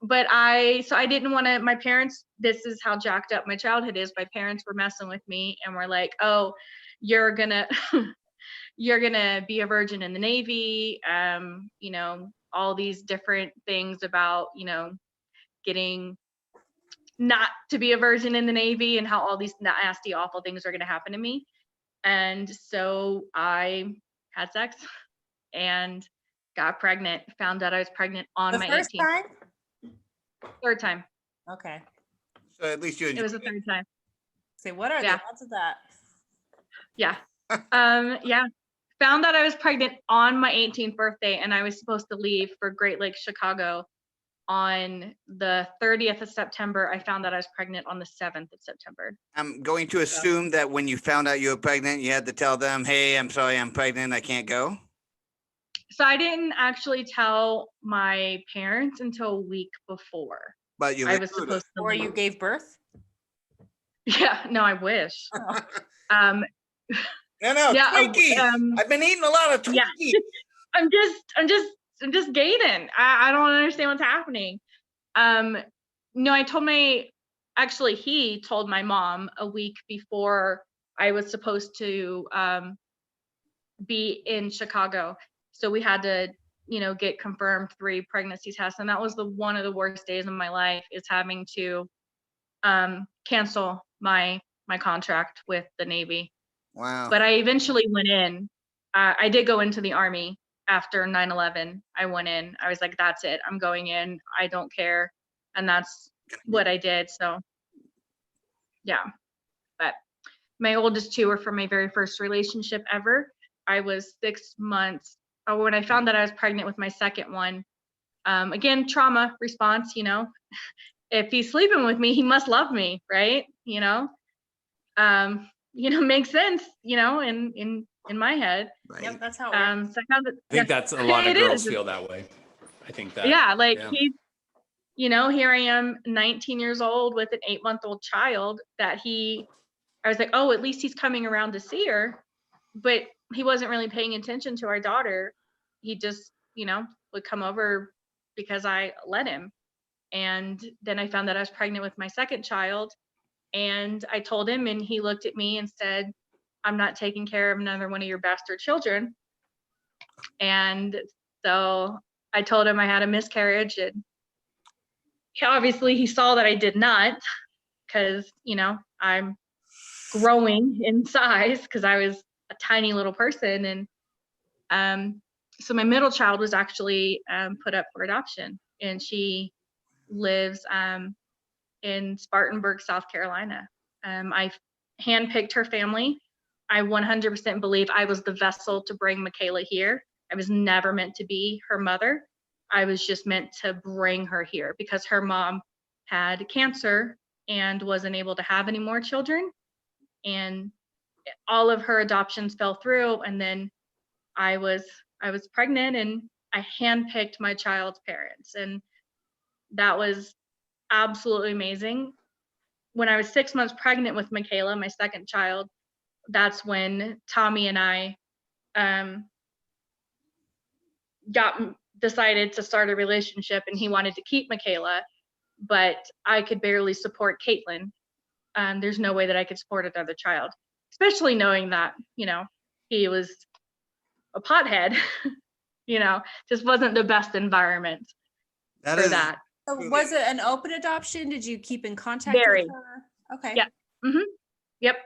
But I didn't want to, my parents, this is how jacked up my childhood is. My parents were messing with me and were like, oh, you're gonna be a virgin in the Navy. You know, all these different things about, you know, getting not to be a virgin in the Navy and how all these nasty, awful things are going to happen to me. And so I had sex and got pregnant, found out I was pregnant on the my first 18th. time. Third time. Okay. So at least you It was the third time. Say, what are Yeah. the odds of that? Yeah. Yeah. Found out I was pregnant on my 18th birthday, and I was supposed to leave for Great Lakes, Chicago on the 30th of September. I found out I was pregnant on the 7th of September. I'm going to assume that when you found out you were pregnant, you had to tell them, hey, I'm sorry, I'm pregnant, I can't go. So I didn't actually tell my parents until a week before. But you I was supposed to Or leave. you gave birth? Yeah, no, I wish. No, Yeah, Twinkies. I've been eating a lot of Twinkies. Yeah. I'm just gaining. I don't understand what's happening. No, actually he told my mom a week before I was supposed to be in Chicago. So we had to, get confirmed 3 pregnancy tests. And that was one of the worst days of my life, is having to cancel my contract with the Navy. Wow. But I eventually went in. I did go into the Army after 9/11. I went in. I was like, that's it. I'm going in. I don't care. And that's what I did. So, yeah. But my oldest 2 were from my very first relationship ever. I was 6 months. When I found that I was pregnant with my second one, again, trauma response, if he's sleeping with me, he must love me, right? Makes sense, in my head. Right. Yep, that's how it works. So I think that's a lot of it girls is. feel that way. I think that. Yeah, like yeah. he's, here I am, 19 years old with an 8-month-old child I was like, oh, at least he's coming around to see her. But he wasn't really paying attention to our daughter. He just, would come over because I let him. And then I found that I was pregnant with my second child. And I told him, and he looked at me and said, I'm not taking care of another one of your bastard children. And so I told him I had a miscarriage, and obviously he saw that I did not, because, I'm growing in size, because I was a tiny little person. And so my middle child was actually put up for adoption, and she lives in Spartanburg, South Carolina. I handpicked her family. I 100% believe I was the vessel to bring Michaela here. I was never meant to be her mother. I was just meant to bring her here because her mom had cancer and wasn't able to have any more children. And all of her adoptions fell through. And then I was pregnant, and I handpicked my child's parents. And that was absolutely amazing. When I was 6 months pregnant with Michaela, my second child, that's when Tommy and I decided to start a relationship, and he wanted to keep Michaela, but I could barely support Caitlin. There's no way that I could support another child, especially knowing that, he was a pothead, just wasn't the best environment for that. So was it an open adoption? Did you keep in contact Very. with her? Okay. Yeah. Mm-hmm. Yep.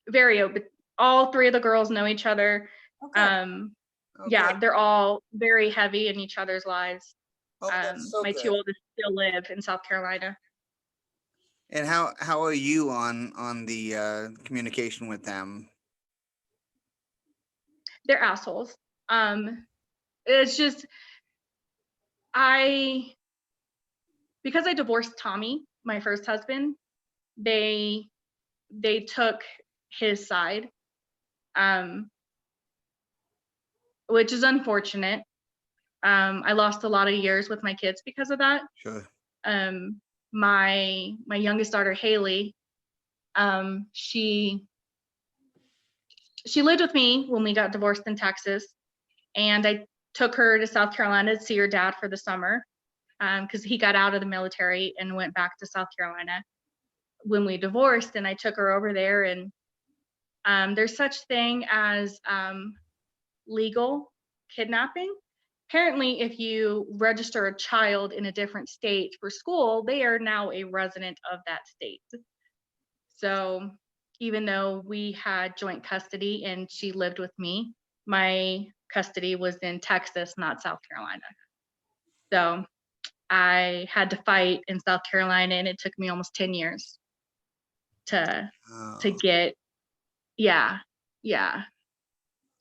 Very open. All 3 of the girls know each other. Okay. Yeah, they're all very heavy in each other's lives. So my good. 2 oldest still live in South Carolina. And how are you on the communication with them? They're assholes. It's just because I divorced Tommy, my first husband, they took his side, which is unfortunate. I lost a lot of years with my kids because of that. Sure. My youngest daughter, Haley, she lived with me when we got divorced in Texas, and I took her to South Carolina to see her dad for the summer, because he got out of the military and went back to South Carolina when we divorced. And I took her over there, and there's such thing as legal kidnapping. Apparently, if you register a child in a different state for school, they are now a resident of that state. So even though we had joint custody and she lived with me, my custody was in Texas, not South Carolina. So I had to fight in South Carolina, and it took me almost 10 years to get, yeah. yeah.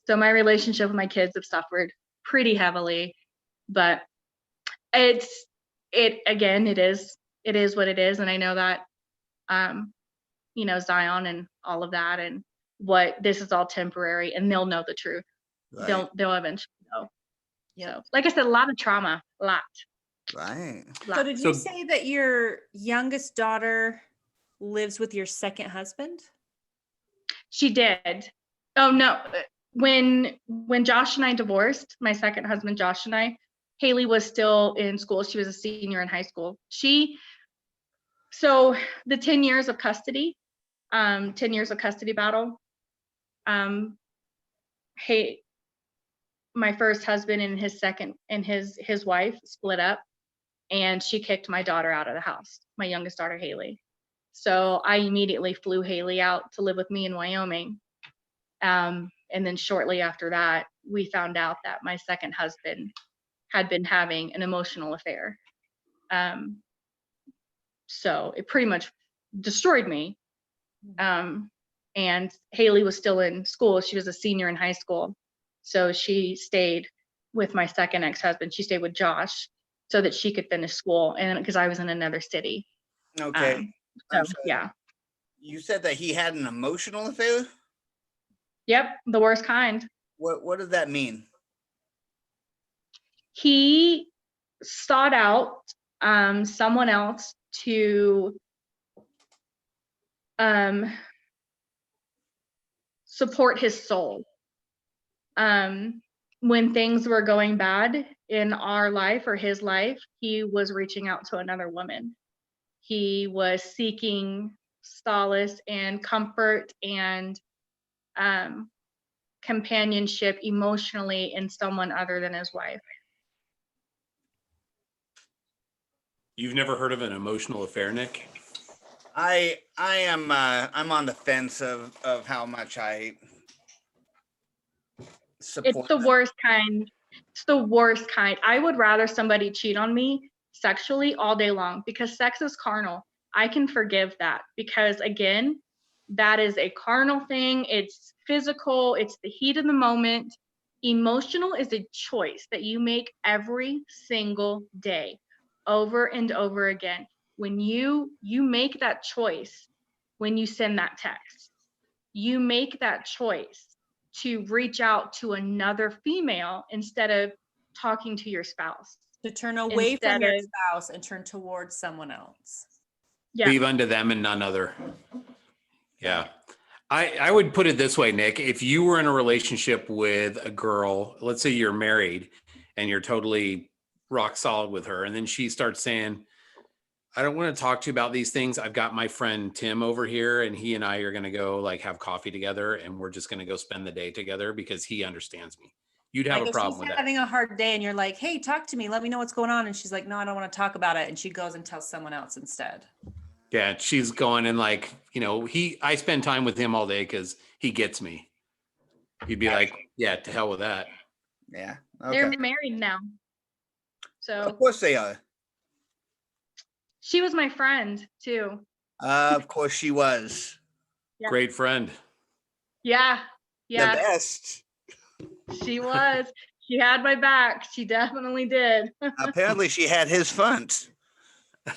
So my relationship with my kids have suffered pretty heavily, but it is what it is. And I know that, you know, Zion and all of that, and what this is all temporary, and they'll know the truth. Right. They'll eventually know. Yep. So, like I said, a lot of trauma, a lot. Right. So did you say that your youngest daughter lives with your second husband? She did. Oh no, when Josh and I divorced, my second husband Josh and I, Haley was still in school. She was a senior in high school. So the 10 years of custody, 10 years of custody battle, my first husband and his second and his wife split up, and she kicked my daughter out of the house, my youngest daughter Haley. So I immediately flew Haley out to live with me in Wyoming. And then shortly after that, we found out that my second husband had been having an emotional affair. So it pretty much destroyed me. And Haley was still in school. She was a senior in high school. So she stayed with my second ex-husband. She stayed with Josh so that she could finish school, and because I was in another city. Okay. So, yeah. You said that he had an emotional affair? Yep, the worst kind. What does that mean? He sought out someone else to support his soul. When things were going bad in our life or his life, he was reaching out to another woman. He was seeking solace and comfort and companionship emotionally in someone other than his wife. You've never heard of an emotional affair, Nick? I am I'm on the fence of how much I support. It's the worst kind. It's the worst kind. I would rather somebody cheat on me sexually all day long, because sex is carnal. I can forgive that, because again, that is a carnal thing. It's physical. It's the heat of the moment. Emotional is a choice that you make every single day, over and over again. When you make that choice, when you send that text, you make that choice to reach out to another female instead of talking to your spouse. To turn away from your spouse and turn towards someone else. Yeah. Leave unto them and none other. Yeah. I would put it this way, Nick. If you were in a relationship with a girl, let's say you're married and you're totally rock solid with her, and then she starts saying, I don't want to talk to you about these things. I've got my friend Tim over here, and he and I are going to go like have coffee together, and we're just going to go spend the day together because he understands me. You'd have a problem with that. Having a hard day and you're like, hey, talk to me. Let me know what's going on. And she's like, no, I don't want to talk about it. And she goes and tells someone else instead. Yeah, she's going and like, I spend time with him all day because he gets me. You'd be like, yeah, to hell with that. Yeah. Okay. They're married now. So of course they are. She was my friend too. Of course she was. Yeah. Great friend. Yeah. Yeah. The best. She was. She had my back. She definitely did. Apparently she had his front.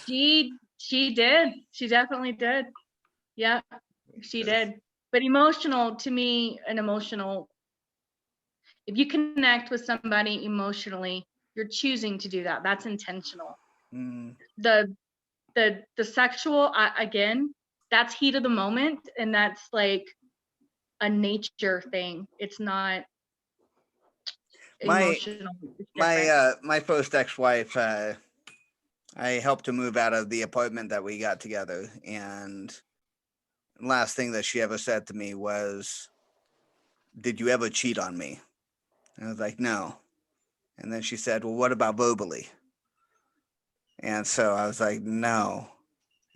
She did. She definitely did. Yeah, she did. But emotional, to me, if you connect with somebody emotionally, you're choosing to do that. That's intentional. Mm. The sexual, again, that's heat of the moment, and that's like a nature thing. It's not emotional. My first ex-wife, I helped her move out of the apartment that we got together, and last thing that she ever said to me was, did you ever cheat on me? And I was like, no. And then she said, well, what about verbally? And so I was like, no.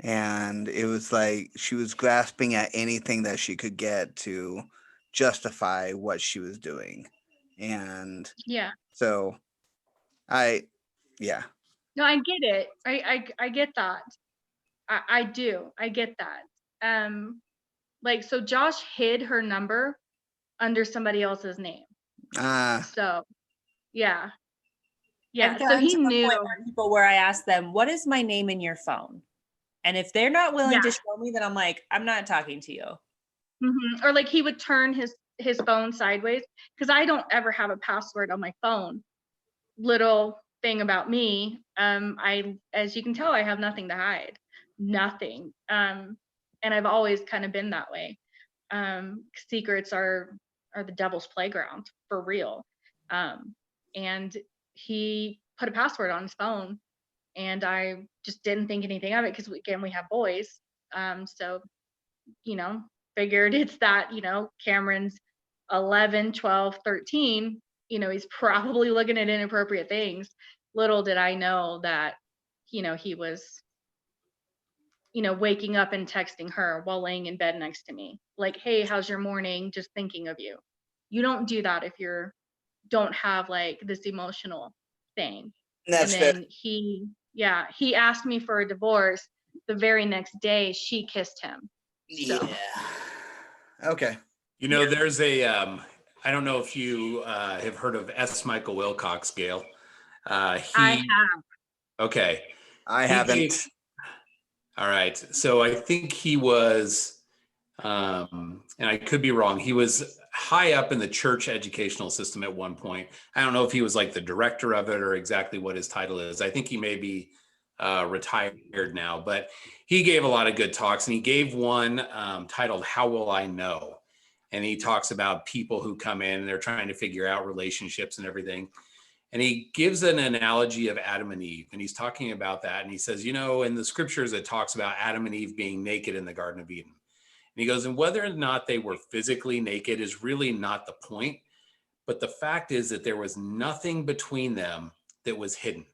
And it was like she was grasping at anything that she could get to justify what she was doing. And yeah. So yeah. No, I get it. I get that. I do. I get that. Like, so Josh hid her number under somebody else's name. So, yeah. Yeah. I've So gotten he to the knew. point where I ask them, what is my name in your phone? And if they're not willing to show me, then I'm like, I'm not talking to you. Or like he would turn his phone sideways, because I don't ever have a password on my phone. Little thing about me, as you can tell, I have nothing to hide. Nothing. And I've always kind of been that way. Secrets are the devil's playground, for real. And he put a password on his phone, and I just didn't think anything of it, because again, we have boys. So, figured it's that, Cameron's 11, 12, 13, he's probably looking at inappropriate things. Little did I know that, he was, waking up and texting her while laying in bed next to me. Like, hey, how's your morning? Just thinking of you. You don't do that if you're don't have like this emotional thing. That's and then he asked me for a divorce. The very next day she kissed him. So. Yeah. Okay. There's a, I don't know if you have heard of S. Michael Wilcox, Gail. I have. Okay. I haven't. All right. So I think he was, and I could be wrong, he was high up in the church educational system at one point. I don't know if he was like the director of it or exactly what his title is. I think he may be retired now, but he gave a lot of good talks, and he gave one titled "How Will I Know?" And he talks about people who come in and they're trying to figure out relationships and everything. And he gives an analogy of Adam and Eve, and he's talking about that. And he says, in the scriptures, it talks about Adam and Eve being naked in the Garden of Eden. And he goes, and whether or not they were physically naked is really not the point. But the fact is that there was nothing between them that was hidden.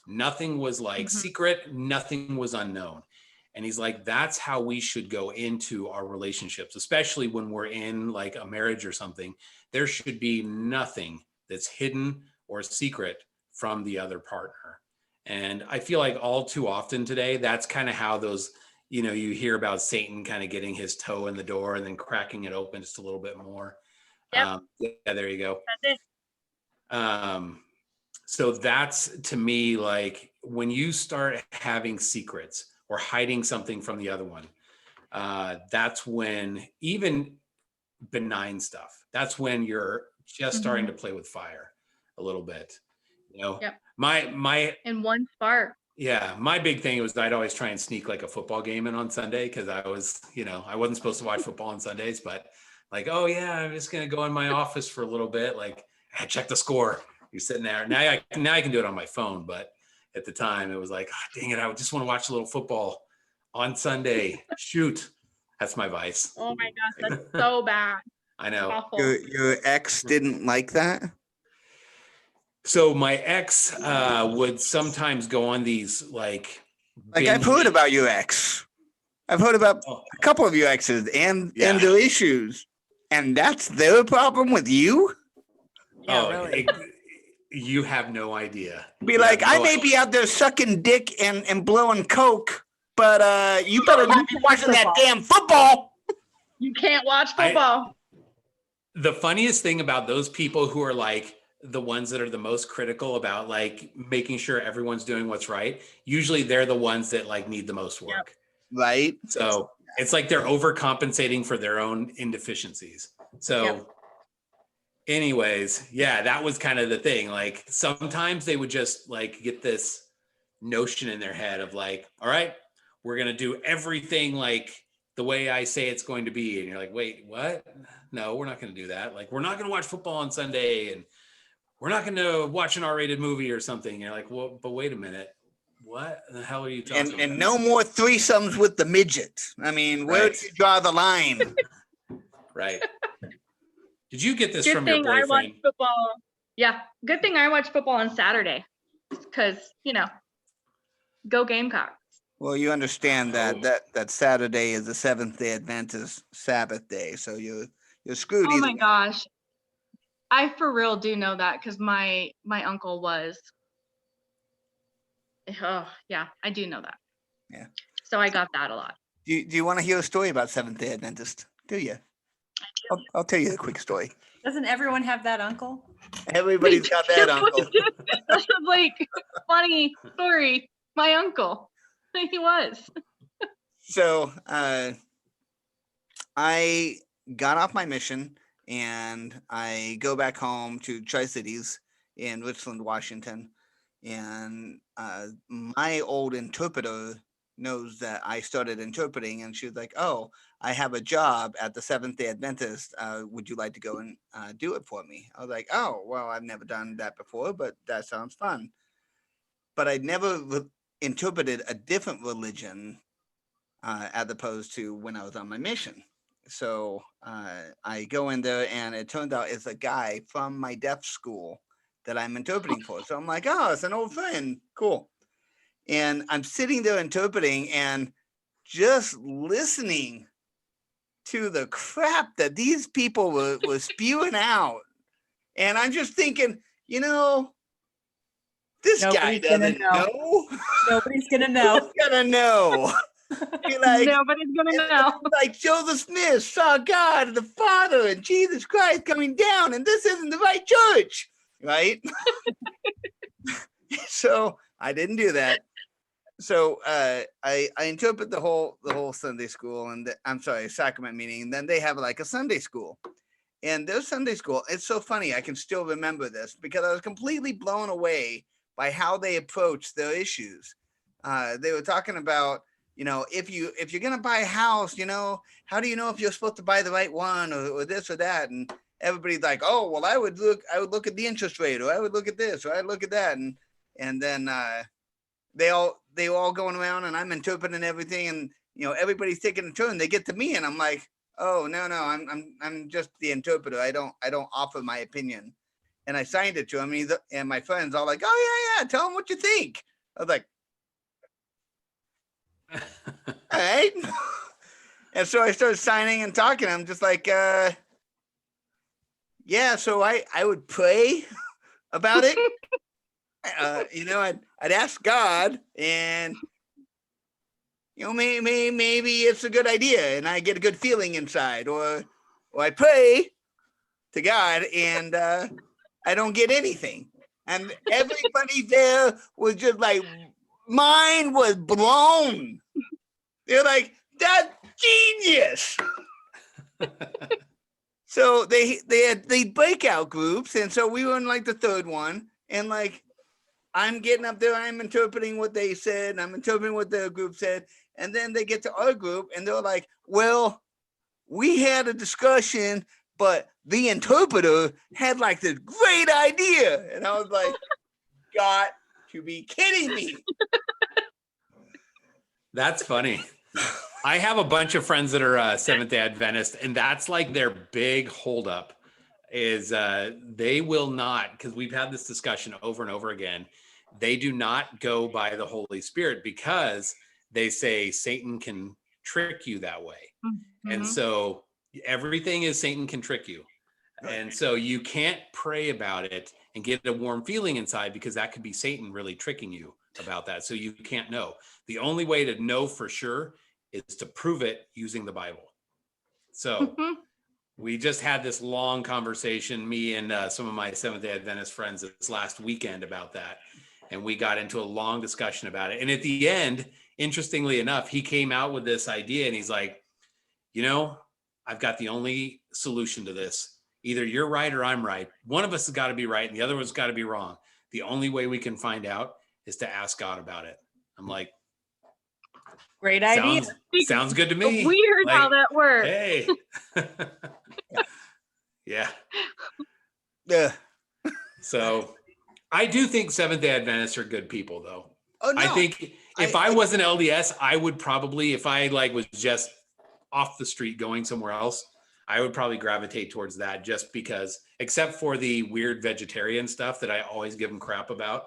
Nothing was like secret. Nothing was unknown. And he's like, that's how we should go into our relationships, especially when we're in like a marriage or something. There should be nothing that's hidden or secret from the other partner. And I feel like all too often today, that's kind of how those, you hear about Satan kind of getting his toe in the door and then cracking it open just a little bit more. Yep. Yeah, there you go. That's it. So that's, to me, like when you start having secrets or hiding something from the other one, that's when, even benign stuff, that's when you're just starting to play with fire a little bit. Yep. My and one spark. Yeah, my big thing was I'd always try and sneak like a football game in on Sunday, because I was, I wasn't supposed to watch football on Sundays, but like, oh yeah, I'm just gonna go in my office for a little bit, like check the score. You're sitting there. Now I can do it on my phone, but at the time it was like, oh, dang it, I would just want to watch a little football on Sunday. Shoot, that's my vice. Oh my gosh, that's so bad. I know. Awful. Your ex didn't like that? So my ex would sometimes go on these like I've heard about your ex. I've heard about a couple of your exes and their issues. And that's their problem with you? Yeah, really. You have no idea. Be like, I may be out there sucking dick and blowing coke, but you better not be watching that damn football. You can't watch football. The funniest thing about those people who are like the ones that are the most critical about like making sure everyone's doing what's right, usually they're the ones that like need the most work. Yep. Right. So it's like they're overcompensating for their own indeficiencies. So anyways, yeah, that was kind of the thing. Like sometimes they would just like get this notion in their head of like, all right, we're going to do everything like the way I say it's going to be. And you're like, wait, what? No, we're not going to do that. Like, we're not going to watch football on Sunday, and we're not going to watch an R-rated movie or something. And you're like, well, but wait a minute. What the hell are you talking about? And no more threesomes with the midget. I mean, where do you draw the line? Right. Did you get this Good from your thing I watch boyfriend? football. Yeah. Good thing I watch football on Saturday, because, go Gamecocks. Well, you understand that Saturday is the Seventh-day Adventist Sabbath day, so you're screwed. Oh my gosh. I for real do know that, because my uncle was. Oh yeah, I do know that. Yeah. So I got that a lot. Do you want to hear a story about Seventh-day Adventist? Do you? I'll tell you a quick story. Doesn't everyone have that uncle? Everybody's got that uncle. That's like funny story. My uncle, he was. So I got off my mission and I go back home to Tri-Cities in Richland, Washington. And my old interpreter knows that I started interpreting, and she was like, "Oh, I have a job at the Seventh-day Adventist. Would you like to go and do it for me?" I was like, "Oh, well, I've never done that before, but that sounds fun." But I'd never interpreted a different religion as opposed to when I was on my mission. So I go in there, and it turned out it's a guy from my deaf school that I'm interpreting for. So I'm like, "Oh, it's an old friend. Cool." And I'm sitting there interpreting and just listening to the crap that these people were spewing out. And I'm just thinking, this guy Nobody's gonna doesn't know. Nobody's gonna know. Who's gonna know? You're like, Nobody's gonna know. like Joseph Smith saw God, the Father, and Jesus Christ coming down, and this isn't the right church, right? So I didn't do that. So I interpret the whole Sunday school, and sacrament meeting, and then they have like a Sunday school. And their Sunday school, it's so funny, I can still remember this because I was completely blown away by how they approached their issues. They were talking about, if you're gonna buy a house, how do you know if you're supposed to buy the right one or this or that? And everybody's like, "Oh, well, I would look at the interest rate, or I would look at this, or I'd look at that." And then they were all going around, and I'm interpreting everything, and everybody's taking a turn. They get to me, and I'm like, "Oh, no, I'm just the interpreter. I don't offer my opinion." And I signed it to him, and my friends all like, "Oh yeah, tell him what you think." I was like, "All right." And so I started signing and talking. I'm just like, "Yeah." So I would pray about it. I'd ask God, and maybe it's a good idea, and I get a good feeling inside, or I pray to God, and I don't get anything, and everybody there was just like, mind was blown. They're like, "That's genius." So they had the breakout groups, and so we were in like the third one, and like, I'm getting up there, I'm interpreting what they said, and I'm interpreting what their group said. And then they get to our group, and they're like, "Well, we had a discussion, but the interpreter had like this great idea." And I was like, "Got to be kidding me." That's funny. I have a bunch of friends that are Seventh-day Adventist, and that's like their big holdup is they will not, because we've had this discussion over and over again, they do not go by the Holy Spirit because they say Satan can trick you that way. Mm-hmm. And so everything is Satan can trick you. And so you can't pray about it and get a warm feeling inside because that could be Satan really tricking you about that. So you can't know. The only way to know for sure is to prove it using the Bible. So we just had this long conversation, me and some of my Seventh-day Adventist friends this last weekend about that. And we got into a long discussion about it. And at the end, interestingly enough, he came out with this idea and he's like, I've got the only solution to this. Either you're right or I'm right. One of us has got to be right and the other one's got to be wrong. The only way we can find out is to ask God about it. I'm like, great idea. Sounds good to me. Weird how that works. Hey. Yeah. Yeah. So I do think Seventh-day Adventists are good people, though. Oh, no. I think if I was an LDS, I would probably, if I was just off the street going somewhere else, I would probably gravitate towards that just because, except for the weird vegetarian stuff that I always give them crap about.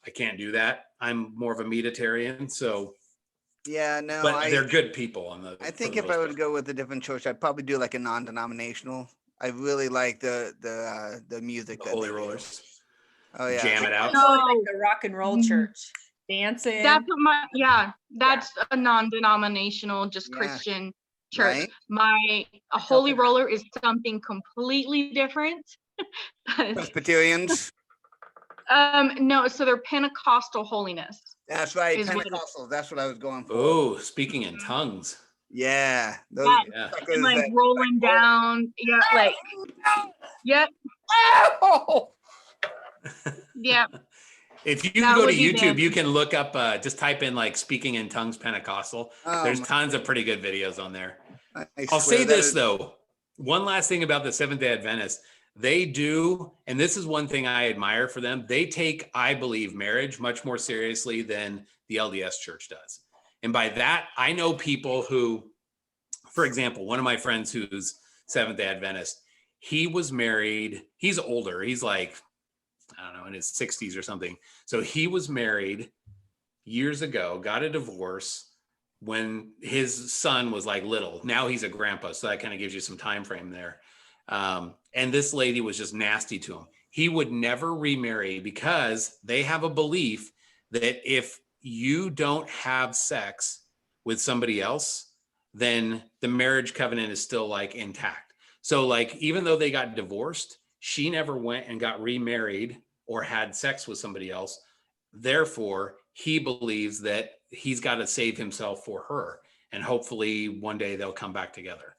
I can't do that. I'm more of a meatitarian, so. Yeah, no. But they're good people. I think if I would go with a different church, I'd probably do like a non-denominational. I really like the music. The Holy Rollers. Oh yeah. Jam it out. Like the rock and roll church. Dancing. That's a non-denominational, just Christian. church. Right. A holy roller is something completely different. Presbyterians. No, so they're Pentecostal holiness. That's right. Is what it is. Pentecostal. That's what I was going for. Oh, speaking in tongues. Yeah. Those Yeah. And like that- rolling down. Yeah, like, yep, yep. If you That go to would be YouTube, them. you can look up, just type in like speaking in tongues Pentecostal. Oh, There's my tons of pretty good videos on there. I I'll swear say that this is- though. One last thing about the Seventh-day Adventists. They do, and this is one thing I admire for them. They take, I believe, marriage much more seriously than the LDS church does. And by that, I know people who, for example, one of my friends who's Seventh-day Adventist, he was married. He's older. He's like, I don't know, in his 60s or something. So he was married years ago, got a divorce when his son was like little. Now he's a grandpa, so that kind of gives you some time frame there. And this lady was just nasty to him. He would never remarry because they have a belief that if you don't have sex with somebody else, then the marriage covenant is still like intact. So like, even though they got divorced, she never went and got remarried or had sex with somebody else. Therefore, he believes that he's got to save himself for her. And hopefully one day they'll come back together.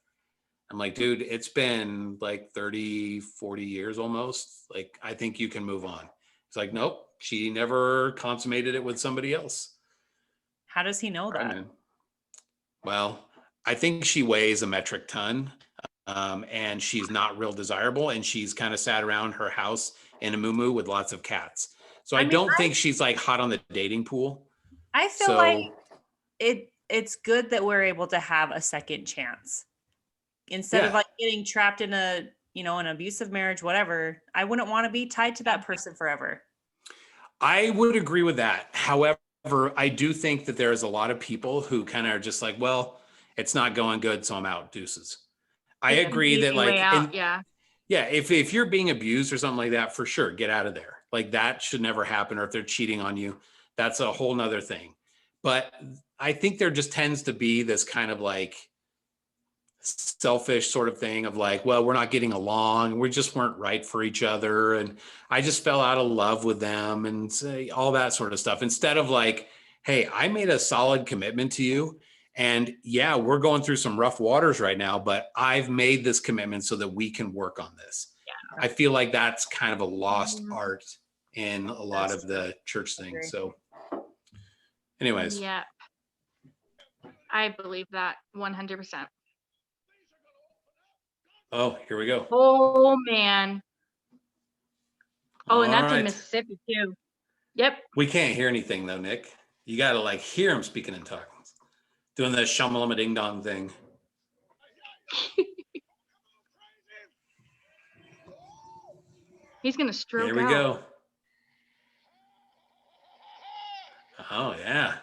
I'm like, dude, it's been like 30, 40 years almost. Like, I think you can move on. It's like, nope, she never consummated it with somebody else. How does he know that? Well, I think she weighs a metric ton, and she's not real desirable. And she's kind of sat around her house in a muumuu with lots of cats. So I mean, don't think she's like hot on the dating pool. I feel So- like it's good that we're able to have a second chance instead of Yeah. like getting trapped in a, an abusive marriage, whatever. I wouldn't want to be tied to that person forever. I would agree with that. However, I do think that there is a lot of people who kind of are just like, well, it's not going good, so I'm out, deuces. I It's an agree that easy like, way out, yeah. yeah, if you're being abused or something like that, for sure, get out of there. Like that should never happen. Or if they're cheating on you, that's a whole nother thing. But I think there just tends to be this kind of like selfish sort of thing of like, well, we're not getting along. We just weren't right for each other. And I just fell out of love with them and all that sort of stuff. Instead of like, hey, I made a solid commitment to you. And yeah, we're going through some rough waters right now, but I've made this commitment so that we can work on this. Yeah. I feel like that's kind of a lost art in a lot of the church things. So anyways. Yeah. I believe that 100%. Oh, here we go. Oh, man. Oh, and All that's in right. Mississippi too. Yep. We can't hear anything though, Nick. You got to like hear him speaking in tongues. Doing the shamalama ding dong thing. He's going to stroke Here we out. go. Oh, yeah.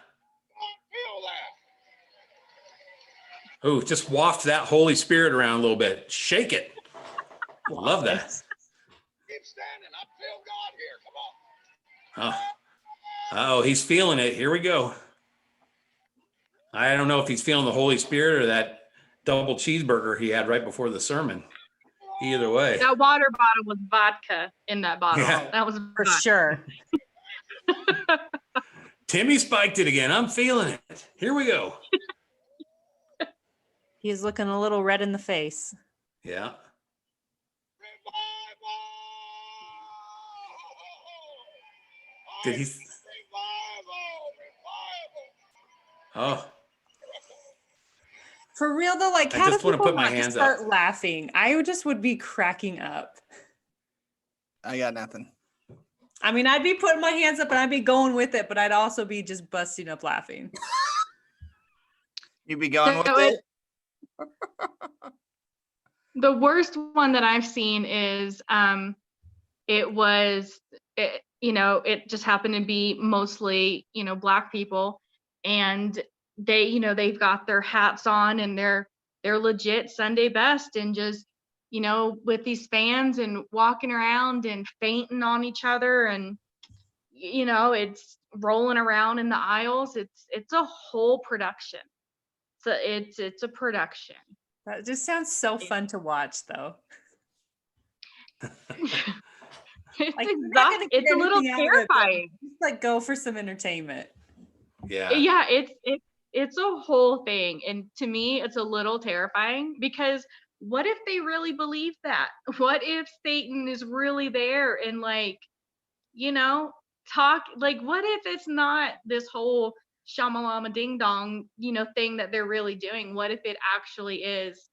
Oh, just waft that Holy Spirit around a little bit. Shake it. Love that. Keep standing. I feel God here. Come on. Oh, he's feeling it. Here we go. I don't know if he's feeling the Holy Spirit or that double cheeseburger he had right before the sermon. Either way. That water bottle was vodka in that bottle. Yeah. That was For vodka. sure. Timmy spiked it again. I'm feeling it. Here we go. He's looking a little red in the face. Yeah. Did he? Oh, For real though, like I how do just wanna people put my not hands start up. laughing? I would be cracking up. I got nothing. I mean, I'd be putting my hands up and I'd be going with it, but I'd also be just busting up laughing. You be going with So it? The worst one that I've seen is it just happened to be mostly, Black people, and they've got their hats on and they're legit Sunday best and just, with these fans and walking around and fainting on each other and, it's rolling around in the aisles. It's a whole production. it's a production. That just sounds so fun to watch, though. It's Like, you're not gonna get it's a little anything out of it, but terrifying. just like go for some entertainment. Yeah. Yeah, it's a whole thing, and to me it's a little terrifying, because what if they really believe that? What if Satan is really there and, like, talk, like, what if it's not this whole shamalama ding dong, thing that they're really doing? What if it actually is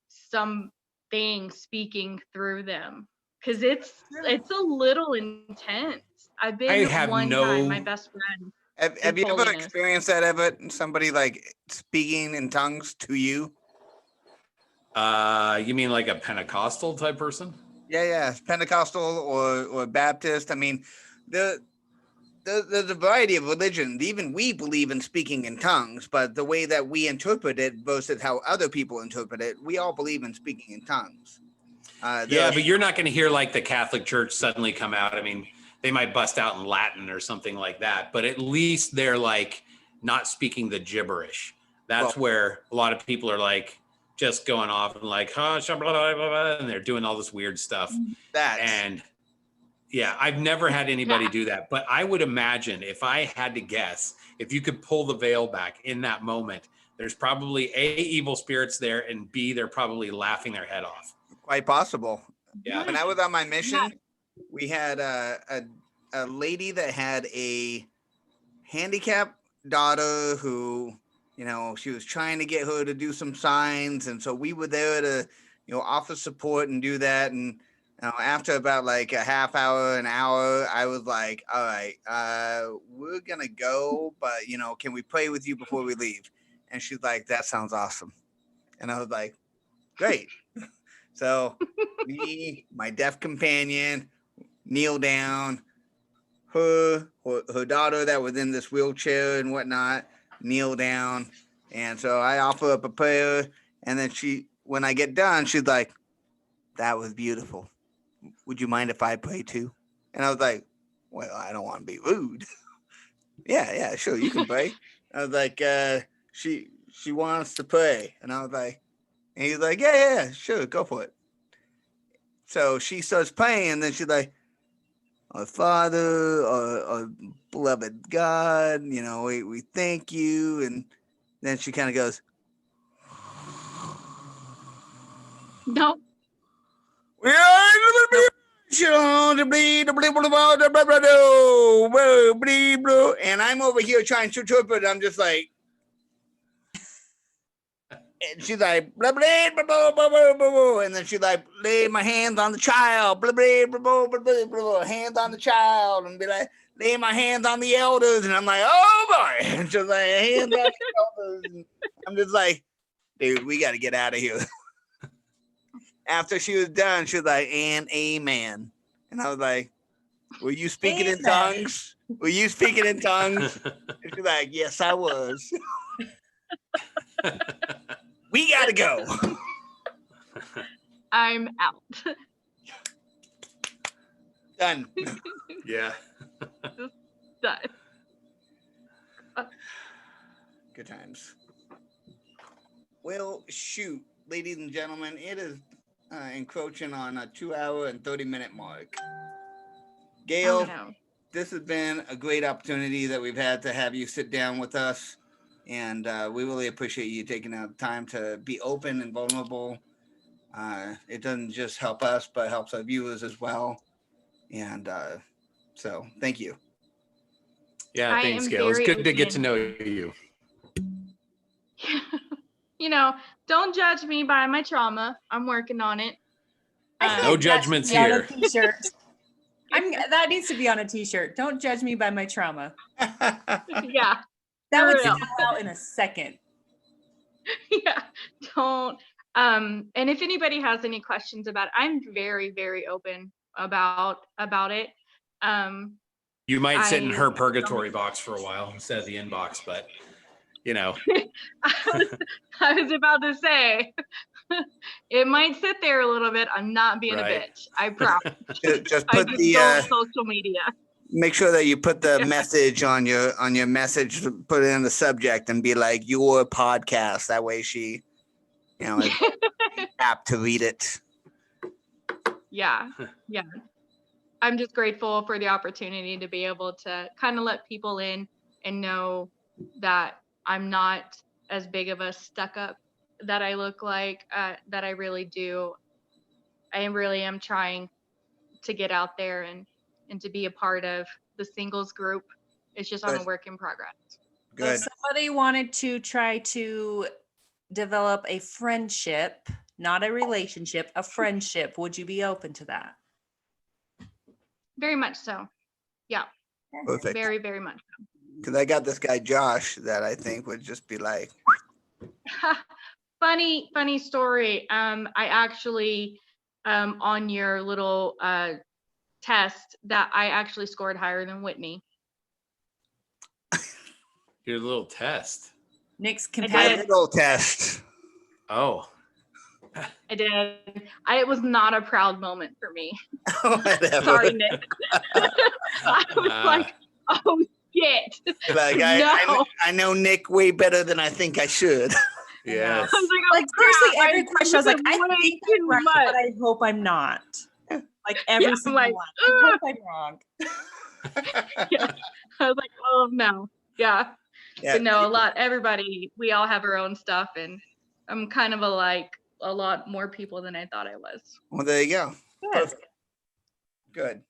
something speaking through them? Because it's a little intense. I've been have one time, my no- best friend. Have you ever holiness. experienced that, Everett? Somebody like speaking in tongues to you? You mean like a Pentecostal type person? Yeah, Pentecostal or Baptist. I mean, there's a variety of religions. Even we believe in speaking in tongues, but the way that we interpret it versus how other people interpret it, we all believe in speaking in tongues. Yeah, but you're not going to hear like the Catholic Church suddenly come out. I mean, they might bust out in Latin or something like that, but at least they're like not speaking the gibberish. That's where a lot of people are like just going off and like, huh, blah, blah, blah, blah, and they're doing all this weird stuff. And yeah, I've never had anybody do that, but I would imagine, if I had to guess, if you could pull the veil back in that moment, there's probably A, evil spirits there, and B, they're probably laughing their head off. Quite possible. Yeah. When I was on my mission, we had a lady that had a handicapped daughter who, she was trying to get her to do some signs. And so we were there to, offer support and do that. And after about like a half hour, an hour, I was like, all right, we're going to go, but, can we pray with you before we leave? And she's like, that sounds awesome. And I was like, great. So me, my deaf companion, kneel down, her daughter that was in this wheelchair and whatnot, kneel down. And so I offer up a prayer. And then when I get done, she's like, that was beautiful. Would you mind if I pray too? And I was like, well, I don't want to be rude. yeah, sure, you can pray. I was like, she wants to pray. And I was like, and he's like, yeah, sure, go for it. So she starts praying, and then she's like, our Father, our beloved God, we thank you. And then she kind of goes, No. And I'm over here trying to interpret. I'm just like, and she's like, blah, blah, blah, blah, blah, blah, blah. And then she's like, lay my hands on the child, blah, blah, blah, blah, blah, blah, blah, hands on the child, and be like, lay my hands on the elders. And I'm like, oh boy. And she's like, hands on the elders. And I'm just like, dude, we got to get out of here. After she was done, she was like, and amen. And I was like, were you speaking in tongues? Were you speaking in tongues? And she's like, yes, I was. We got to go. I'm out. Done. Yeah. Done. Good times. Well, shoot, ladies and gentlemen, it is encroaching on a 2 hour and 30-minute mark. Gail, Oh, no. This has been a great opportunity that we've had to have you sit down with us. And we really appreciate you taking out time to be open and vulnerable. It doesn't just help us, but helps our viewers as well. And so thank you. Yeah, thanks, Gail. It's good to get to know you. Don't judge me by my trauma. I'm working on it. No judgments here. That needs to be on a t-shirt. Don't judge me by my trauma. Yeah. That would real. sell out in a second. Yeah. Don't. And if anybody has any questions about it, I'm very, very open about it. You might sit in her purgatory box for a while instead of the inbox, but I was about to say, it might sit there a little bit. I'm not being a bitch. I promise. Just I put just the don't social media. Make sure that you put the message on your message, put it in the subject and be like, your podcast. That way she, is apt to read it. Yeah. I'm just grateful for the opportunity to be able to kind of let people in and know that I'm not as big of a stuck up that I look like, that I really do. I really am trying to get out there and to be a part of the singles group. It's just on a work in progress. Good. If somebody wanted to try to develop a friendship, not a relationship, a friendship, would you be open to that? Very much so. Yeah. Perfect. Very, very much so. Because I got this guy Josh that I think would just be like. Funny story. I actually, on your little test, that I actually scored higher than Whitney. Your little test. Nick's My competitive. little test. Oh. I did. It was not a proud moment for me. Whatever. Sorry, Nick. I was like, oh shit. Like I know Nick way better than I think I should. Yeah. I was like, oh, Like seriously, crap. every question I was like, I way think too I'm right, much. but I hope I'm not. Like every I'm single like, one. I hope I'm wrong. Yeah. I was like, oh no. Yeah. Yeah. But no, everybody, we all have our own stuff, and I'm kind of a lot more people than I thought I was. Well, there you go. Good. Perfect. Good.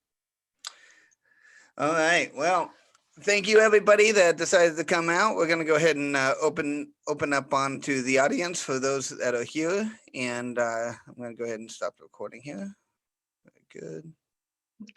All right. Well, thank you everybody that decided to come out. We're going to go ahead and open up onto the audience for those that are here. And I'm going to go ahead and stop recording here. Very good.